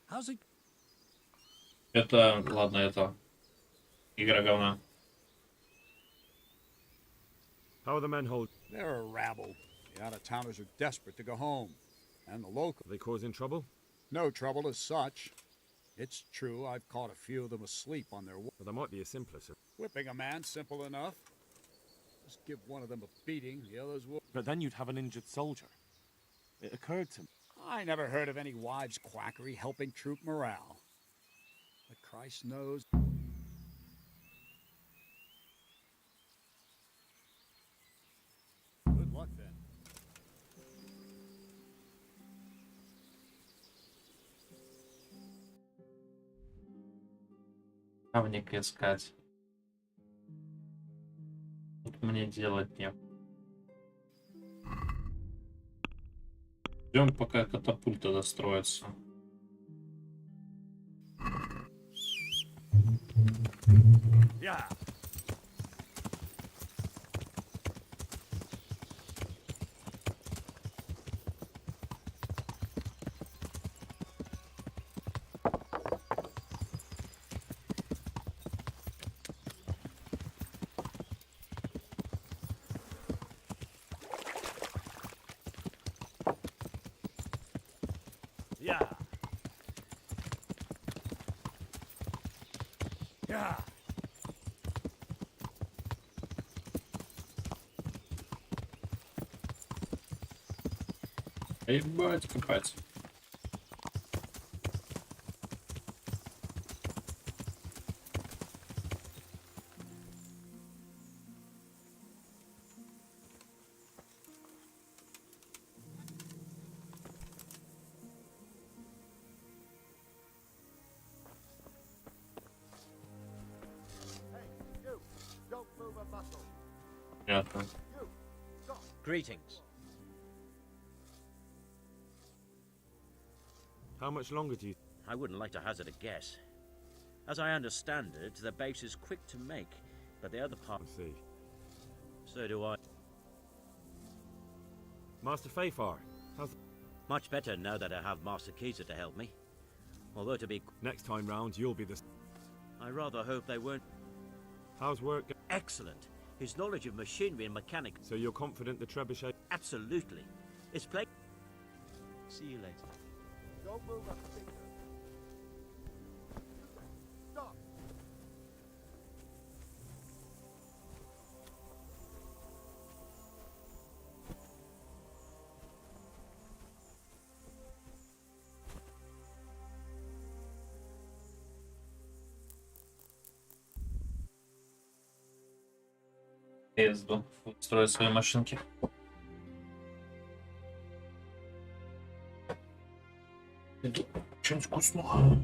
How's it? Это, ладно, это игра говна. How are the men hold? They're a rabble. The out-of-towners are desperate to go home. And the local... Are they causing trouble? No trouble as such. It's true, I've caught a few of them asleep on their... Well, there might be a simpler sir. Whipping a man, simple enough. Just give one of them a beating, the others will... But then you'd have an injured soldier. It occurred to me. I never heard of any wives' quackery helping troop morale. But Christ knows... Good luck, then. Камник искать. Тут мне делать нет. Ждем, пока катапульта достроится. Yeah. Yeah. Yeah. Ебать, копать. Don't move a muscle. Понятно. Greetings. How much longer do you... I wouldn't like to hazard a guess. As I understand it, the base is quick to make, but the other part... I see. So do I. Master Fafar, how's... Much better now that I have Master Keyser to help me. Although to be... Next time round, you'll be the... I rather hope they won't... How's work? Excellent. His knowledge of machinery and mechanics... So you're confident the trebuchet... Absolutely. It's plain... See you later. Don't move a finger. Stop. Езду. Строить свои машинки. Иду. Что-нибудь вкусного.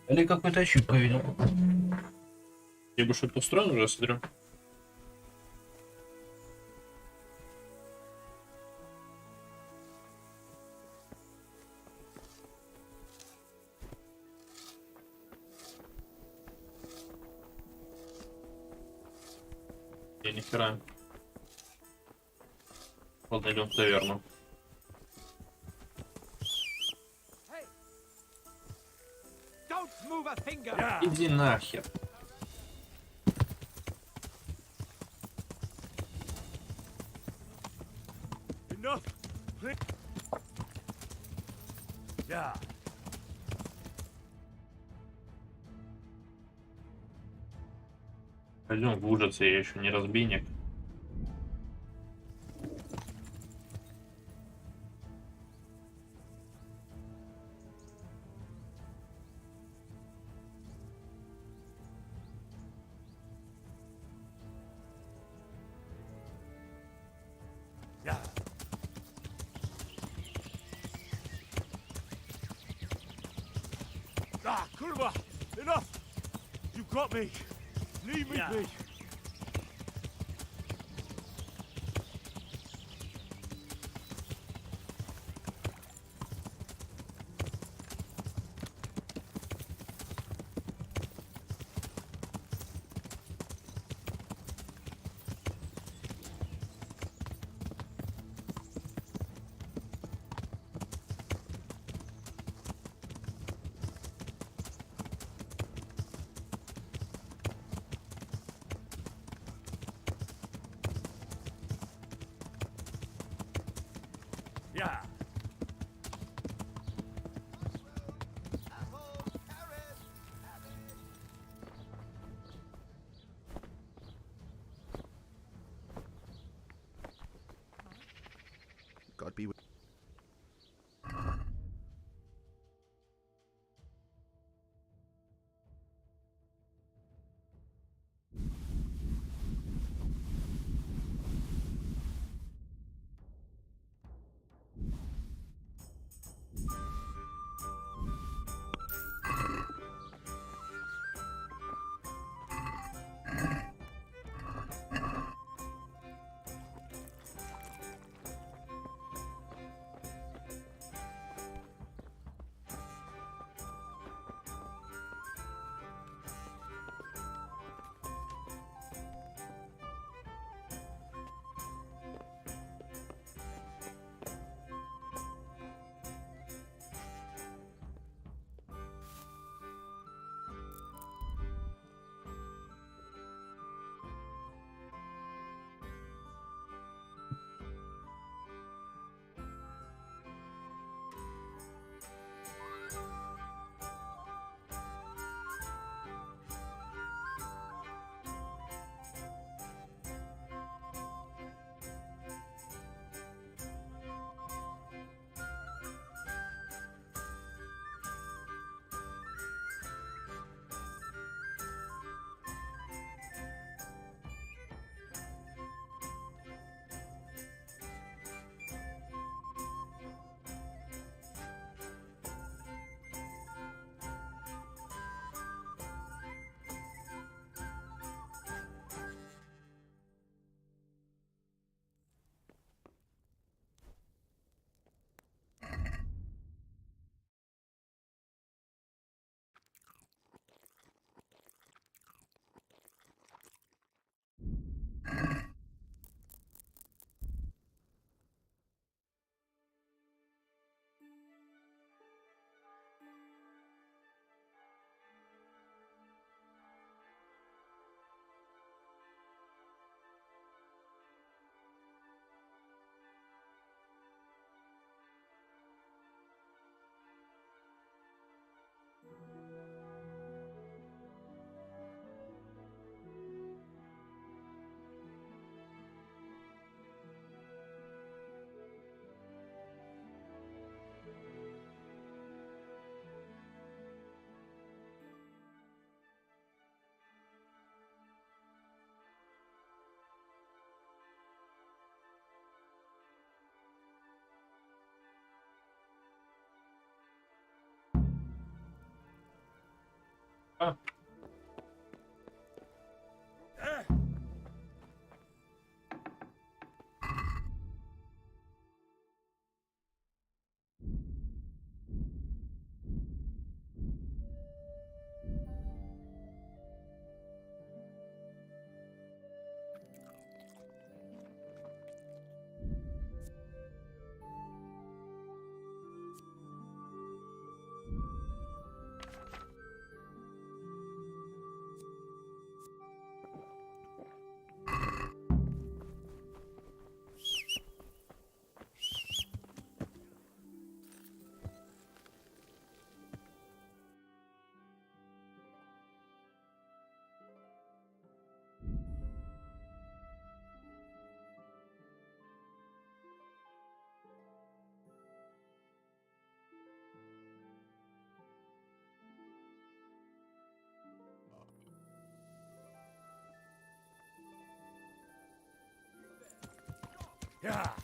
Или какую-то ошибку видел. Либо что-то устроено уже, я смотрю. Я нихера. Ладно, идем в таверну. Don't move a finger. Иди нахер. Enough. Yeah. Пойдем в ужас, я еще не разбийник. Yeah. Ah, Kurva! Enough! You got me! Leave me be! А.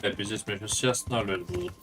Я пиздец, меня сейчас все останавливать будут.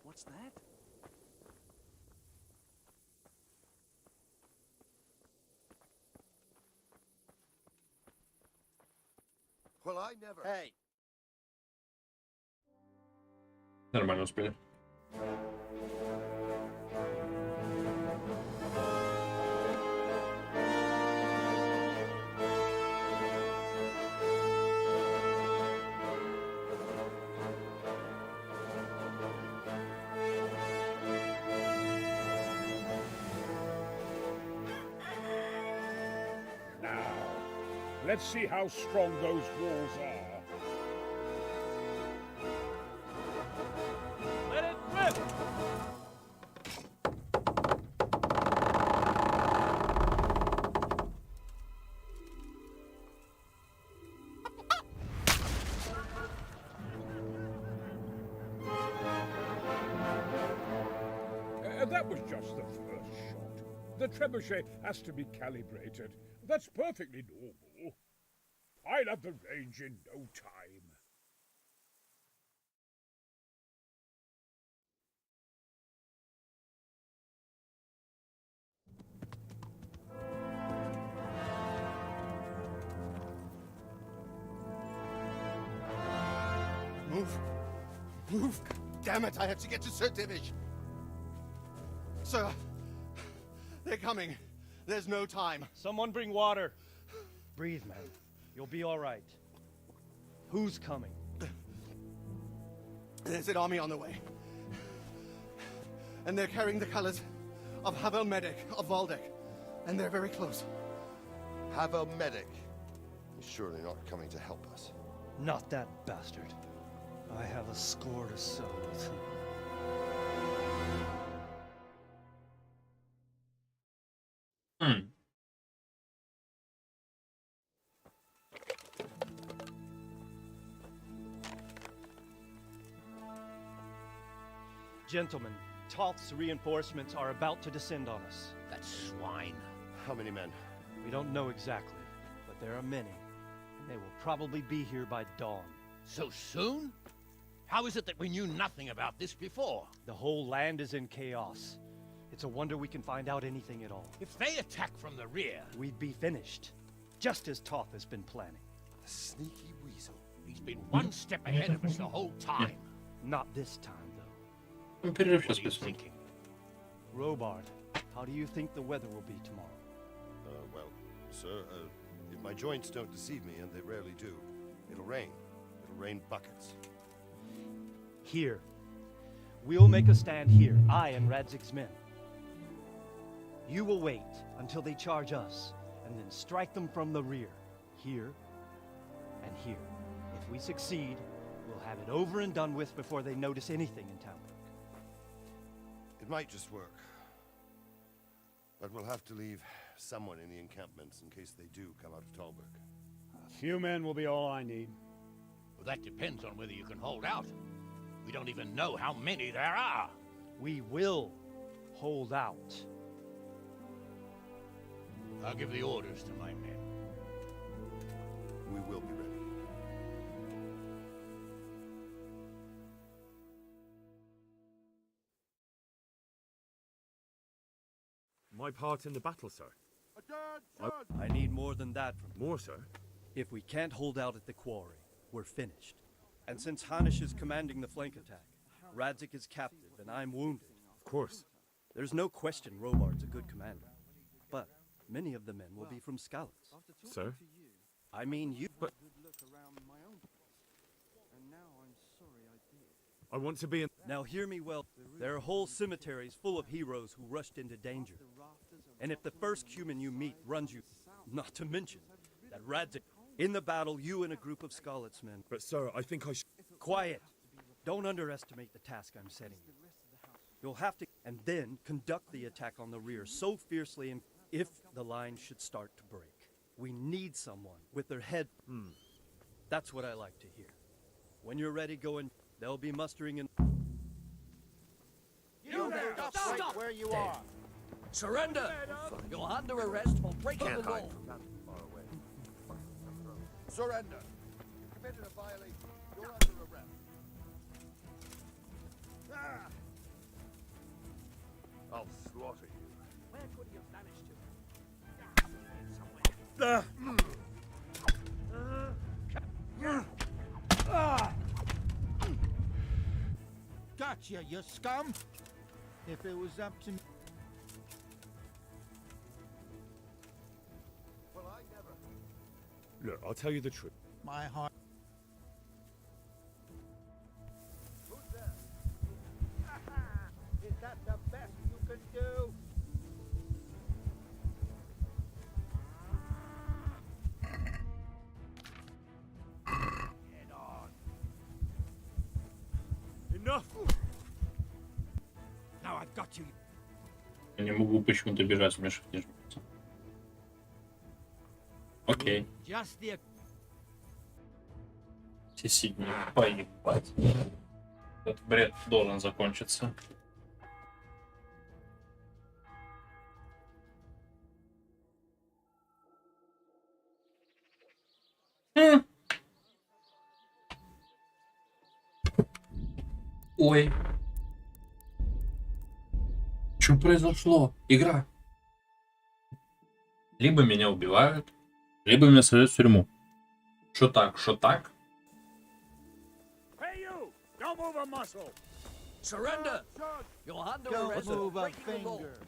What's that? Well, I never. Hey. Нормально успели. Now, let's see how strong those walls are. Let it rip! That was just the first shot. The trebuchet has to be calibrated. That's perfectly normal. I'll have the range in no time. Move. Move. Damn it, I have to get to Sir Divish. Sir, they're coming. There's no time. Someone bring water. Breathe, man. You'll be all right. Who's coming? There's an army on the way. And they're carrying the colors of Havel Medic of Valdek. And they're very close. Havel Medic. He's surely not coming to help us. Not that bastard. I have a score to settle with him. Gentlemen, Toth's reinforcements are about to descend on us. That swine. How many men? We don't know exactly, but there are many. And they will probably be here by dawn. So soon? How is it that we knew nothing about this before? The whole land is in chaos. It's a wonder we can find out anything at all. If they attack from the rear... We'd be finished. Just as Toth has been planning. The sneaky weasel. He's been one step ahead of us the whole time. Not this time, though. What are you thinking? Robard, how do you think the weather will be tomorrow? Well, sir, if my joints don't deceive me, and they rarely do, it'll rain. It'll rain buckets. Here. We'll make a stand here, I and Radzig's men. You will wait until they charge us, and then strike them from the rear. Here, and here. If we succeed, we'll have it over and done with before they notice anything in town. It might just work. But we'll have to leave someone in the encampments in case they do come out of Talberg. A few men will be all I need. Well, that depends on whether you can hold out. We don't even know how many there are. We will hold out. I'll give the orders to my men. We will be ready. My part in the battle, sir. I need more than that from you. More, sir? If we can't hold out at the quarry, we're finished. And since Hanish is commanding the flank attack, Radzik is captive and I'm wounded. Of course. There's no question Robard's a good commander. But many of the men will be from Skalitz. Sir? I mean you. But I want to be in... Now hear me well. There are whole cemeteries full of heroes who rushed into danger. And if the first human you meet runs you, not to mention that Radzik, in the battle, you and a group of Skalitz men. But sir, I think I should... Quiet! Don't underestimate the task I'm setting you. You'll have to, and then conduct the attack on the rear so fiercely, and if the line should start to break, we need someone with their head. That's what I like to hear. When you're ready, go and they'll be mustering in. You there! Stop! Where you are! Surrender! You're under arrest for breaking the law. Surrender! You committed a violation. You're under arrest. I'll slaughter you. Where could he have vanished to? Gotcha, you scum! If it was up to me. Well, I never. Look, I'll tell you the truth. My heart. Who's there? Is that the best you could do? Head on. Enough! Now I've got you. Я не могу почему-то бежать, мне shift не жмется. Окей. Just the... Все сидни, поебать. Этот бред должен закончиться. Ой. Что произошло? Игра. Либо меня убивают, либо меня садят в тюрьму. Что так, что так? Hey, you! Don't move a muscle! Surrender! You're under Don't arrest move for a breaking the law. finger.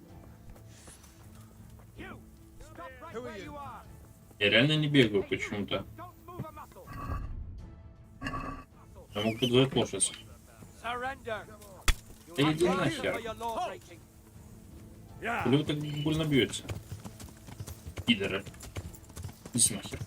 You! Stop right where you are! Я реально не бегаю почему-то. Я мог подзвать лошадь. Surrender! Да иди нахер. Или вы так больно бьете? Пидоры. Иди нахер.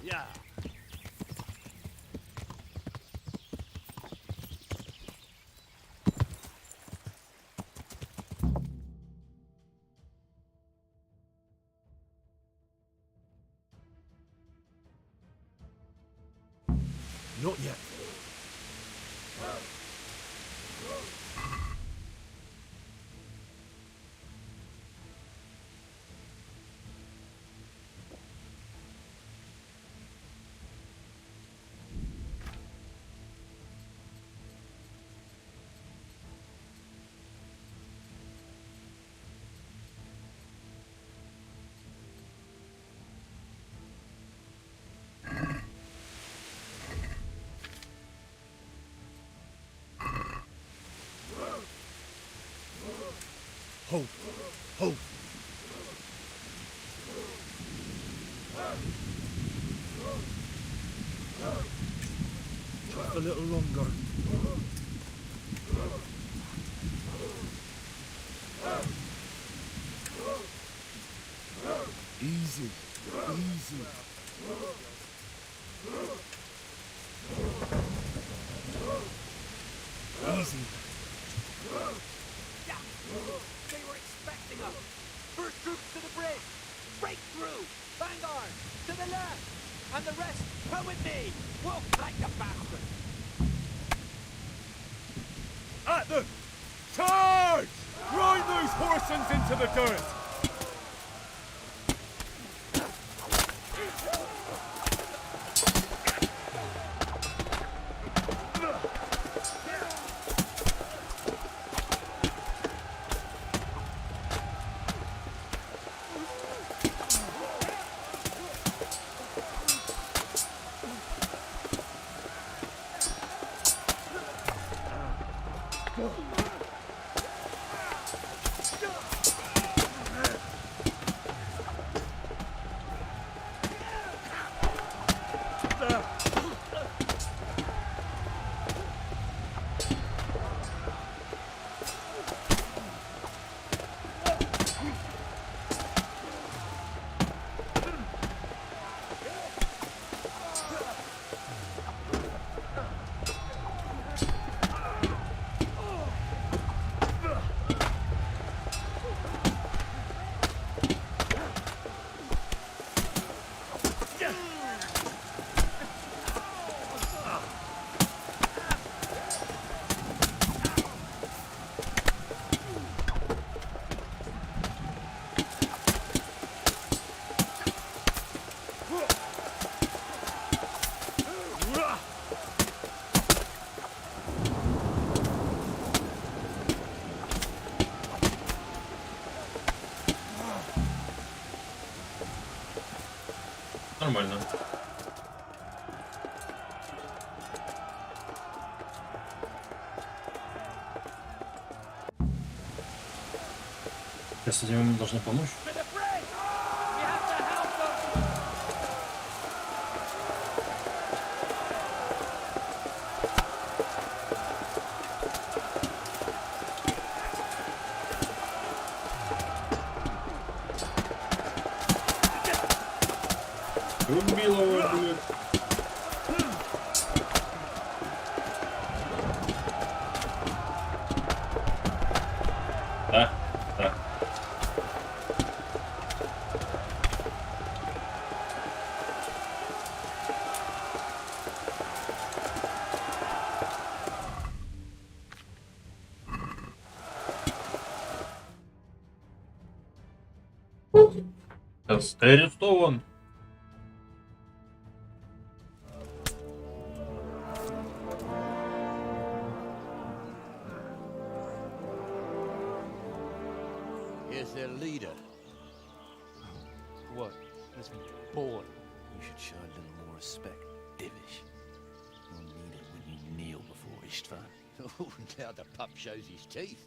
Yeah. Not yet. Hold. Hold. Just a little longer. Easy. Easy. Easy. Yeah. They were expecting us. First troops to the bridge. Break through. Vanguard. To the left. And the rest, come with me. We'll fight the bastard. At them! Charge! Grind those horsens into the dirt! Нормально. Сейчас этим ему должны помочь. Убил его, блин. Да, да. Ты арестован. Here's their leader. What? This boy? You should show a little more respect, Divish. You'll need it when you kneel before Istvan. Oh, now the pup shows his teeth.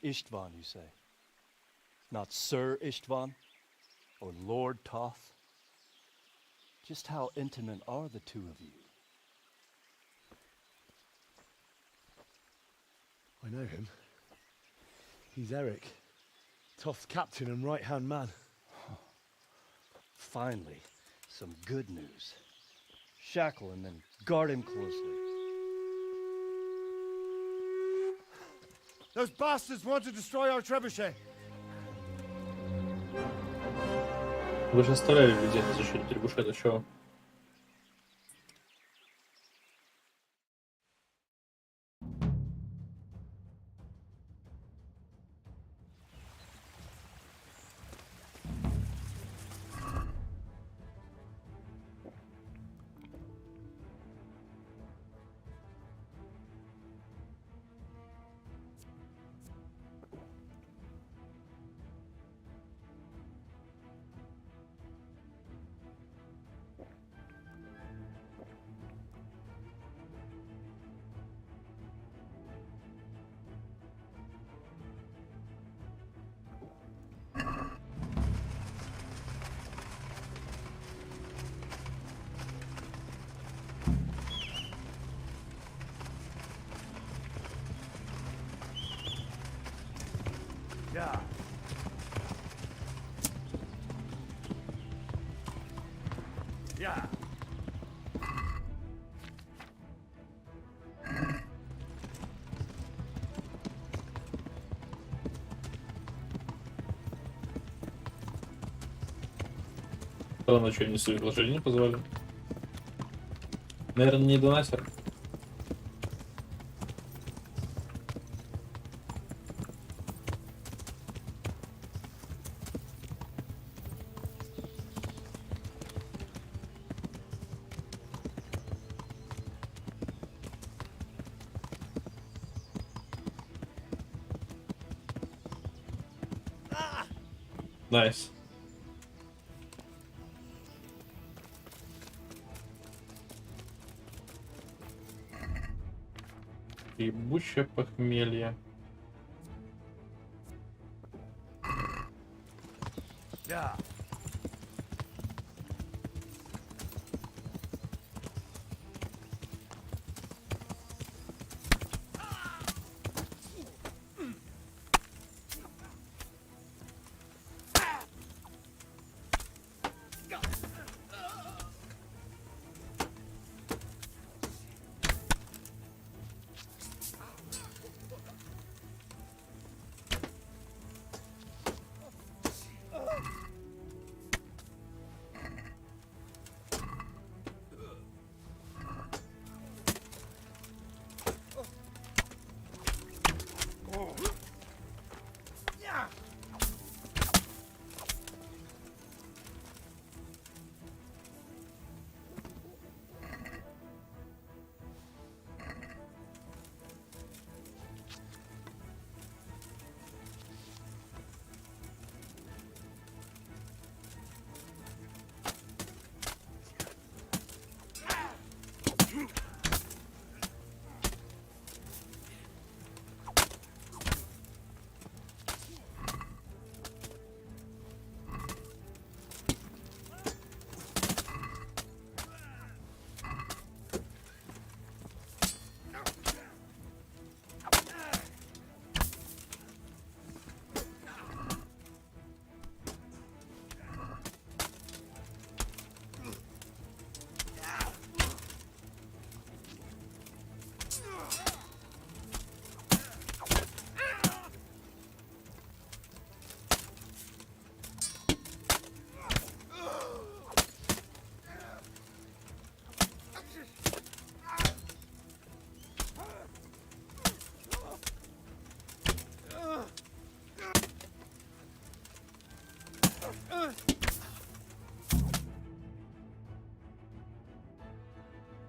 Istvan, you say? Not Sir Istvan? Or Lord Toth? Just how intimate are the two of you? I know him. He's Eric, Toth's captain and right-hand man. Finally, some good news. Shackle him and guard him closely. Those bastards want to destroy our trebuchet. Вы же оставляли людей на защиту требушета, чего? Странно, что они своих лошадей не позвали. Наверное, не доносят. Найс. Ебучее похмелье. Да.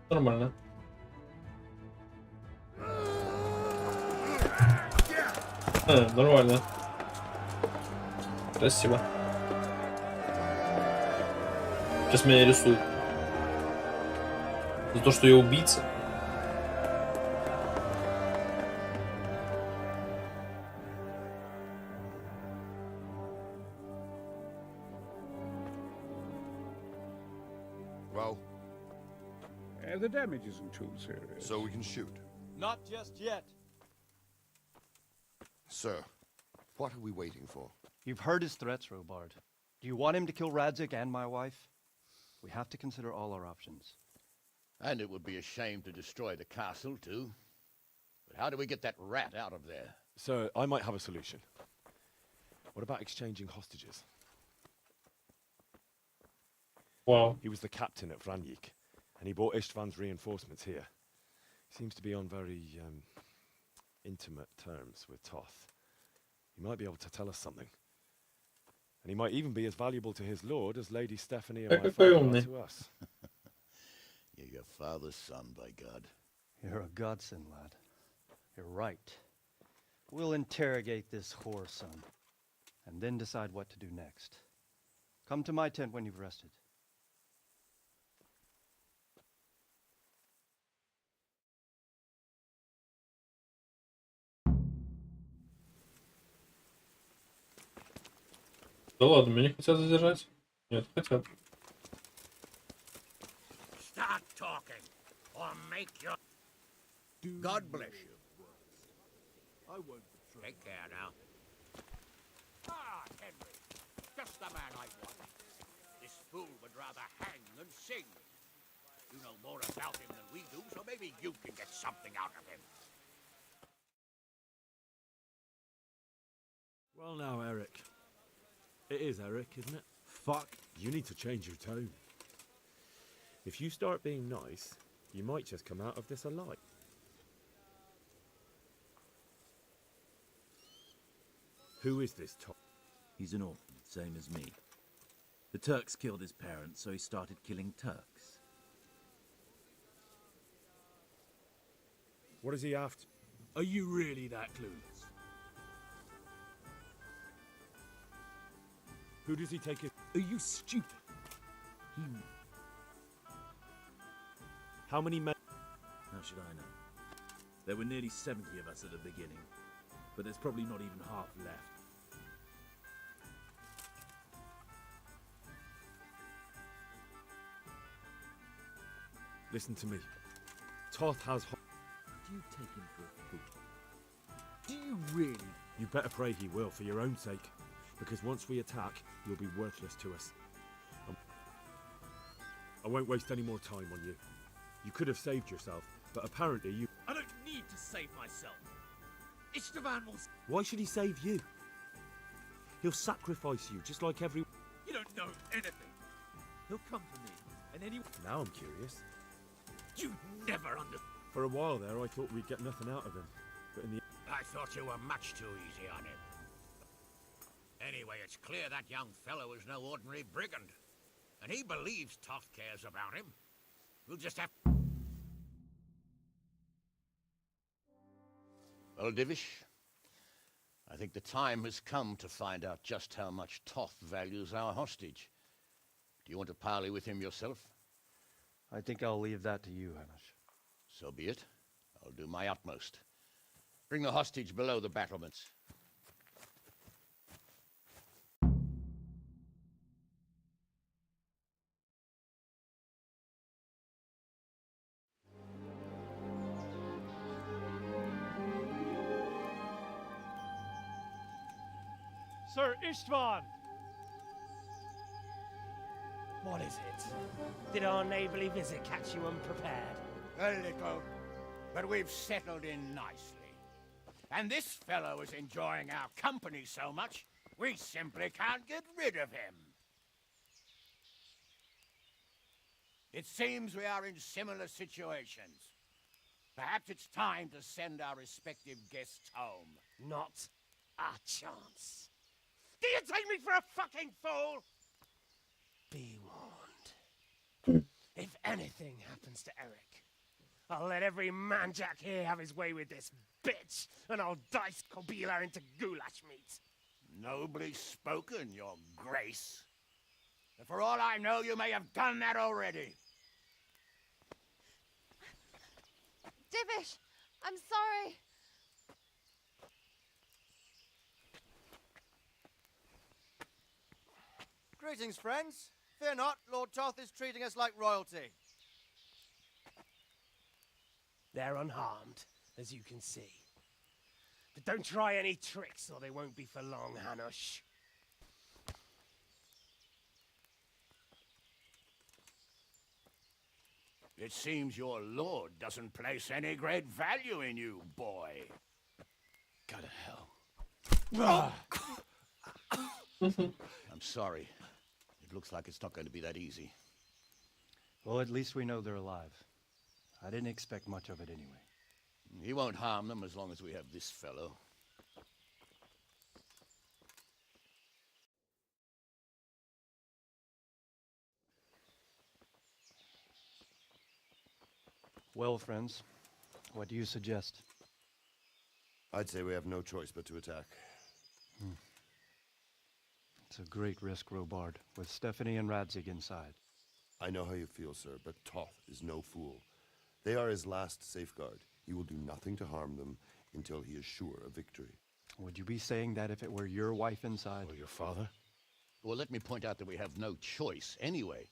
Нормально. Нормально. Спасибо. Сейчас меня рисуют. За то, что я убийца. Well, The damage isn't too serious. so we can shoot. Not just yet. Sir, what are we waiting for? You've heard his threats, Robard. Do you want him to kill Radzik and my wife? We have to consider all our options. And it would be a shame to destroy the castle, too. But how do we get that rat out of there? Sir, I might have a solution. What about exchanging hostages? Wow. He was the captain at Vranjik, and he brought Istvan's reinforcements here. Seems to be on very intimate terms with Toth. He might be able to tell us something. And he might even be as valuable to his lord as Lady Stephanie and my father are to us. You're your father's son, by God. You're a godsend, lad. You're right. We'll interrogate this whore son, and then decide what to do next. Come to my tent when you've rested. Да ладно, меня не хотят задержать? Нет, хотят. Start talking, or make your... God bless you. I won't betray. Take care now. Ah, Henry. Just the man I want. This fool would rather hang than sing. You know more about him than we do, so maybe you can get something out of him. Well now, Eric. It is Eric, isn't it? fuck? You need to change your tone. If you start being nice, you might just come out of this alive. Who is this Toth? He's an orphan, same as me. The Turks killed his parents, so he started killing Turks. What is he after? Are you really that clueless? Who does he take it? Are you stupid? How many men? How should I know? There were nearly 70 of us at the beginning, but there's probably not even half left. Listen to me. Toth has... Do you take him for a fool? Do you really? You better pray he will, for your own sake. Because once we attack, you'll be worthless to us. I won't waste any more time on you. You could have saved yourself, but apparently you... I don't need to save myself. Istvan will... Why should he save you? He'll sacrifice you, just like every... You don't know anything. He'll come for me, and then he... Now I'm curious. You never under... For a while there, I thought we'd get nothing out of him. But in the... I thought you were much too easy on him. Anyway, it's clear that young fellow is no ordinary brigand. And he believes Toth cares about him. We'll just have... Well, Divish, I think the time has come to find out just how much Toth values our hostage. Do you want to parley with him yourself? I think I'll leave that to you, Hamish. So be it. I'll do my utmost. Bring the hostage below the battlements. Sir Istvan! What is it? Did our neighborly visit catch you unprepared? A little, but we've settled in nicely. And this fellow is enjoying our company so much, we simply can't get rid of him. It seems we are in similar situations. Perhaps it's time to send our respective guests home. Not a chance. Do you take me for a fucking fool? Be warned. If anything happens to Eric, I'll let every manjack here have his way with this bitch, and I'll dice Kobila into goulash meat. Nobly spoken, your grace. And for all I know, you may have done that already. Divish, I'm sorry. Greetings, friends. Fear not, Lord Toth is treating us like royalty. They're unharmed, as you can see. But don't try any tricks, or they won't be for long, Hanush. It seems your lord doesn't place any great value in you, boy. Go to hell. I'm sorry. It looks like it's not going to be that easy. Well, at least we know they're alive. I didn't expect much of it anyway. He won't harm them as long as we have this fellow. Well, friends, what do you suggest? I'd say we have no choice but to attack. It's a great risk, Robard, with Stephanie and Radzig inside. I know how you feel, sir, but Toth is no fool. They are his last safeguard. He will do nothing to harm them until he is sure of victory. Would you be saying that if it were your wife inside? Or your father? Well, let me point out that we have no choice anyway.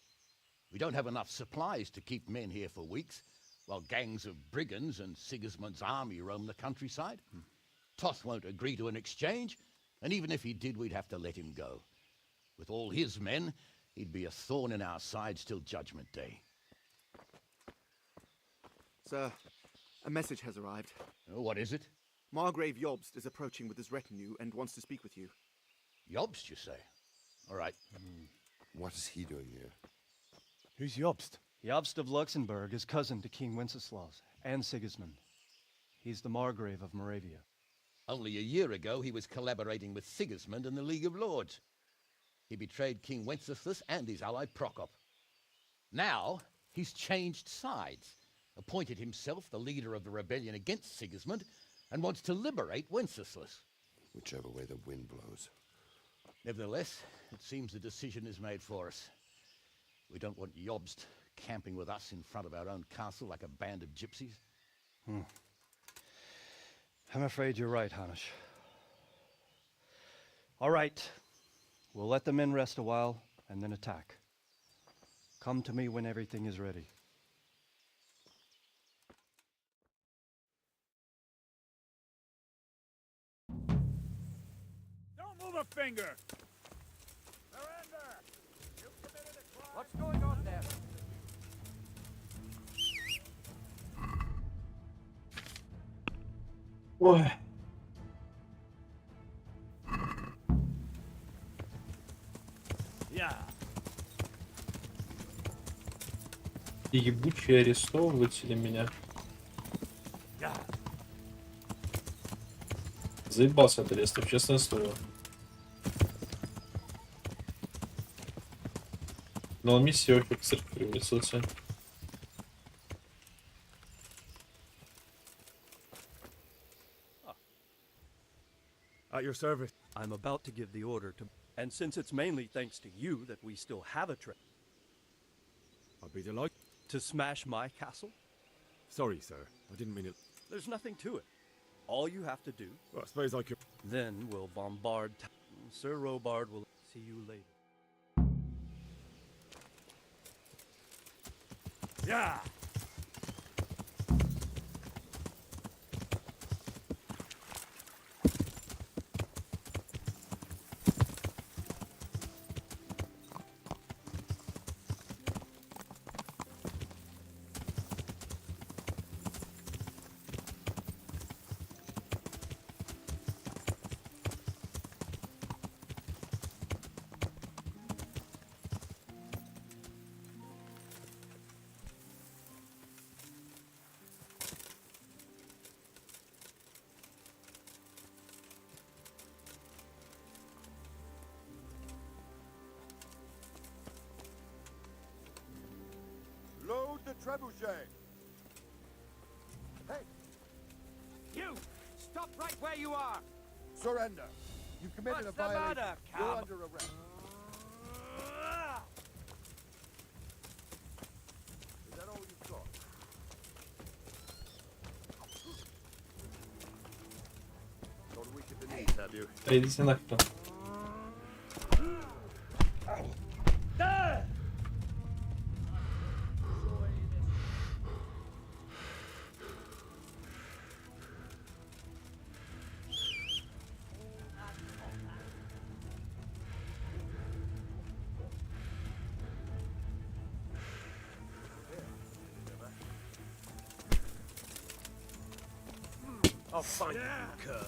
We don't have enough supplies to keep men here for weeks, while gangs of brigands and Sigismund's army roam the countryside. Toth won't agree to an exchange, and even if he did, we'd have to let him go. With all his men, he'd be a thorn in our sides till Judgment Day. Sir, a message has arrived. Oh, what is it? Margrave Jobst is approaching with his retinue and wants to speak with you. Jobst, you say? All right. What is he doing here? Who's Jobst? Jobst of Luxembourg is cousin to King Wenceslaus and Sigismund. He's the Margrave of Moravia. Only a year ago, he was collaborating with Sigismund in the League of Lords. He betrayed King Wenceslas and his ally Prokop. Now, he's changed sides, appointed himself the leader of the rebellion against Sigismund, and wants to liberate Wenceslas. Whichever way the wind blows. Nevertheless, it seems the decision is made for us. We don't want Jobst camping with us in front of our own castle like a band of gypsies. I'm afraid you're right, Hanish. All right. We'll let the men rest a while and then attack. Come to me when everything is ready. Don't move a finger! What's going on there? Ой. Yeah. Ебучие арестовыватели меня. Заебался от арестов, честное слово. Но миссия очень к церкви привнесутся. At your service. I'm about to give the order to... And since it's mainly thanks to you that we still have a trip... I'd be delighted. To smash my castle? Sorry, sir. I didn't mean it. There's nothing to it. All you have to do... Well, I suppose I could... Then we'll bombard... Sir Robard will see you later. Yeah! Load the trebuchet! Hey! You! Stop right where you are! Surrender! You committed What's a the violation. matter, You're cub? under arrest. Is that all you've got? Gone weak at the knees, have you? Да идите нахрен. I'll find you, cur.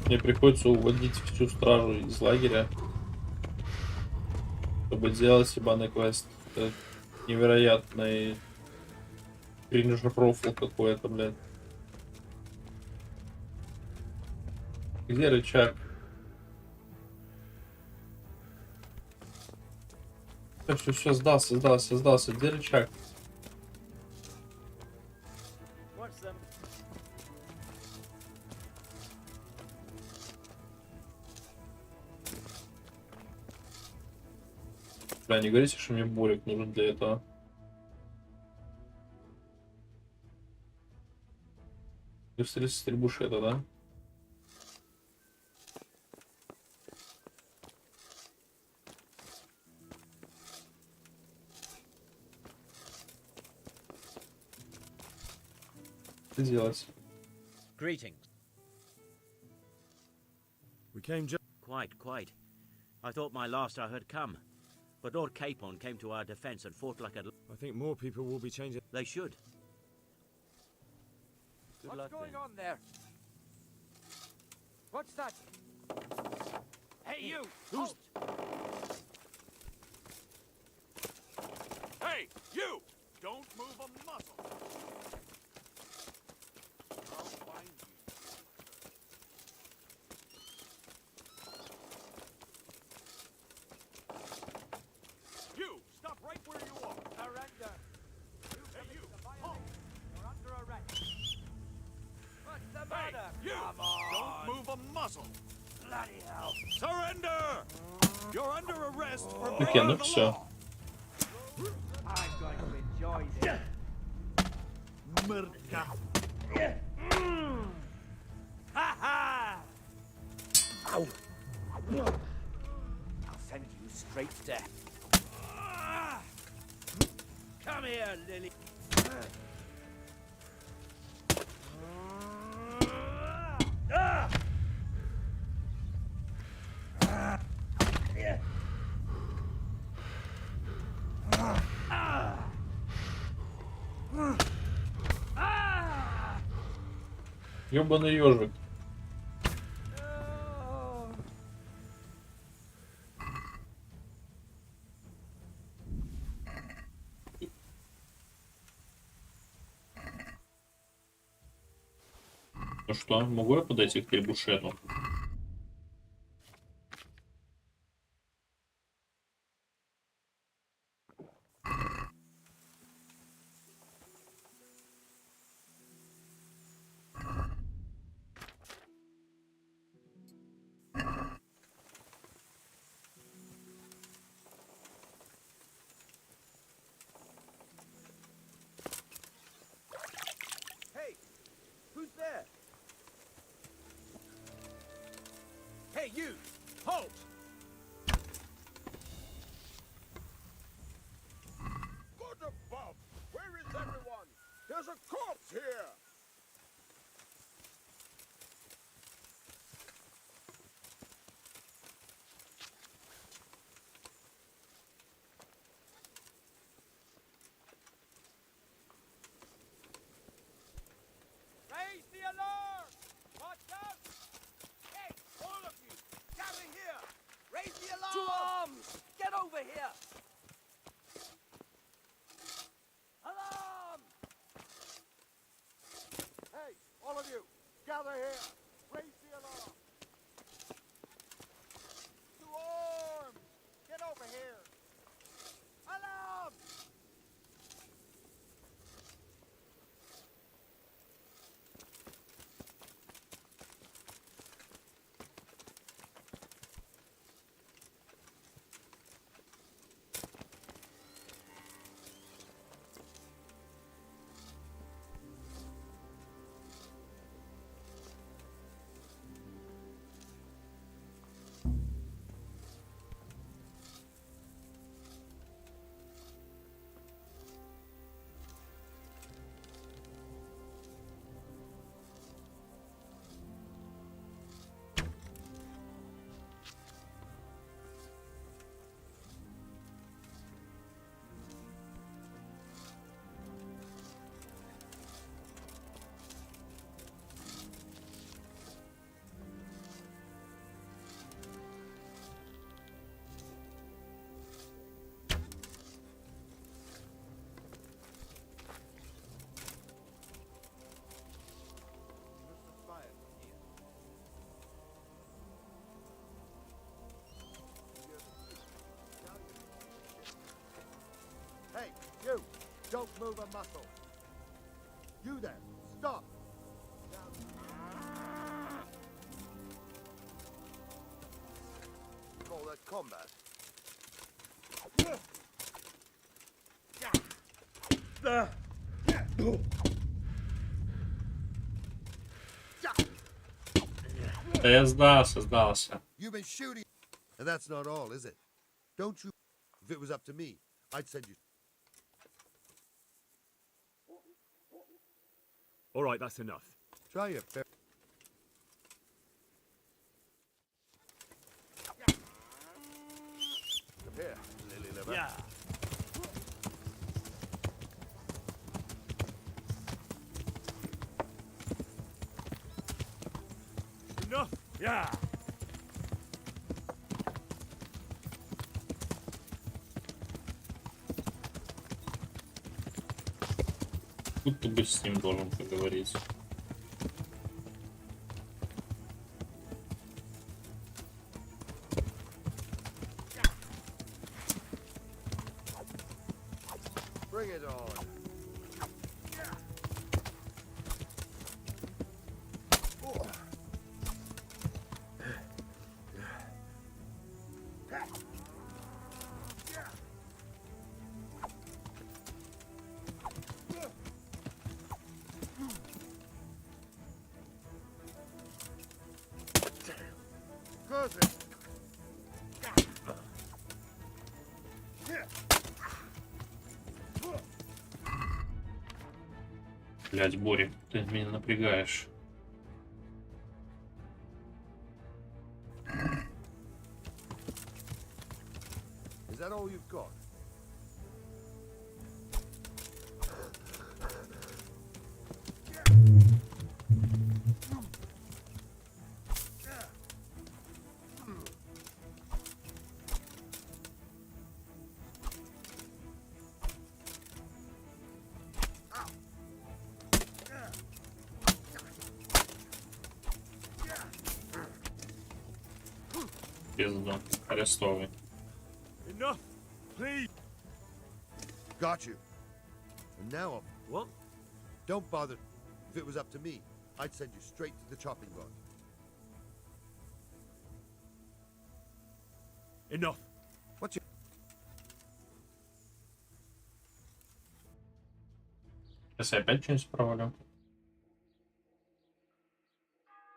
Мне приходится уводить всю стражу из лагеря, чтобы делать ебаный квест. Это невероятный кринж-рофл какой-то, блядь. Где рычаг? Все, сдался. Где рычаг? Бля, не говорите, что мне болик нужен для этого. Стрельбуши это, да? Что делать? Greetings. We came just... Quite. I thought my last hour had come. But Lord Capon came to our defense and fought like a... I think more people will be changing... They should. Good What's luck, going then. on there? What's that? Hey, you! Who's... Hey, you! Don't move a muscle. I'll find you. You! Stop right where you are. Surrender. Hey, you! Halt. You're under arrest. What's the Hey, matter? you! Come on. Don't move a muscle. Bloody hell. Surrender! You're under arrest for Окей, breaking ну the все. law. I'm going to enjoy this. Murka. Ha ha! Ow. I'll send you straight to... Come here, Lily. Ёбаный ежик. Ну что, могу я подойти к требушету? Hey, who's there? Hey, you! Halt! Good above! Where is everyone? There's a corpse here! Raise the alarm! Watch out! Hey, all of you! Gather here! Raise the alarm! To arms! Get over here! Alarm! Hey, all of you, gather here! Raise the alarm! To arms! Get over here! Alarm! Hey, you! Don't move a muscle! You there! Stop! Call that combat? Да я сдался. You've been shooting. And that's not all, is it? Don't you... If it was up to me, I'd send you... All right, that's enough. Try your fair... Here, lily liver. Yeah. Enough! Yeah! Будто бы с ним должен поговорить. Bring it on. Perfect. Блять, Бори, ты меня напрягаешь. Is that all you've got? Пизда. Арестовый. Enough! Please! Got you. And now, What? don't bother. If it was up to me, I'd send you straight to the chopping block. Enough! What's your... Сейчас я опять что-нибудь провалю.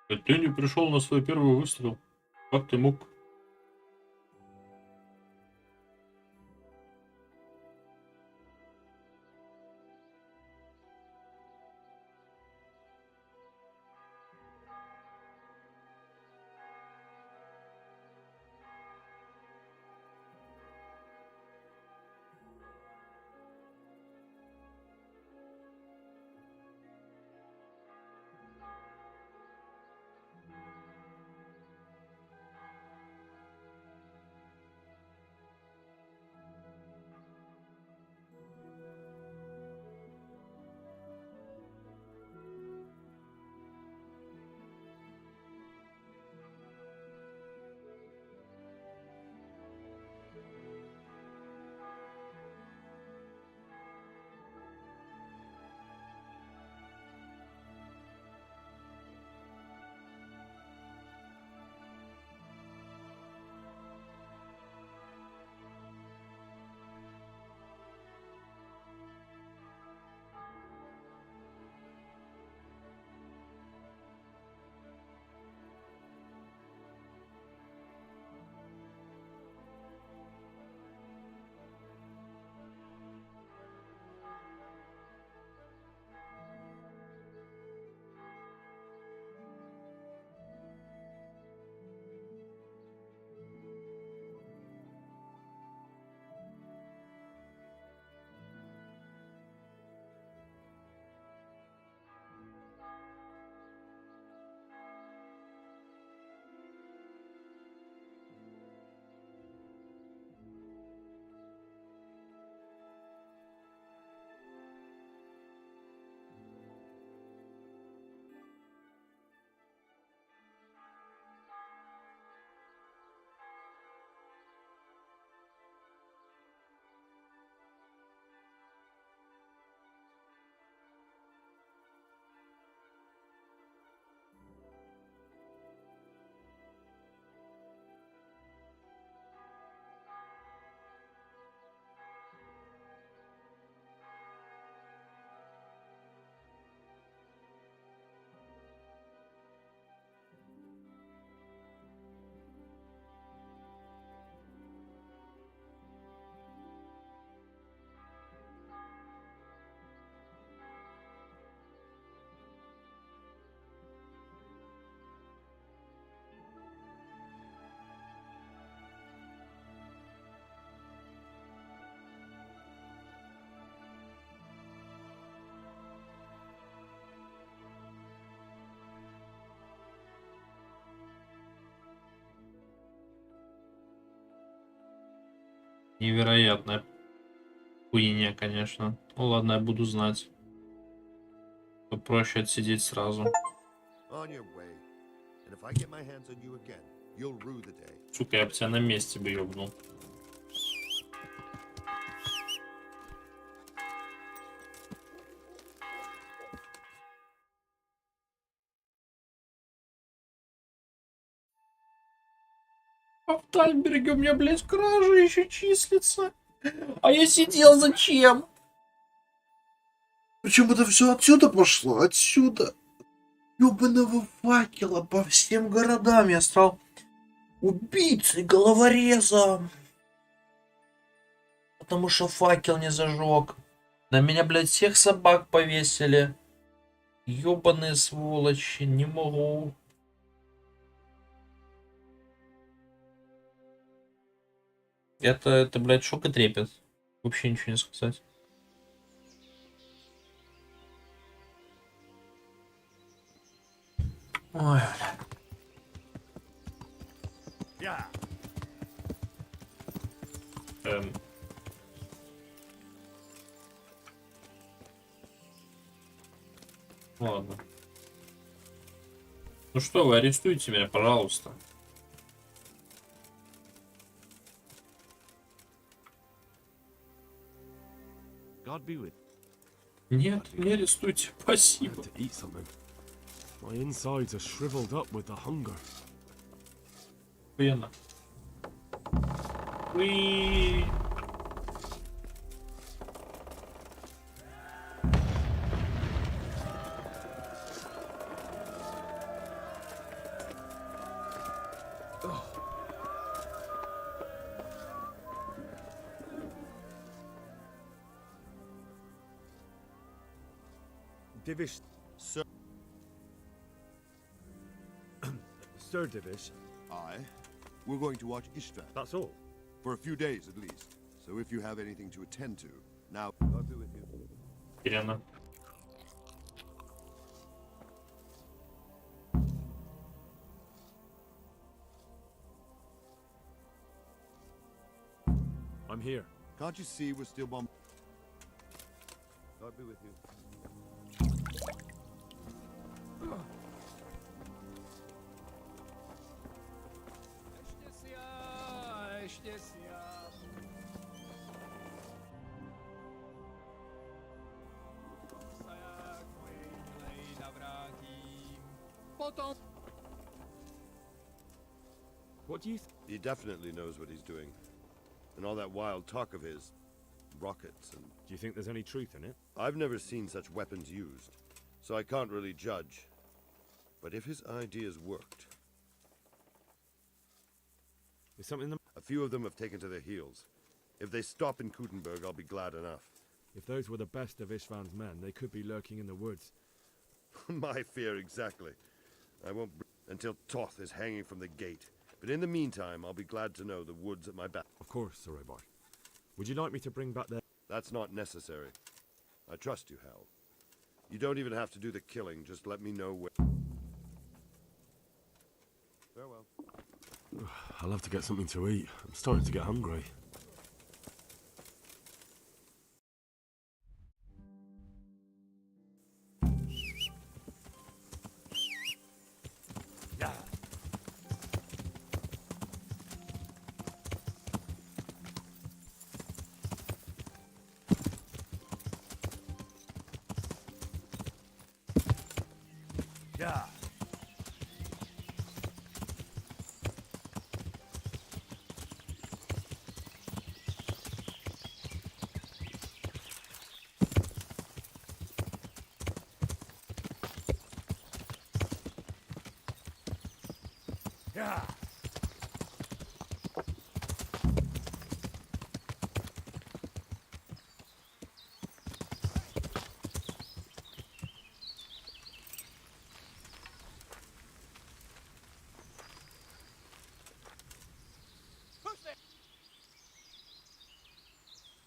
Ты не пришел на свой первый выстрел. Как ты мог? Невероятная хуйня, конечно. Ну ладно, я буду знать. То проще отсидеть сразу. On your way. And if I get my hands on you again, you'll rue the day. Сука, я бы тебя на месте бы ёбнул. А в Тальберге у меня, блядь, кража еще числится. А я сидел зачем? Причем это все отсюда пошло, отсюда. Ёбаного факела по всем городам я стал убийцей, головорезом. Потому что факел не зажег. На меня, блядь, всех собак повесили. Ёбаные сволочи, не могу. Это, блядь, шок и трепет. Вообще ничего не сказать. Ой, Yeah. Ладно. Ну что, вы арестуйте меня, пожалуйста. God be with. Нет, не арестуйте, спасибо. To eat something. My insides are shriveled up with the hunger. Охуенно. Уи. Divish. Sir. Sir Divish. Aye. We're going to watch Ishtar. That's all. For a few days at least. So if you have anything to attend to, now I'll be with you. Охеренно. I'm here. Can't you see we're still bomb? God be with you. What do you He definitely knows what he's doing. And all that wild talk of his, rockets and... Do you think there's any truth in it? I've never seen such weapons used, so I can't really judge. But if his ideas worked... Is something the... A few of them have taken to their heels. If they stop in Kutenberg, I'll be glad enough. If those were the best of Ishvan's men, they could be lurking in the woods. My fear exactly. I won't until Toth is hanging from the gate. But in the meantime, I'll be glad to know the woods at my back. Of course, Sir Robart. Would you like me to bring back their... That's not necessary. I trust you, Hal. You don't even have to do the killing, just let me know where... Farewell. I'll have to get something to eat. I'm starting to get hungry. Yeah. Yeah.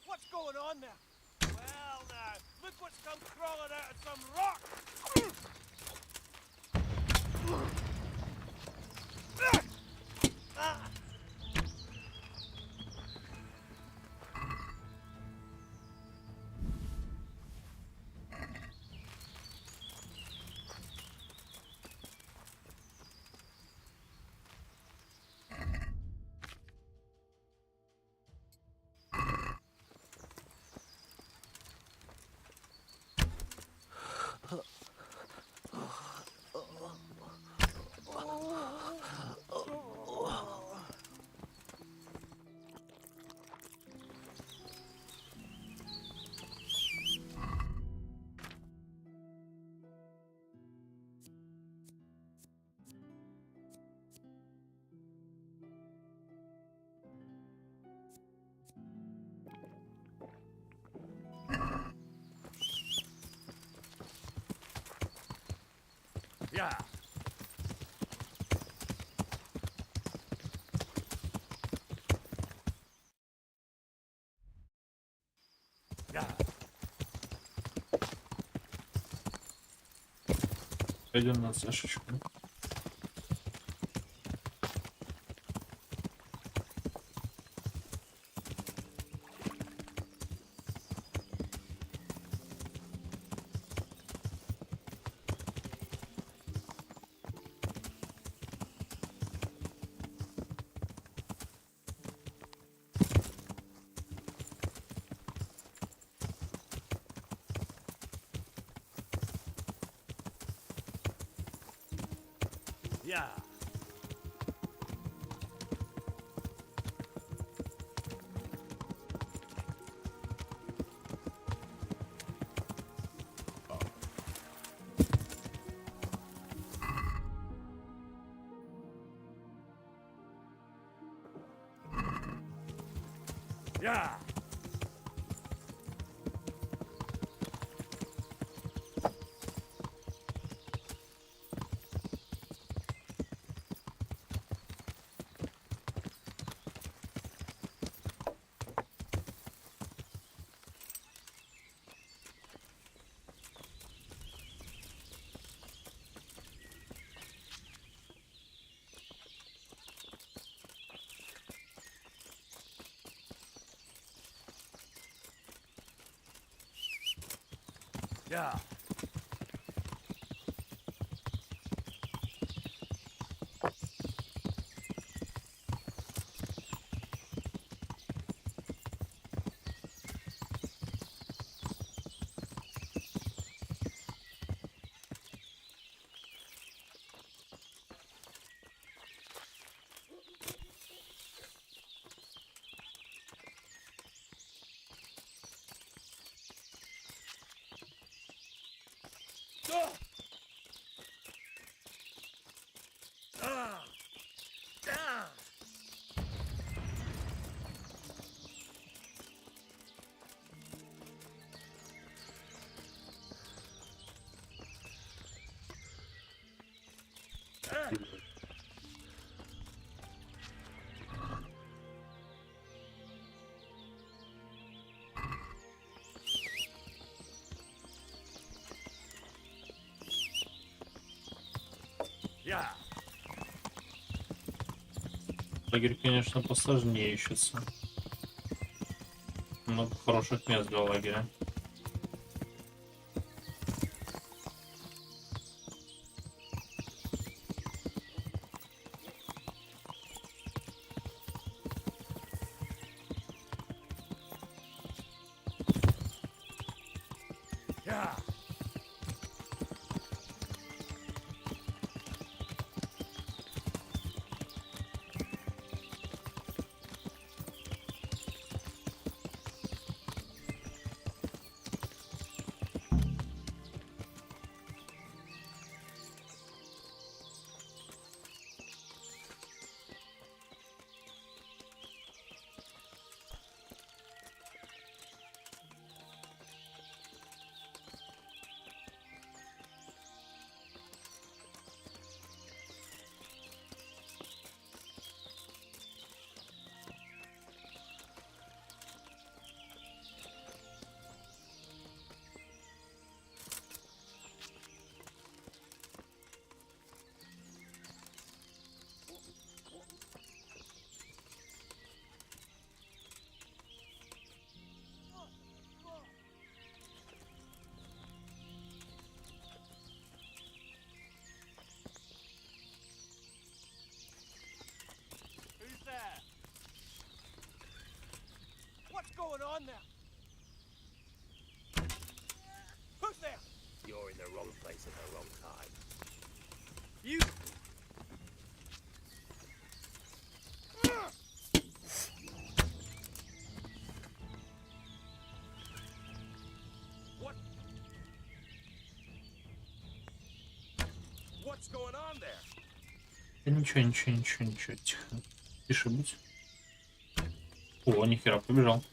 What's going on there? Well, now, look what's come crawling out of some rock! Yeah. Yeah. Пойдем на Сашечку. Yeah. Yeah. Yeah. Yeah. Лагерь, конечно, посложнее ищется. Много хороших мест для лагеря. Yeah. Who's there? What's going on there? Who's there? You're in the wrong place at the wrong time. You. What? What's going on there? Да ничего. Тихо. Тише будь. О, нихера, побежал.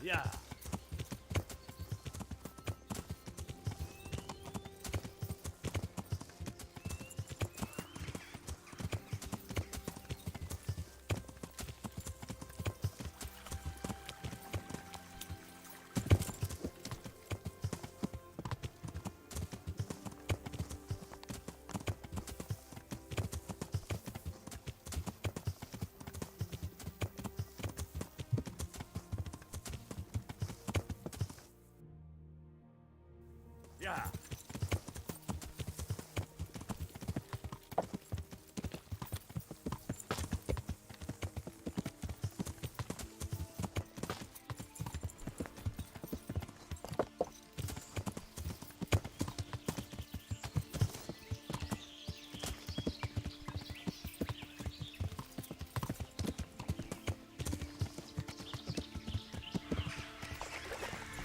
Yeah. Yeah.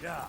Yeah.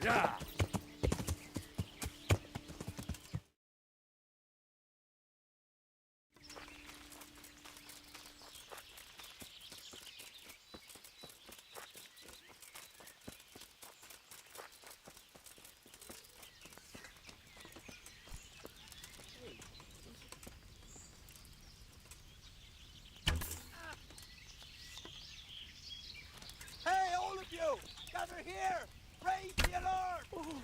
Yeah. Hey, all of you! Gather here! Raise the alarm!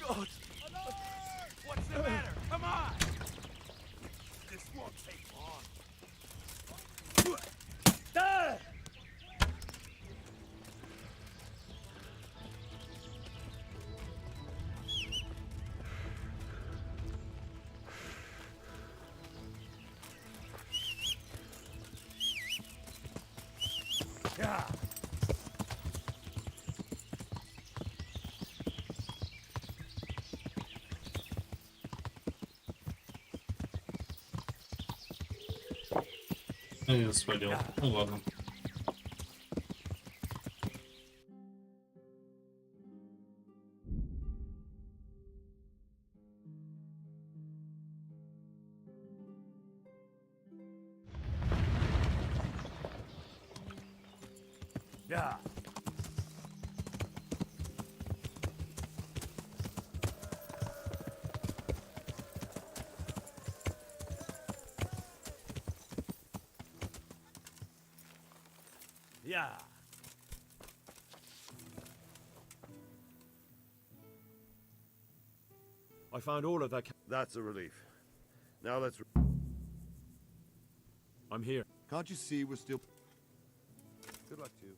God! Alarm! What's the matter? Come on! This won't take long. Yeah. Я свалил. Ну ладно. Yeah. Yeah. I found all of that. That's a relief. Now let's. I'm here. Can't you see we're still... Good luck to you.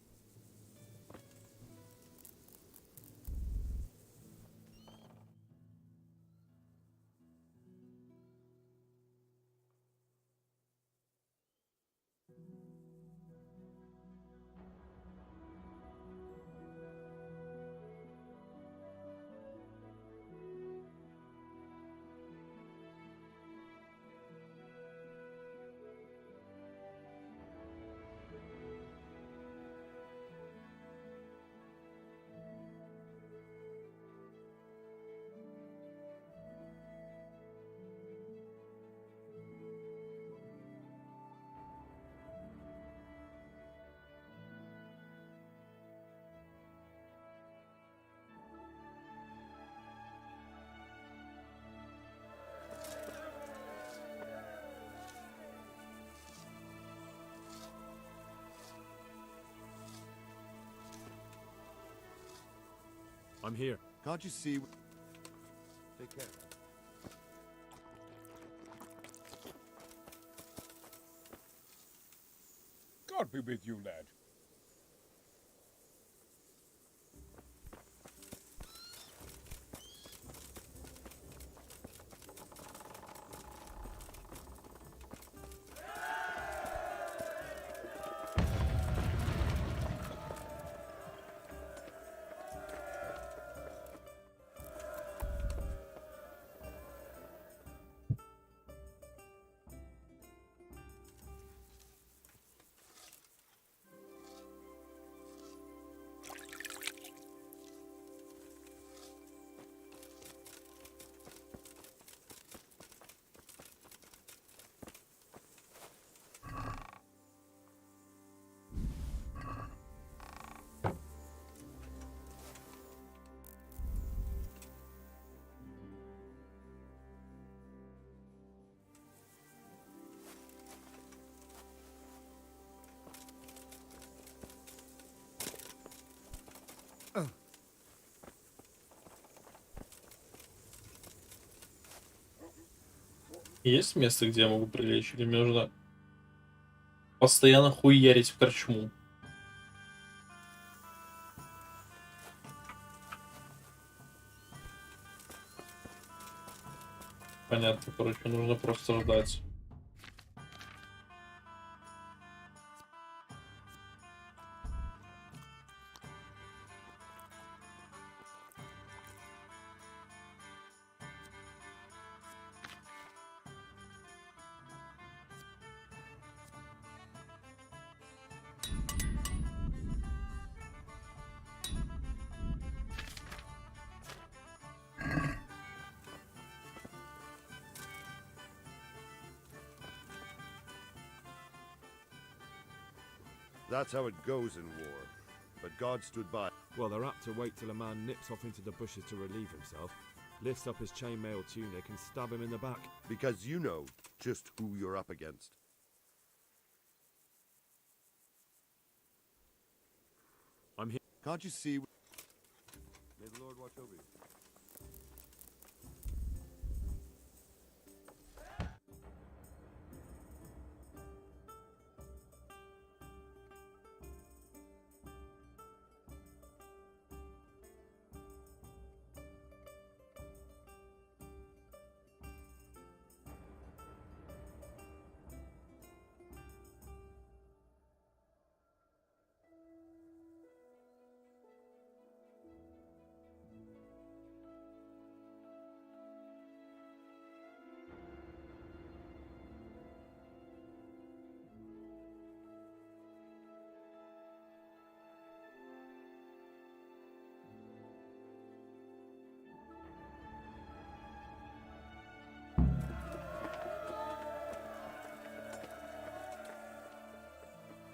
I'm here. Can't you see? Take care. God be with you, lad. Есть место, где я могу прилечь, или мне нужно постоянно хуярить в корчму? Понятно, короче, нужно просто ждать. That's how it goes in war. But God stood by. Well, they're apt to wait till a man nips off into the bushes to relieve himself, lifts up his chainmail tunic and stab him in the back. Because you know just who you're up against. I'm here. Can't you see? May the Lord watch over you.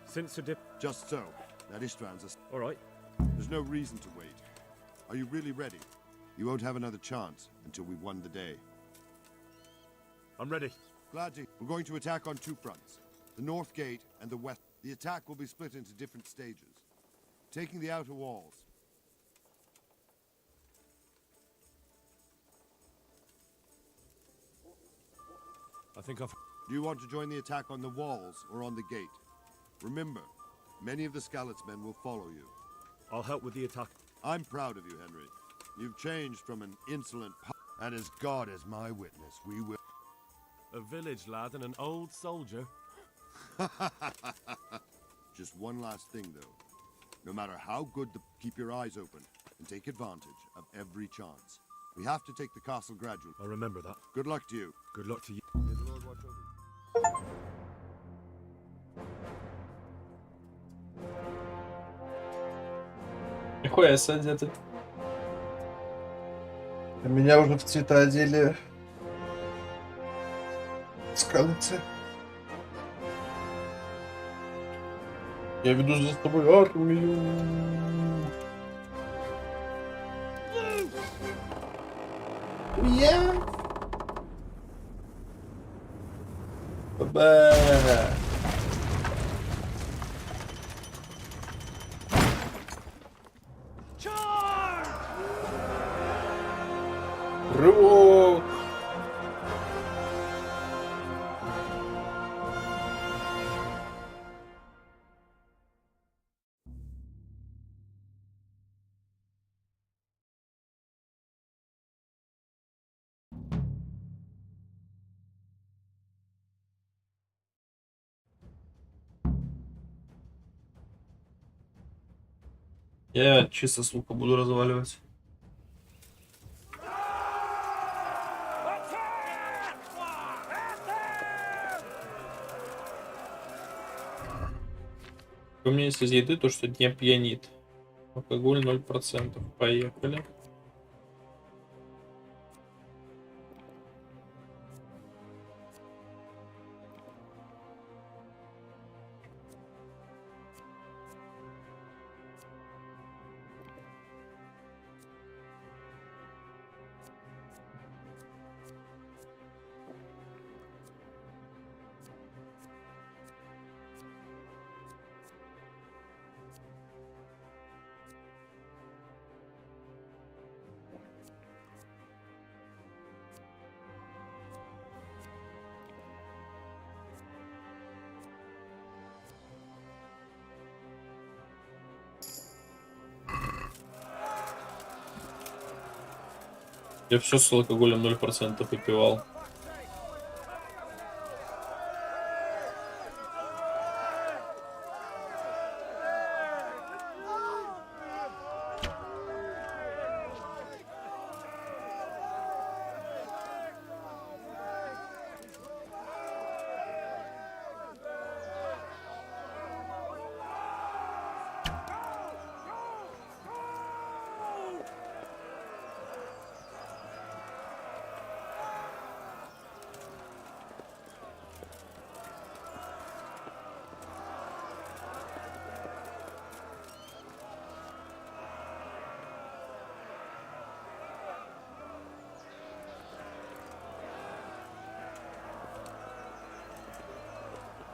Since a dip. Just so. That Ishtvan's a... All right. There's no reason to wait. Are you really ready? You won't have another chance until we've won the day. I'm ready. Glad to. We're going to attack on two fronts. The north gate and the west. The attack will be split into different stages. Taking the outer walls. I think I've... Do you want to join the attack on the walls or on the gate? Remember, many of the Skalitz men will follow you. I'll help with the attack. I'm proud of you, Henry. You've changed from an insolent and as God is my witness, we will... A village lad and an old soldier. Just one last thing, though. No matter how good keep your eyes open and take advantage of every chance. We have to take the castle gradually. I remember that. Good luck to you. Good luck to you. May the Lord watch over you. Нихуя себе одеты. Меня уже в цвета одели скалцы. Я веду за тобой армию. Ба. Я чисто с лука буду разваливать. У меня есть из еды то, что не пьянит. Алкоголь 0%. Поехали. Я все с алкоголем 0% выпивал.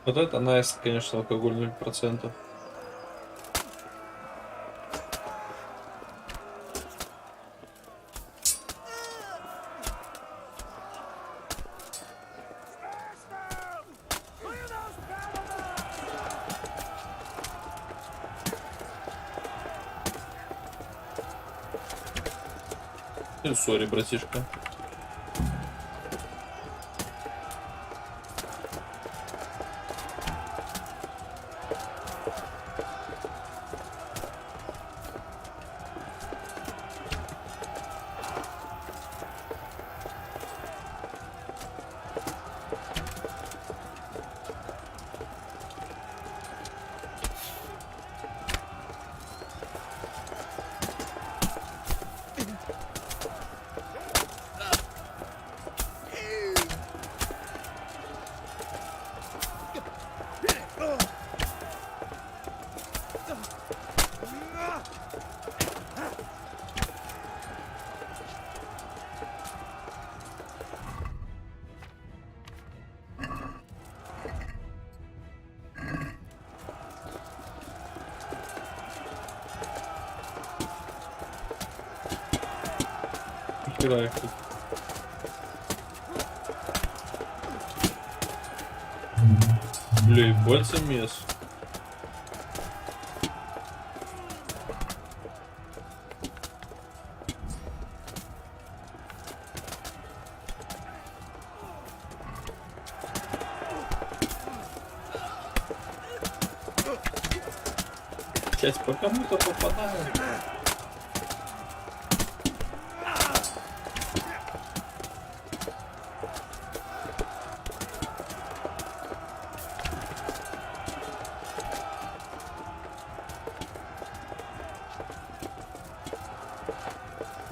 Вот это nice, конечно, алкоголь 0%. Сори, братишка. Хера их тут. Бля, ебать замес. Часть по кому-то попадает.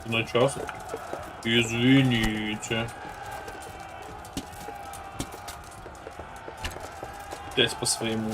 На час. Извините. Опять по своему.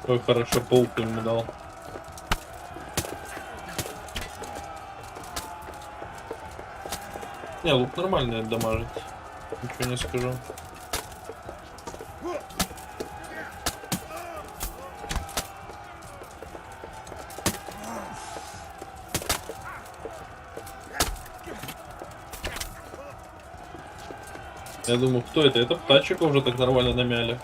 Ой, хорошо, паук ему дал. Не, лук нормальный дамажит. Ничего не скажу. Я думаю, кто это? Это птачика уже так нормально намяли.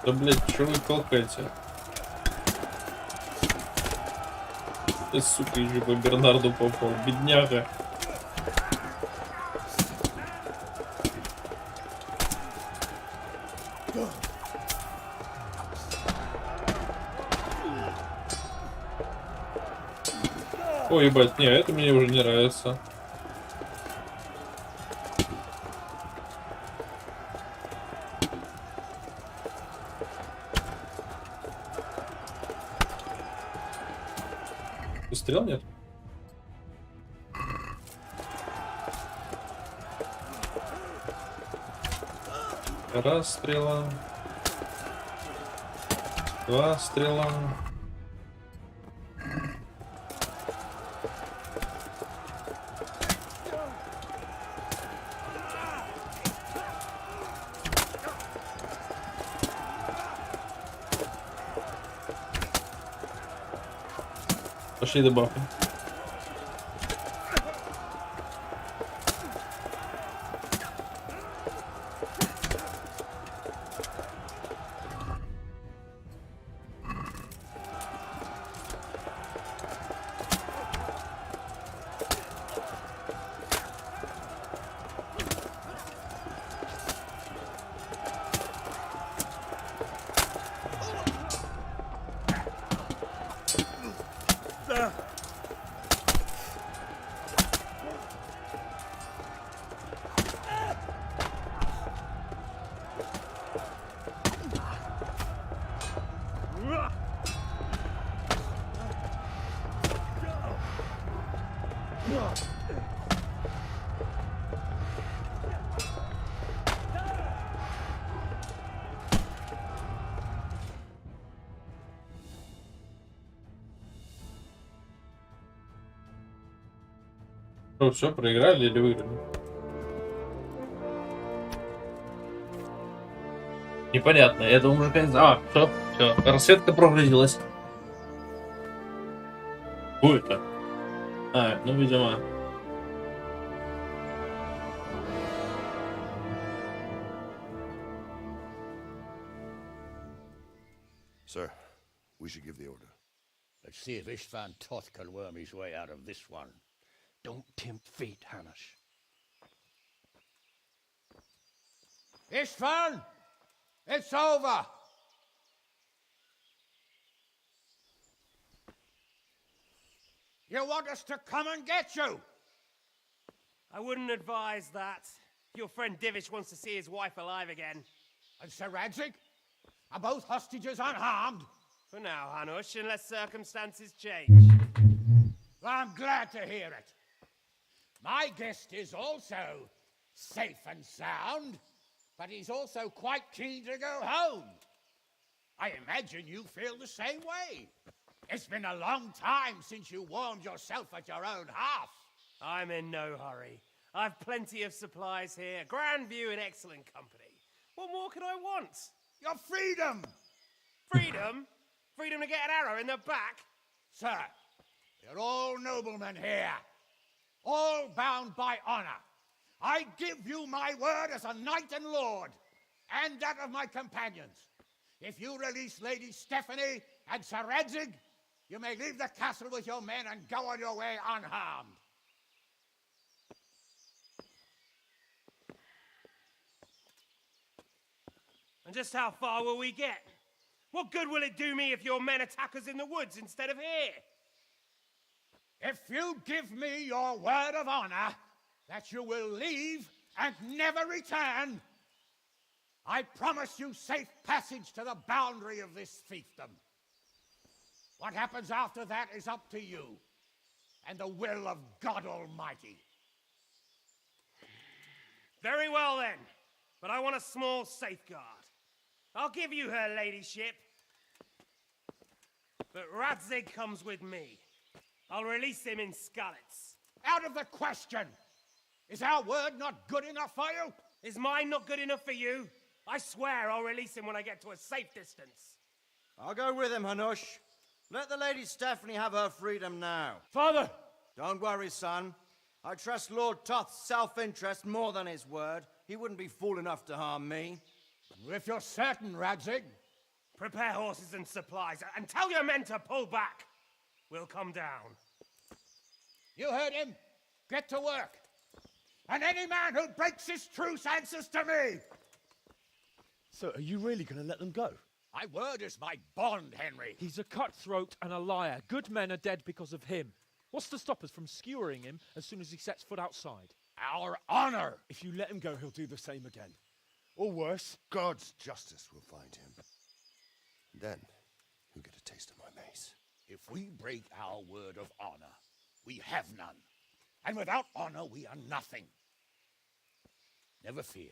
Да, блядь, что вы толкаете? Ты, сука, еще по Бернарду попал, бедняга. Ой, ебать, не, это мне уже не нравится. Стрел нет? Раз стрела. Два стрела. Пошли добавки. Что, все, проиграли или выиграли? Непонятно, я думаю, уже все, рассветка прогрузилась. Что это? А, ну, видимо. Sir, we should give the order. Let's see if Istvan Toth can worm his way out of this one. Don't tempt fate, Hanish. Istvan! It's over! You want us to come and get you? I wouldn't advise that. Your friend Divish wants to see his wife alive again. And Sir Radzik? Are both hostages unharmed? For now, Hanush, unless circumstances change. I'm glad to hear it. My guest is also safe and sound. but he's also quite keen to go home. I imagine you feel the same way. It's been a long time since you warmed yourself at your own hearth. I'm in no hurry. I've plenty of supplies here, grand view and excellent company. What more could I want? Your freedom! Freedom? Freedom to get an arrow in the back? Sir, you're all noblemen here, all bound by honor. I give you my word as a knight and lord, and that of my companions. If you release Lady Stephanie and Sir Radzig, you may leave the castle with your men and go on your way unharmed. And just how far will we get? What good will it do me if your men attack us in the woods instead of here? If you give me your word of honor that you will leave and never return, I promise you safe passage to the boundary of this fiefdom. What happens after that is up to you and the will of God Almighty. Very well then, but I want a small safeguard. I'll give you her ladyship, but Radzig comes with me. I'll release him in Skalitz. Out of the question! Is our word not good enough for you? Is mine not good enough for you? I swear I'll release him when I get to a safe distance. I'll go with him, Hanush. Let the Lady Stephanie have her freedom now. Father! Don't worry, son. I trust Lord Toth's self-interest more than his word. He wouldn't be fool enough to harm me. If you're certain, Radzig. Prepare horses and supplies, and tell your men to pull back. We'll come down. You heard him. Get to work. And any man who breaks his truce answers to me. So, are you really going to let them go? My word is my bond, Henry. He's a cutthroat and a liar. Good men are dead because of him. What's to stop us from skewering him as soon as he sets foot outside? Our honor! If you let him go, he'll do the same again. Or worse. God's justice will find him. Then, he'll get a taste of my mace. If we break our word of honor, we have none. And without honor, we are nothing. Never fear.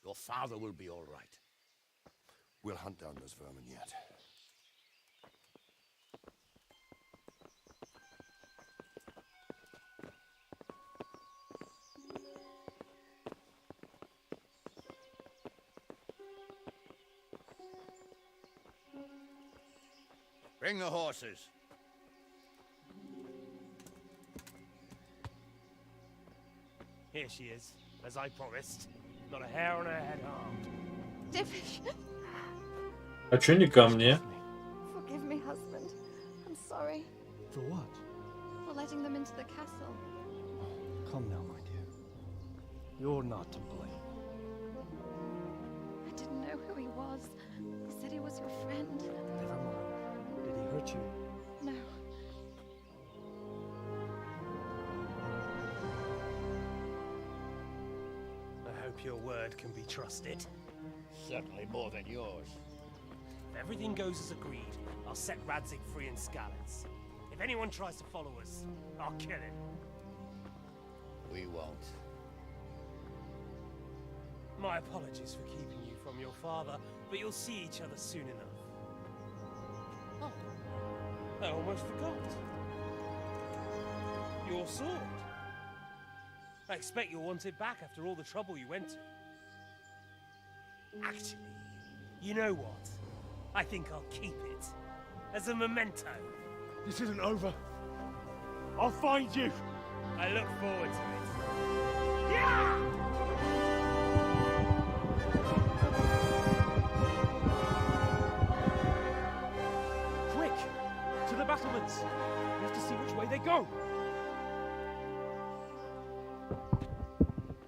Your father will be all right. We'll hunt down those vermin yet. Bring the horses. Here she is, as I promised. Not a hair on her head harmed. Divish. А чё не ко мне? Forgive me, husband. I'm sorry. For what? For letting them into the castle. Come now, my dear. You're not to blame. I didn't know who he was. He said he was your friend. Never mind. Did he hurt you? No. I hope your word can be trusted. Certainly more than yours. If everything goes as agreed, I'll set Radzig free in Skalitz. If anyone tries to follow us, I'll kill him. We won't. My apologies for keeping you from your father, but you'll see each other soon enough. Oh, I almost forgot. Your sword. I expect you'll want it back after all the trouble you went to. Actually, you know what? I think I'll keep it. As a memento. This isn't over. I'll find you. I look forward to it. Yeah! Quick! To the battlements! We have to see which way they go!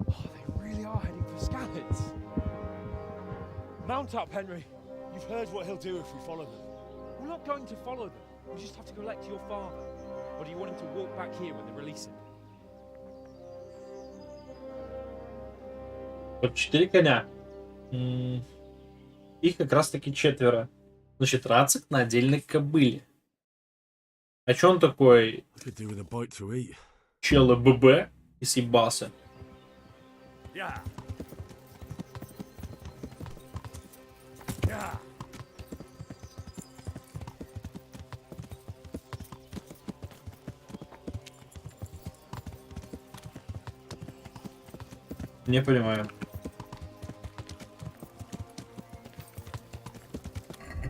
Oh, they really are heading for Skalitz. Mount up, Henry. You've heard what he'll do if we follow them. We're not going to follow them. We just have to collect your father. Or do you want him to walk back here when they release him? Вот 4 коня. Их как раз таки 4. Значит, Рацик на отдельной кобыле. А чё он такой? Чела ББ и съебался. Yeah. Не понимаю.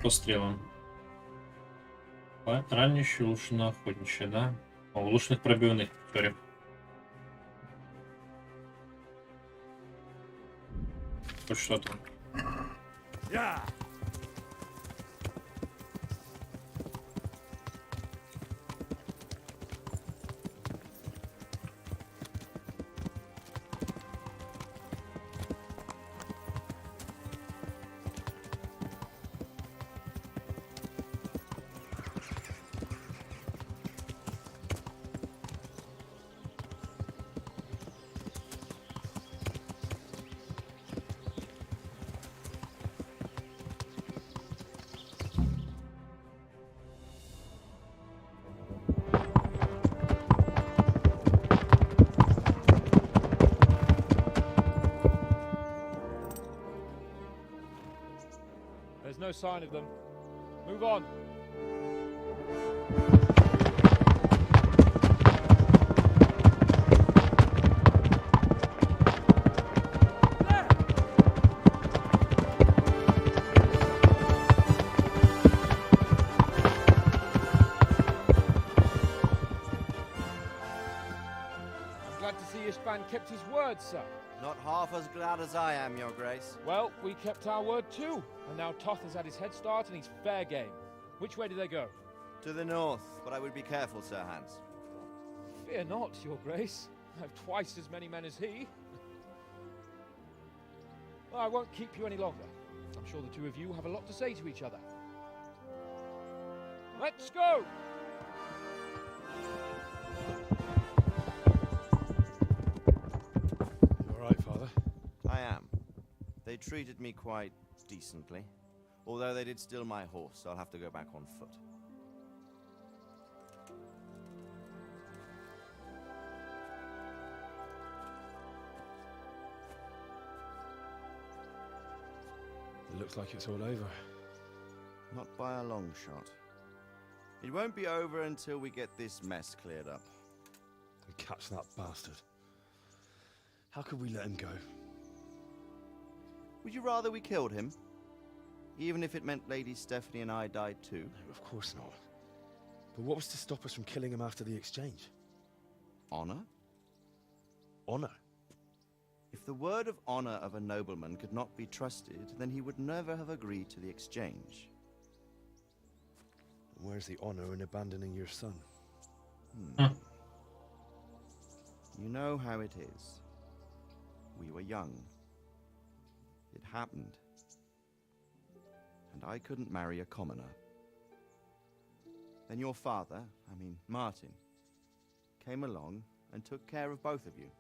По стрелам. Ранящий, лучше охотничья, да? О, лучных пробивных, сори. Хоть что-то. Yeah. There's no sign of them. Move on. I'm glad to see Ishban kept his word, sir. Not half as glad as I am, Your Grace. Well, we kept our word too. And now Toth has had his head start and he's fair game. Which way do they go? To the north, but I would be careful, Sir Hans. Fear not, Your Grace. I have twice as many men as he. Well, I won't keep you any longer. I'm sure the two of you have a lot to say to each other. Let's go! You all right, Father? I am. They treated me quite decently. Although they did steal my horse, I'll have to go back on foot. It looks like it's all over. Not by a long shot. It won't be over until we get this mess cleared up. And catch that bastard. How could we let him go? Would you rather we killed him? Even if it meant Lady Stephanie and I died too? No, of course not. But what was to stop us from killing him after the exchange? Honor? Honor? If the word of honor of a nobleman could not be trusted, then he would never have agreed to the exchange. Where's the honor in abandoning your son? You know how it is. We were young. It happened. And I couldn't marry a commoner. Then your father, Martin, came along and took care of both of you.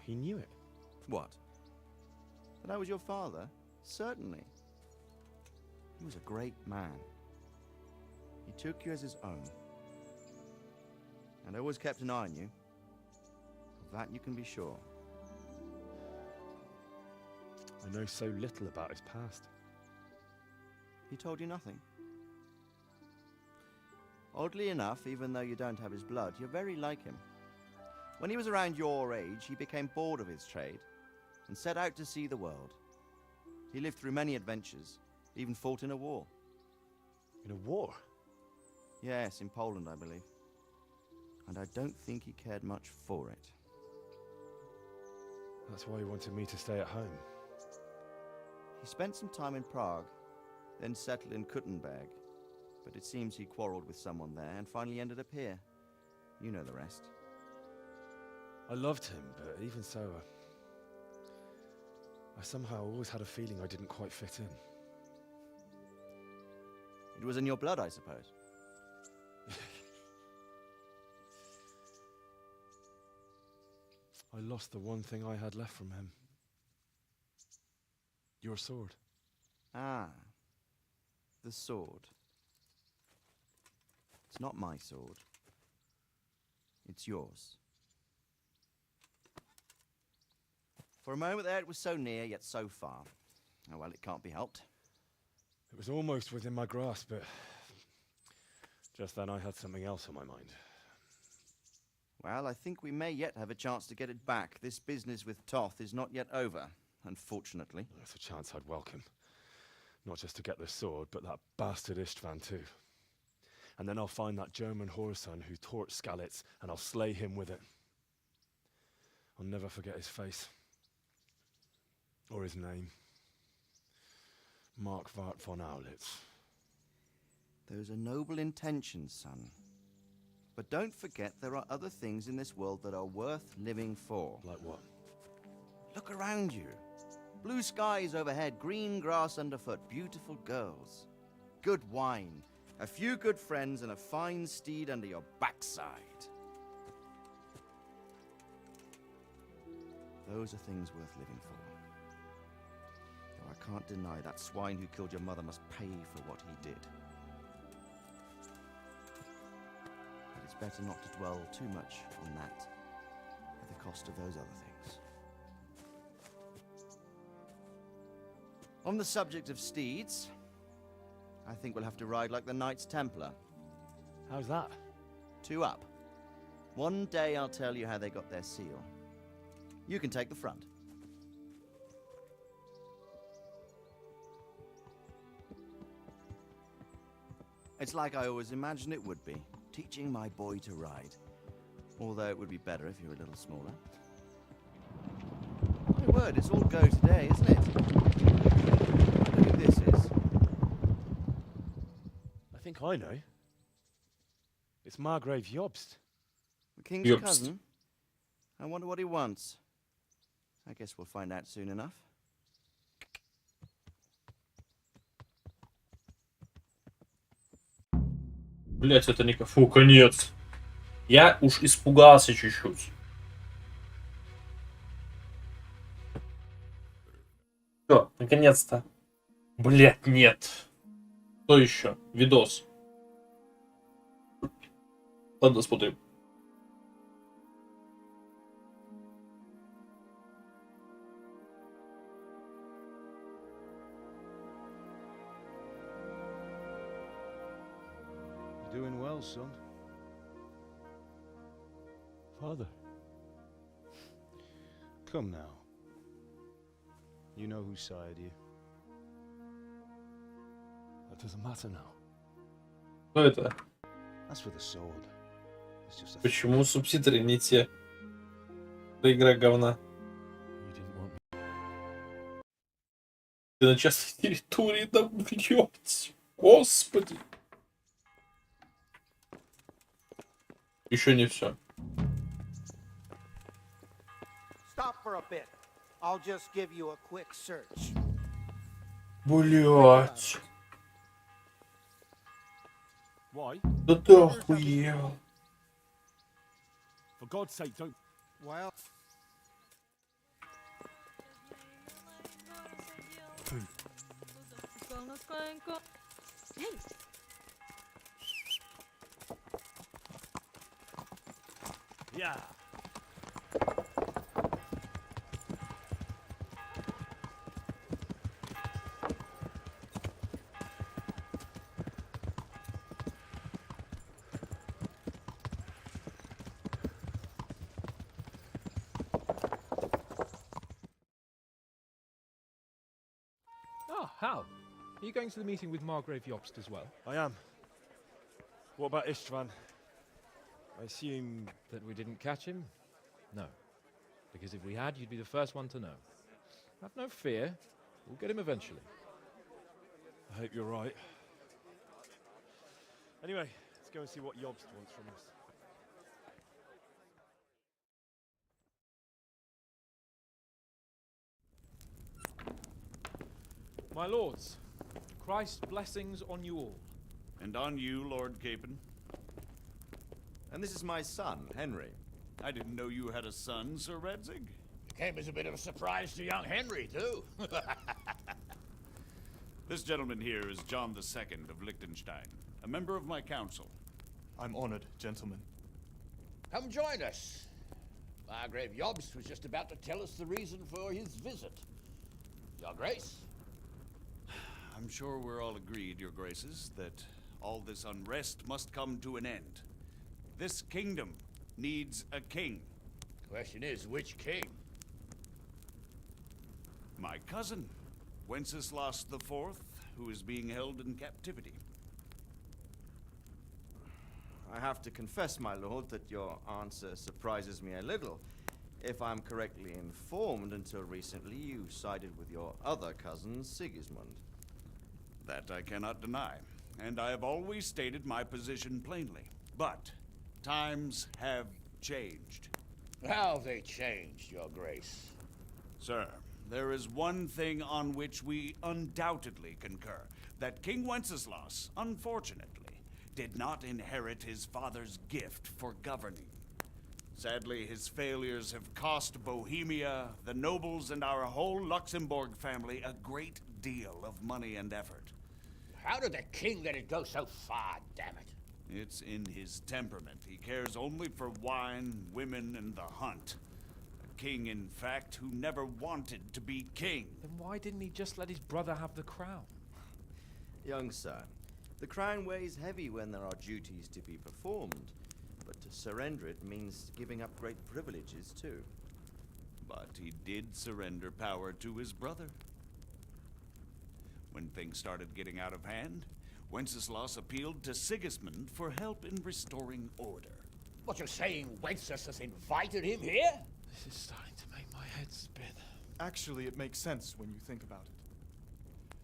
He knew it. What? That I was your father? Certainly. He was a great man. He took you as his own. And always kept an eye on you. Of that you can be sure. I know so little about his past. He told you nothing? Oddly enough, even though you don't have his blood, you're very like him. When he was around your age, he became bored of his trade and set out to see the world. He lived through many adventures, even fought in a war. In a war? Yes, in Poland, I believe. And I don't think he cared much for it. That's why he wanted me to stay at home. He spent some time in Prague, then settled in Kuttenberg. But it seems he quarreled with someone there and finally ended up here. You know the rest. I loved him, but even so, I somehow always had a feeling I didn't quite fit in. It was in your blood, I suppose. I lost the one thing I had left from him. Your sword. Ah. The sword. It's not my sword. It's yours. For a moment there, it was so near, yet so far. Oh, well, it can't be helped. It was almost within my grasp, but just then I had something else on my mind. Well, I think we may yet have a chance to get it back. This business with Toth is not yet over, unfortunately. That's a chance I'd welcome. Not just to get the sword, but that bastard Istvan too. And then I'll find that German whoreson who torched Skalitz, and I'll slay him with it. I'll never forget his face. Or his name. Mark Vart von Aulitz. Those are noble intentions, son. But don't forget there are other things in this world that are worth living for. Like what? Look around you. Blue skies overhead, green grass underfoot, beautiful girls. Good wine, a few good friends, and a fine steed under your backside. Those are things worth living for. Though I can't deny that swine who killed your mother must pay for what he did. But it's better not to dwell too much on that, at the cost of those other things. On the subject of steeds, I think we'll have to ride like the Knights Templar. How's that? 2 up. One day I'll tell you how they got their seal. You can take the front. It's like I always imagined it would be, teaching my boy to ride. Although it would be better if you were a little smaller. My word, it's all go today, isn't it? I know who this is. I think I know. It's Margrave Jobst. The king's cousin? I wonder what he wants. I guess we'll find out soon enough. Блять, это не... Фу, конец. Я уж испугался чуть-чуть. Все, наконец-то. Блять, нет. Что еще? Видос. Ладно, смотрим. Doing well, son. Father. Come now. You know who sired you. That doesn't matter now. Что это? As for the sword, it's just a Почему субтитры не те? Это игра говна. Ты на частной территории, да блять. Господи. Еще не все. Stop for a bit. I'll just give you a quick search. Блять. Why? Да ты охуел. For God's sake, don't... Well... Hey! Yeah. Ah, Hal. Are you going to the meeting with Margrave Jobst as well? I am. What about Istvan? I assume... That we didn't catch him? No. Because if we had, you'd be the first one to know. Have no fear. We'll get him eventually. I hope you're right. Anyway, let's go and see what Jobst wants from us. My lords, Christ's blessings on you all. And on you, Lord Capon. And this is my son, Henry. I didn't know you had a son, Sir Redzig. It came as a bit of a surprise to young Henry, too. This gentleman here is John II of Liechtenstein, a member of my council. I'm honored, gentlemen. Come join us. Margrave Jobst was just about to tell us the reason for his visit. Your Grace? I'm sure we're all agreed, Your Graces, that all this unrest must come to an end. This kingdom needs a king. Question is, which king? My cousin, Wenceslas IV, who is being held in captivity. I have to confess, my lord, that your answer surprises me a little. If I'm correctly informed, until recently you sided with your other cousin, Sigismund. That I cannot deny, and I have always stated my position plainly. But times have changed. How have they changed, Your Grace? Sir, there is one thing on which we undoubtedly concur, that King Wenceslas, unfortunately, did not inherit his father's gift for governing. Sadly, his failures have cost Bohemia, the nobles, and our whole Luxembourg family a great deal of money and effort. How did the king let it go so far, damn it? It's in his temperament. He cares only for wine, women, and the hunt. A king, in fact, who never wanted to be king. Then why didn't he just let his brother have the crown? Young sir, the crown weighs heavy when there are duties to be performed, but to surrender it means giving up great privileges too. But he did surrender power to his brother. When things started getting out of hand, Wenceslas appealed to Sigismund for help in restoring order. What, you're saying Wenceslas invited him here? This is starting to make my head spin. Actually, it makes sense when you think about it.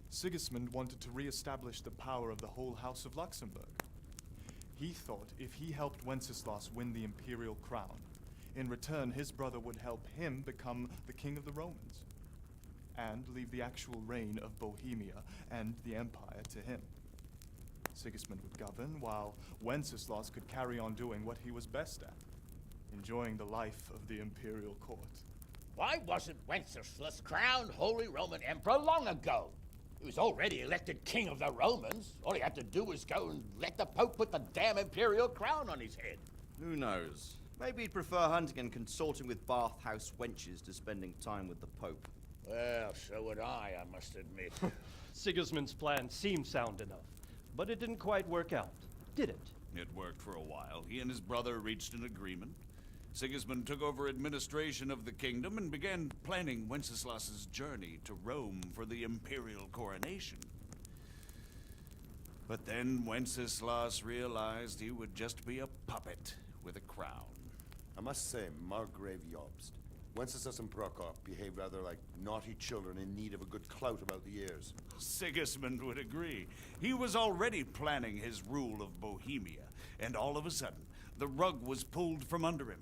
Sigismund wanted to re-establish the power of the whole House of Luxembourg. He thought if he helped Wenceslas win the imperial crown, in return his brother would help him become the king of the Romans, and leave the actual reign of Bohemia and the empire to him. Sigismund would govern, while Wenceslas could carry on doing what he was best at, enjoying the life of the imperial court. Why wasn't Wenceslas crowned Holy Roman Emperor long ago? He was already elected king of the Romans. All he had to do was go and let the Pope put the damn imperial crown on his head. Who knows? Maybe he'd prefer hunting and consorting with bathhouse wenches to spending time with the Pope. Well, so would I must admit. Sigismund's plan seemed sound enough, but it didn't quite work out, did it? It worked for a while. He and his brother reached an agreement. Sigismund took over administration of the kingdom and began planning Wenceslas's journey to Rome for the imperial coronation. But then Wenceslas realized he would just be a puppet with a crown. I must say, Margrave Jobst, Wenceslas and Prokop behave rather like naughty children in need of a good clout about the ears. Sigismund would agree. He was already planning his rule of Bohemia, and all of a sudden, the rug was pulled from under him.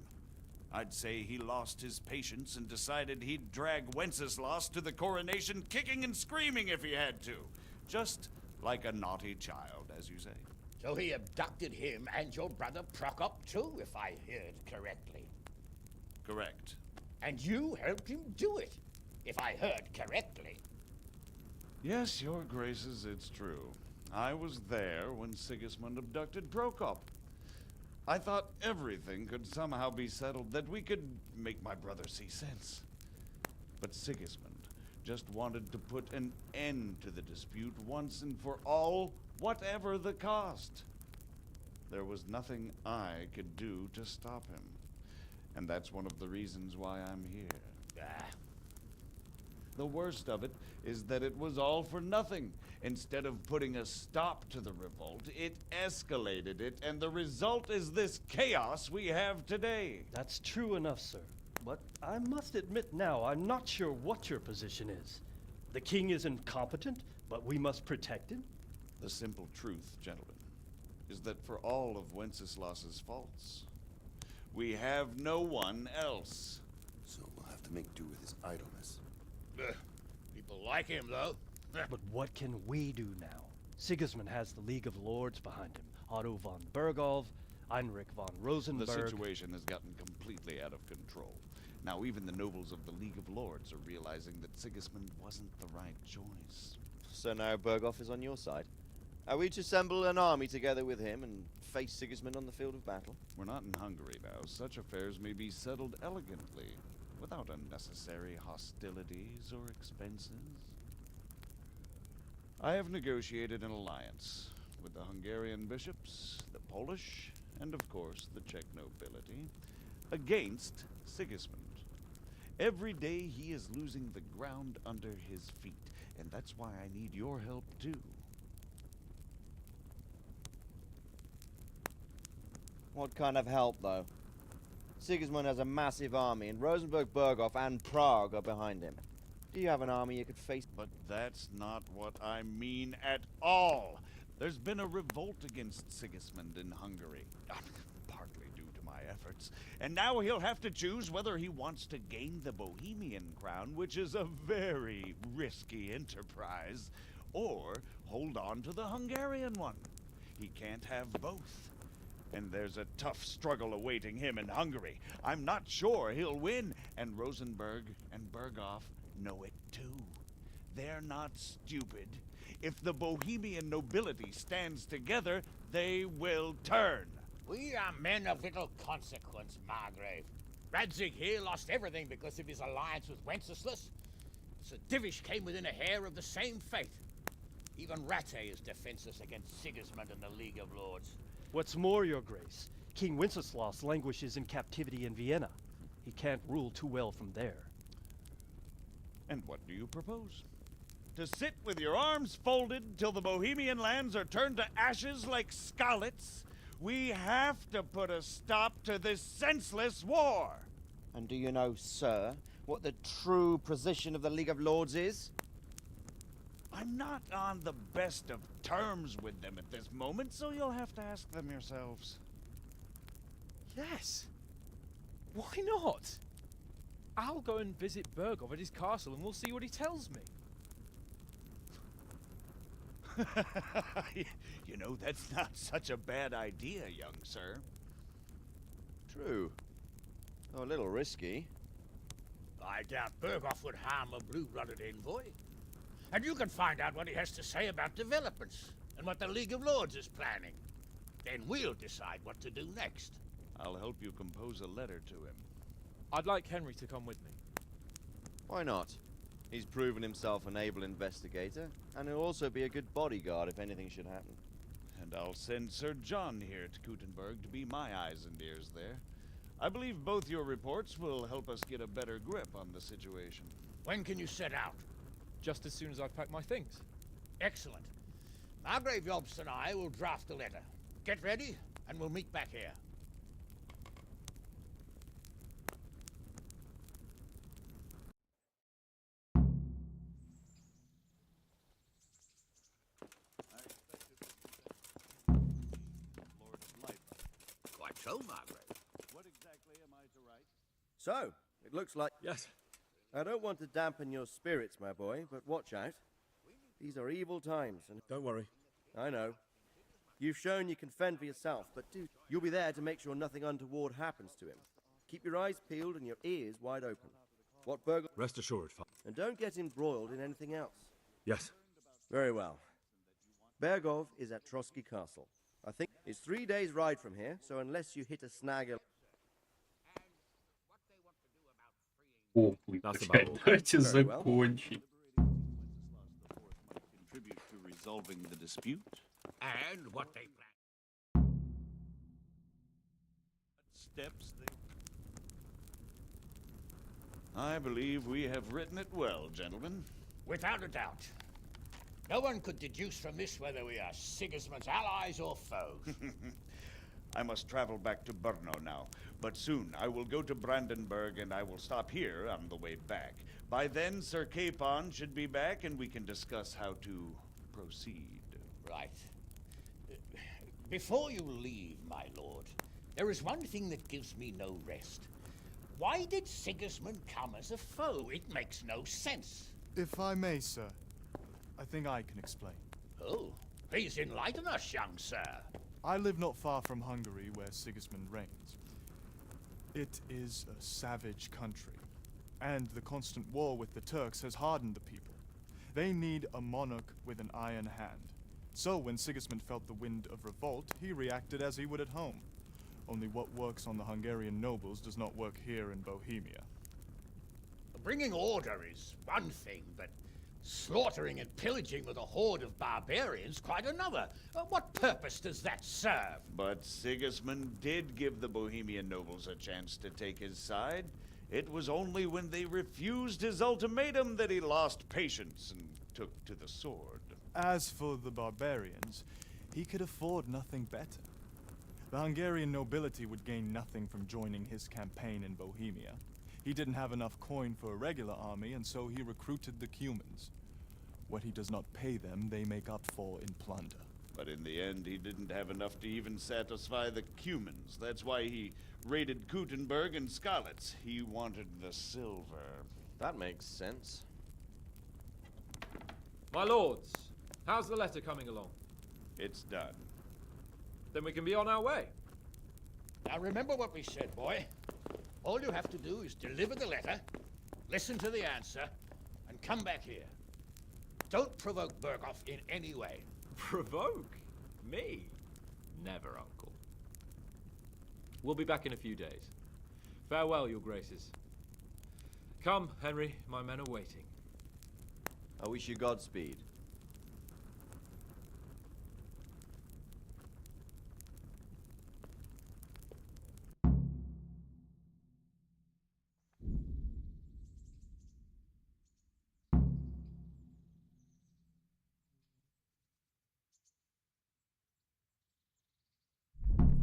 I'd say he lost his patience and decided he'd drag Wenceslas to the coronation kicking and screaming if he had to. Just like a naughty child, as you say. So he abducted him and your brother Prokop too, if I heard correctly. Correct. And you helped him do it, if I heard correctly. Yes, your graces, it's true. I was there when Sigismund abducted Prokop. I thought everything could somehow be settled, that we could make my brother see sense. But Sigismund just wanted to put an end to the dispute once and for all, whatever the cost. There was nothing I could do to stop him. And that's one of the reasons why I'm here. The worst of it is that it was all for nothing. Instead of putting a stop to the revolt, it escalated it, and the result is this chaos we have today. That's true enough, sir. But I must admit now, I'm not sure what your position is. The king is incompetent, but we must protect him? The simple truth, gentlemen, is that for all of Wenceslas's faults, we have no one else. So we'll have to make do with his idleness. People like him, though. But what can we do now? Sigismund has the League of Lords behind him. Otto von Bergholf, Heinrich von Rosenberg. The situation has gotten completely out of control. Now even the nobles of the League of Lords are realizing that Sigismund wasn't the right choice. So now Bergholf is on your side? Are we to assemble an army together with him and face Sigismund on the field of battle? We're not in Hungary now. Such affairs may be settled elegantly, without unnecessary hostilities or expenses. I have negotiated an alliance with the Hungarian bishops, the Polish, and of course the Czech nobility, against Sigismund. Every day he is losing the ground under his feet, and that's why I need your help too. What kind of help, though? Sigismund has a massive army, and Rosenberg, Berghoff, and Prague are behind him. Do you have an army you could face? But that's not what I mean at all. There's been a revolt against Sigismund in Hungary, partly due to my efforts, and now he'll have to choose whether he wants to gain the Bohemian crown, which is a very risky enterprise, or hold on to the Hungarian one. He can't have both. And there's a tough struggle awaiting him in Hungary. I'm not sure he'll win, and Rosenberg and Berghoff know it too. They're not stupid. If the Bohemian nobility stands together, they will turn. We are men of little consequence, Margrave. Radzig here lost everything because of his alliance with Wenceslas. Sir Divish came within a hair of the same fate. Even Ratte is defenseless against Sigismund and the League of Lords. What's more, Your Grace, King Wenceslas languishes in captivity in Vienna. He can't rule too well from there. And what do you propose? To sit with your arms folded till the Bohemian lands are turned to ashes like Skalitz? We have to put a stop to this senseless war! And do you know, sir, what the true position of the League of Lords is? I'm not on the best of terms with them at this moment, so you'll have to ask them yourselves. Yes. Why not? I'll go and visit Berghoff at his castle and we'll see what he tells me. You know, that's not such a bad idea, young sir. True. Though a little risky. I doubt Berghoff would harm a blue-blooded envoy. And you can find out what he has to say about developments and what the League of Lords is planning. Then we'll decide what to do next. I'll help you compose a letter to him. I'd like Henry to come with me. Why not? He's proven himself an able investigator, and he'll also be a good bodyguard if anything should happen. And I'll send Sir John here to Kuttenberg to be my eyes and ears there. I believe both your reports will help us get a better grip on the situation. When can you set out? Just as soon as I've packed my things. Excellent. Margrave Jobst and I will draft the letter. Get ready, and we'll meet back here. Quite so, Margrave. What exactly am I to write? So, it looks like... Yes. I don't want to dampen your spirits, my boy, but watch out. These are evil times, and... Don't worry. I know. You've shown you can fend for yourself, but you'll be there to make sure nothing untoward happens to him. Keep your eyes peeled and your ears wide open. What Berghoff... Rest assured, And don't get embroiled in anything else. Yes. Very well. Berghoff is at Trotsky Castle. I think it's 3 days' ride from here, so unless you hit a snag... О, давайте закончить. Contribute to resolving the dispute. And what they plan. Steps I believe we have written it well, gentlemen. Without a doubt. No one could deduce from this whether we are Sigismund's allies or foes. I must travel back to Brno now, but soon I will go to Brandenburg and I will stop here on the way back. By then, Sir Capon should be back and we can discuss how to proceed. Right. Before you leave, my lord, there is one thing that gives me no rest. Why did Sigismund come as a foe? It makes no sense. If I may, sir, I think I can explain. Oh, please enlighten us, young sir. I live not far from Hungary, where Sigismund reigns. It is a savage country, and the constant war with the Turks has hardened the people. They need a monarch with an iron hand. So when Sigismund felt the wind of revolt, he reacted as he would at home. Only what works on the Hungarian nobles does not work here in Bohemia. Bringing order is one thing, but Slaughtering and pillaging with a horde of barbarians, quite another. What purpose does that serve? But Sigismund did give the Bohemian nobles a chance to take his side. It was only when they refused his ultimatum that he lost patience and took to the sword. As for the barbarians, he could afford nothing better. The Hungarian nobility would gain nothing from joining his campaign in Bohemia. He didn't have enough coin for a regular army, and so he recruited the Cumans. What he does not pay them, they make up for in plunder. But in the end, he didn't have enough to even satisfy the Cumans. That's why he raided Gutenberg and Skalitz. He wanted the silver. That makes sense. My lords, how's the letter coming along? It's done. Then we can be on our way. Now remember what we said, boy. All you have to do is deliver the letter, listen to the answer, and come back here. Don't provoke Berghoff in any way. Provoke? Me? Never, Uncle. We'll be back in a few days. Farewell, your graces. Come, Henry, my men are waiting. I wish you Godspeed.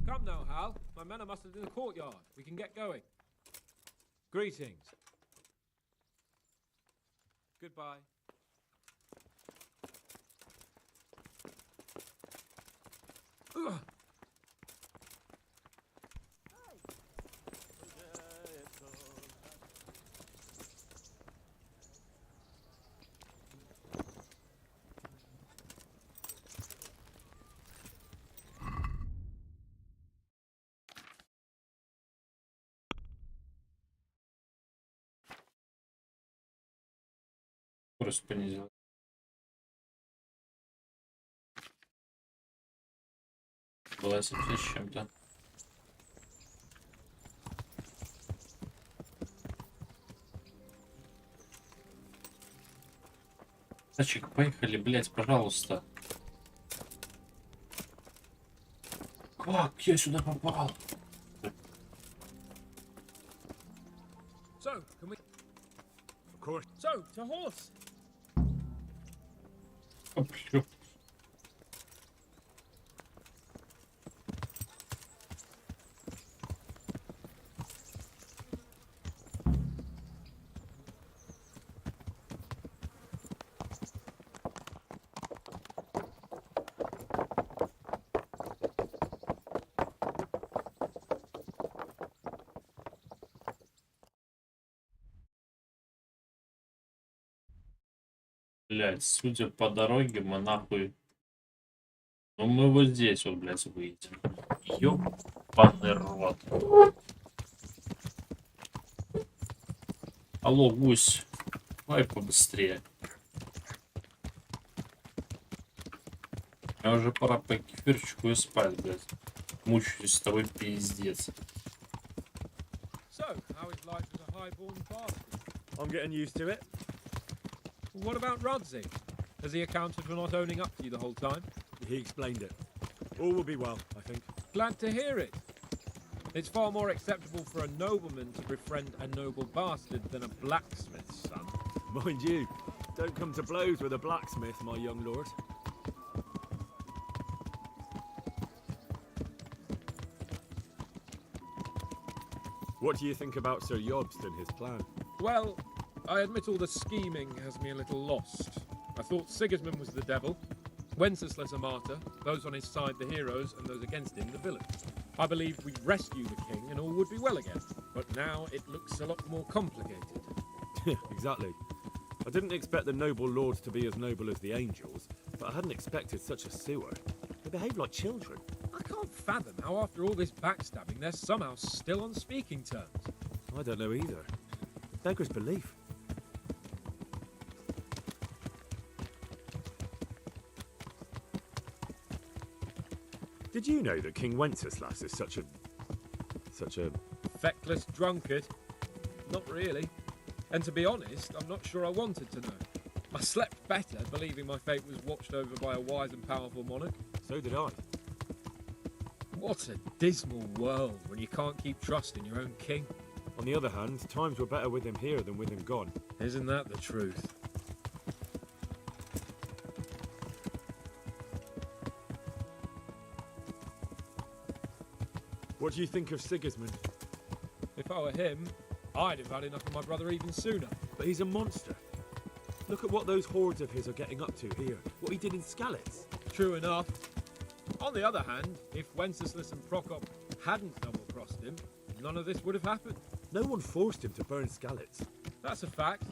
Come now, Hal. My men are mustered in the courtyard. We can get going. Greetings. Goodbye. Ugh. Скорость понизил. Была 70 с чем-то. Тачек, поехали, блять, пожалуйста. Как я сюда попал? So, can we... Of course. So, to horse. Оплю. Блять, судя по дороге, мы нахуй. Ну мы вот здесь вот, блять, выйдем. Ёбаный рот. Алло, гусь. Давай побыстрее. Мне уже пора по кефирчику и спать, блять. Мучаюсь с тобой, пиздец. So, how is life as a highborn bastard? I'm getting used to it. What about Rodzi? Has he accounted for not owning up to you the whole time? He explained it. All will be well, I think. Glad to hear it. It's far more acceptable for a nobleman to befriend a noble bastard than a blacksmith's son. Mind you, don't come to blows with a blacksmith, my young lord. What do you think about Sir Jobst and his plan? Well, I admit all the scheming has me a little lost. I thought Sigismund was the devil, Wenceslas a martyr, those on his side the heroes, and those against him the villains. I believed we'd rescue the king and all would be well again, but now it looks a lot more complicated. Exactly. I didn't expect the noble lords to be as noble as the angels, but I hadn't expected such a sewer. They behave like children. I can't fathom how after all this backstabbing they're somehow still on speaking terms. I don't know either. Beggar's belief. Did you know that King Wenceslas is such a Feckless drunkard? Not really. And to be honest, I'm not sure I wanted to know. I slept better believing my fate was watched over by a wise and powerful monarch. So did I. What a dismal world when you can't keep trust in your own king. On the other hand, times were better with him here than with him gone. Isn't that the truth? What do you think of Sigismund? If I were him, I'd have had enough of my brother even sooner. But he's a monster. Look at what those hordes of his are getting up to here. What he did in Skalitz. True enough. On the other hand, if Wenceslas and Prokop hadn't double-crossed him, none of this would have happened. No one forced him to burn Skalitz. That's a fact.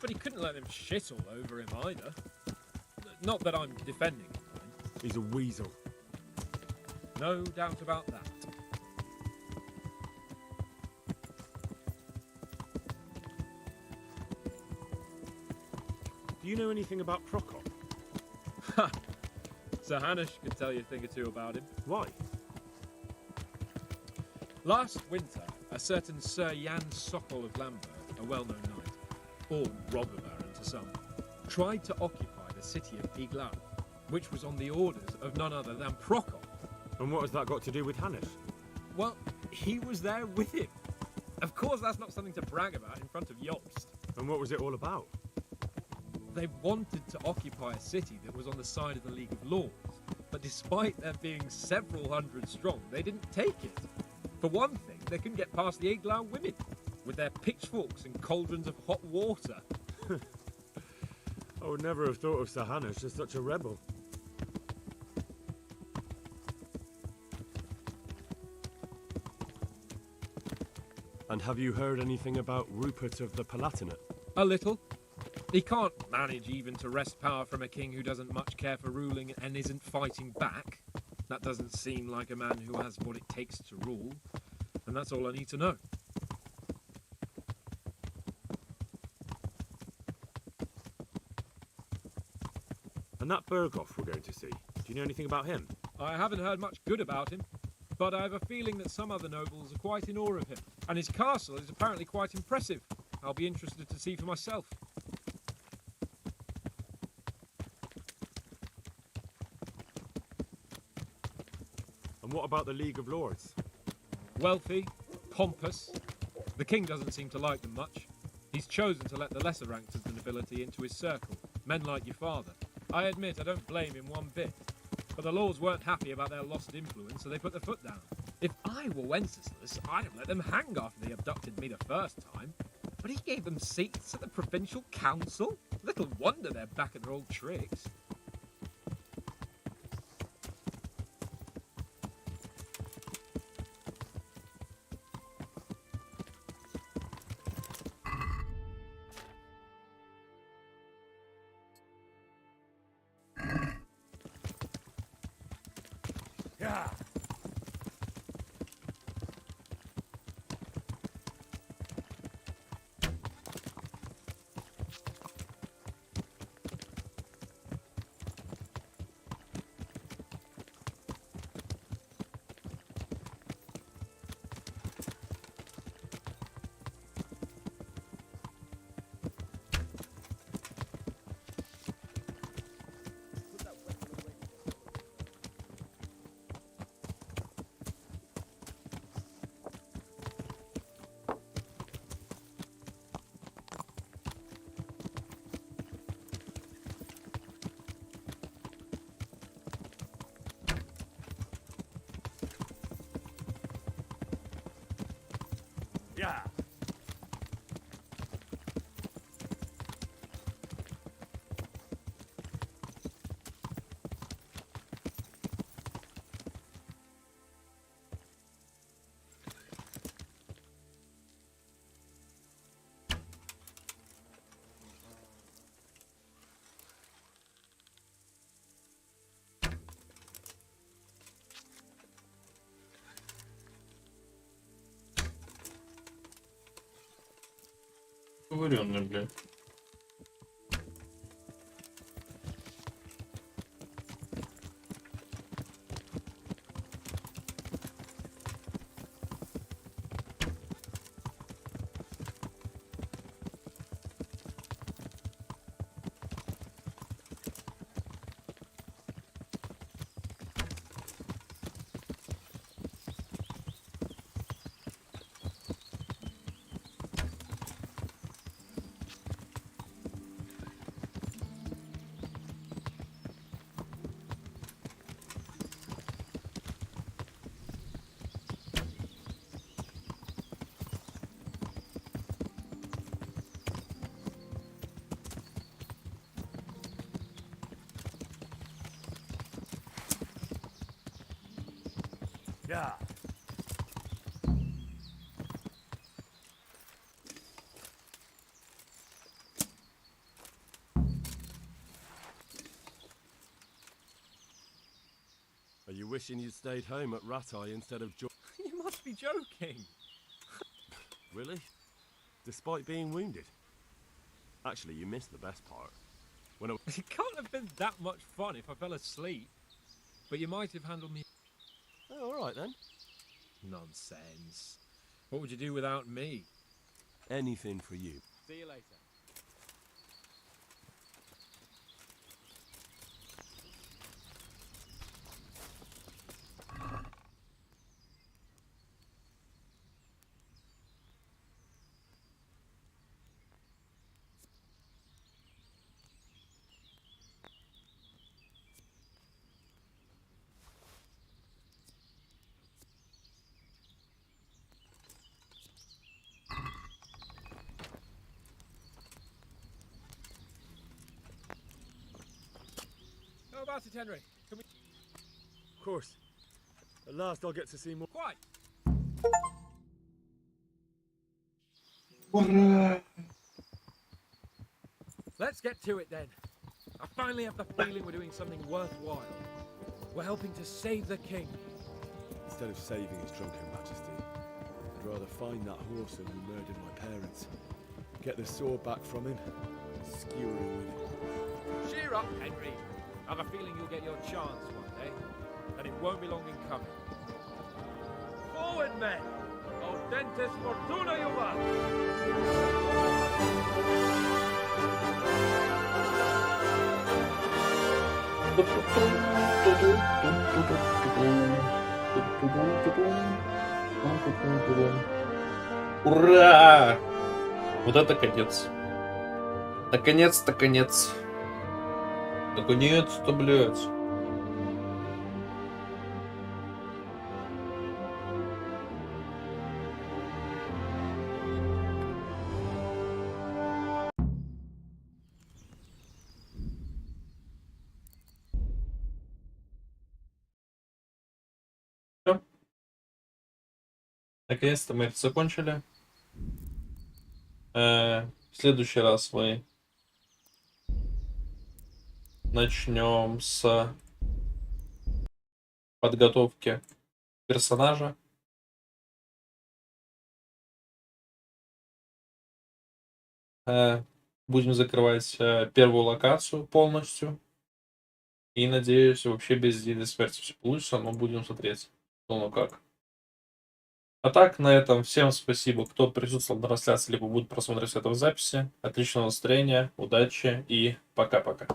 But he couldn't let them shit all over him either. Not that I'm defending him, mind. He's a weasel. No doubt about that. Do you know anything about Prokop? Ha! Sir Hanush could tell you a thing or two about him. Why? Last winter, a certain Sir Jan Sokol of Lamberg, a well-known knight, or robber baron to some, tried to occupy the city of Iglau, which was on the orders of none other than Prokop. And what has that got to do with Hanush? Well, he was there with him. Of course, that's not something to brag about in front of Jobst. And what was it all about? They wanted to occupy a city that was on the side of the League of Lords, but despite there being several hundred strong, they didn't take it. For one thing, they couldn't get past the Iglau women, with their pitchforks and cauldrons of hot water. I would never have thought of Sir Hanush as such a rebel. And have you heard anything about Rupert of the Palatinate? A little. He can't manage even to wrest power from a king who doesn't much care for ruling and isn't fighting back. That doesn't seem like a man who has what it takes to rule. And that's all I need to know. And that Berghoff we're going to see, do you know anything about him? I haven't heard much good about him, but I have a feeling that some other nobles are quite in awe of him. And his castle is apparently quite impressive. I'll be interested to see for myself. And what about the League of Lords? Wealthy, pompous. The king doesn't seem to like them much. He's chosen to let the lesser ranks of the nobility into his circle, men like your father. I admit I don't blame him one bit, but the lords weren't happy about their lost influence, so they put their foot down. If I were Wenceslas, I'd have let them hang after they abducted me the first time, but he gave them seats at the provincial council? Little wonder they're back at their old tricks. Yeah. Yeah. Говорённый, блядь. Yeah. Are you wishing you'd stayed home at Ratai instead of You must be joking. Really? Despite being wounded? Actually, you missed the best part. When I... It can't have been that much fun if I fell asleep. But you might have handled me... Oh, all right then. Nonsense. What would you do without me? Anything for you. See you later. How about it, Henry? Can we... Of course. At last I'll get to see more. Quite. Ура! Let's get to it then. I finally have the feeling we're doing something worthwhile. We're helping to save the king. Instead of saving his drunken majesty, I'd rather find that horseman who murdered my parents, get the sword back from him, and skewer him with it. Cheer up, Henry. I have a feeling you'll get your chance one day, and it won't be long in coming. Forward, men! Audentes fortuna juvat! Ура! Вот это конец. Наконец-то конец. Наконец-то, блядь. Всё. Наконец-то мы это закончили. В следующий раз мы начнем с подготовки персонажа. Будем закрывать первую локацию полностью. И надеюсь, вообще без единой смерти все получится, но будем смотреть, что ну как. А так, на этом всем спасибо, кто присутствовал на трансляции, либо будет просмотреть это в записи. Отличного настроения, удачи и пока-пока.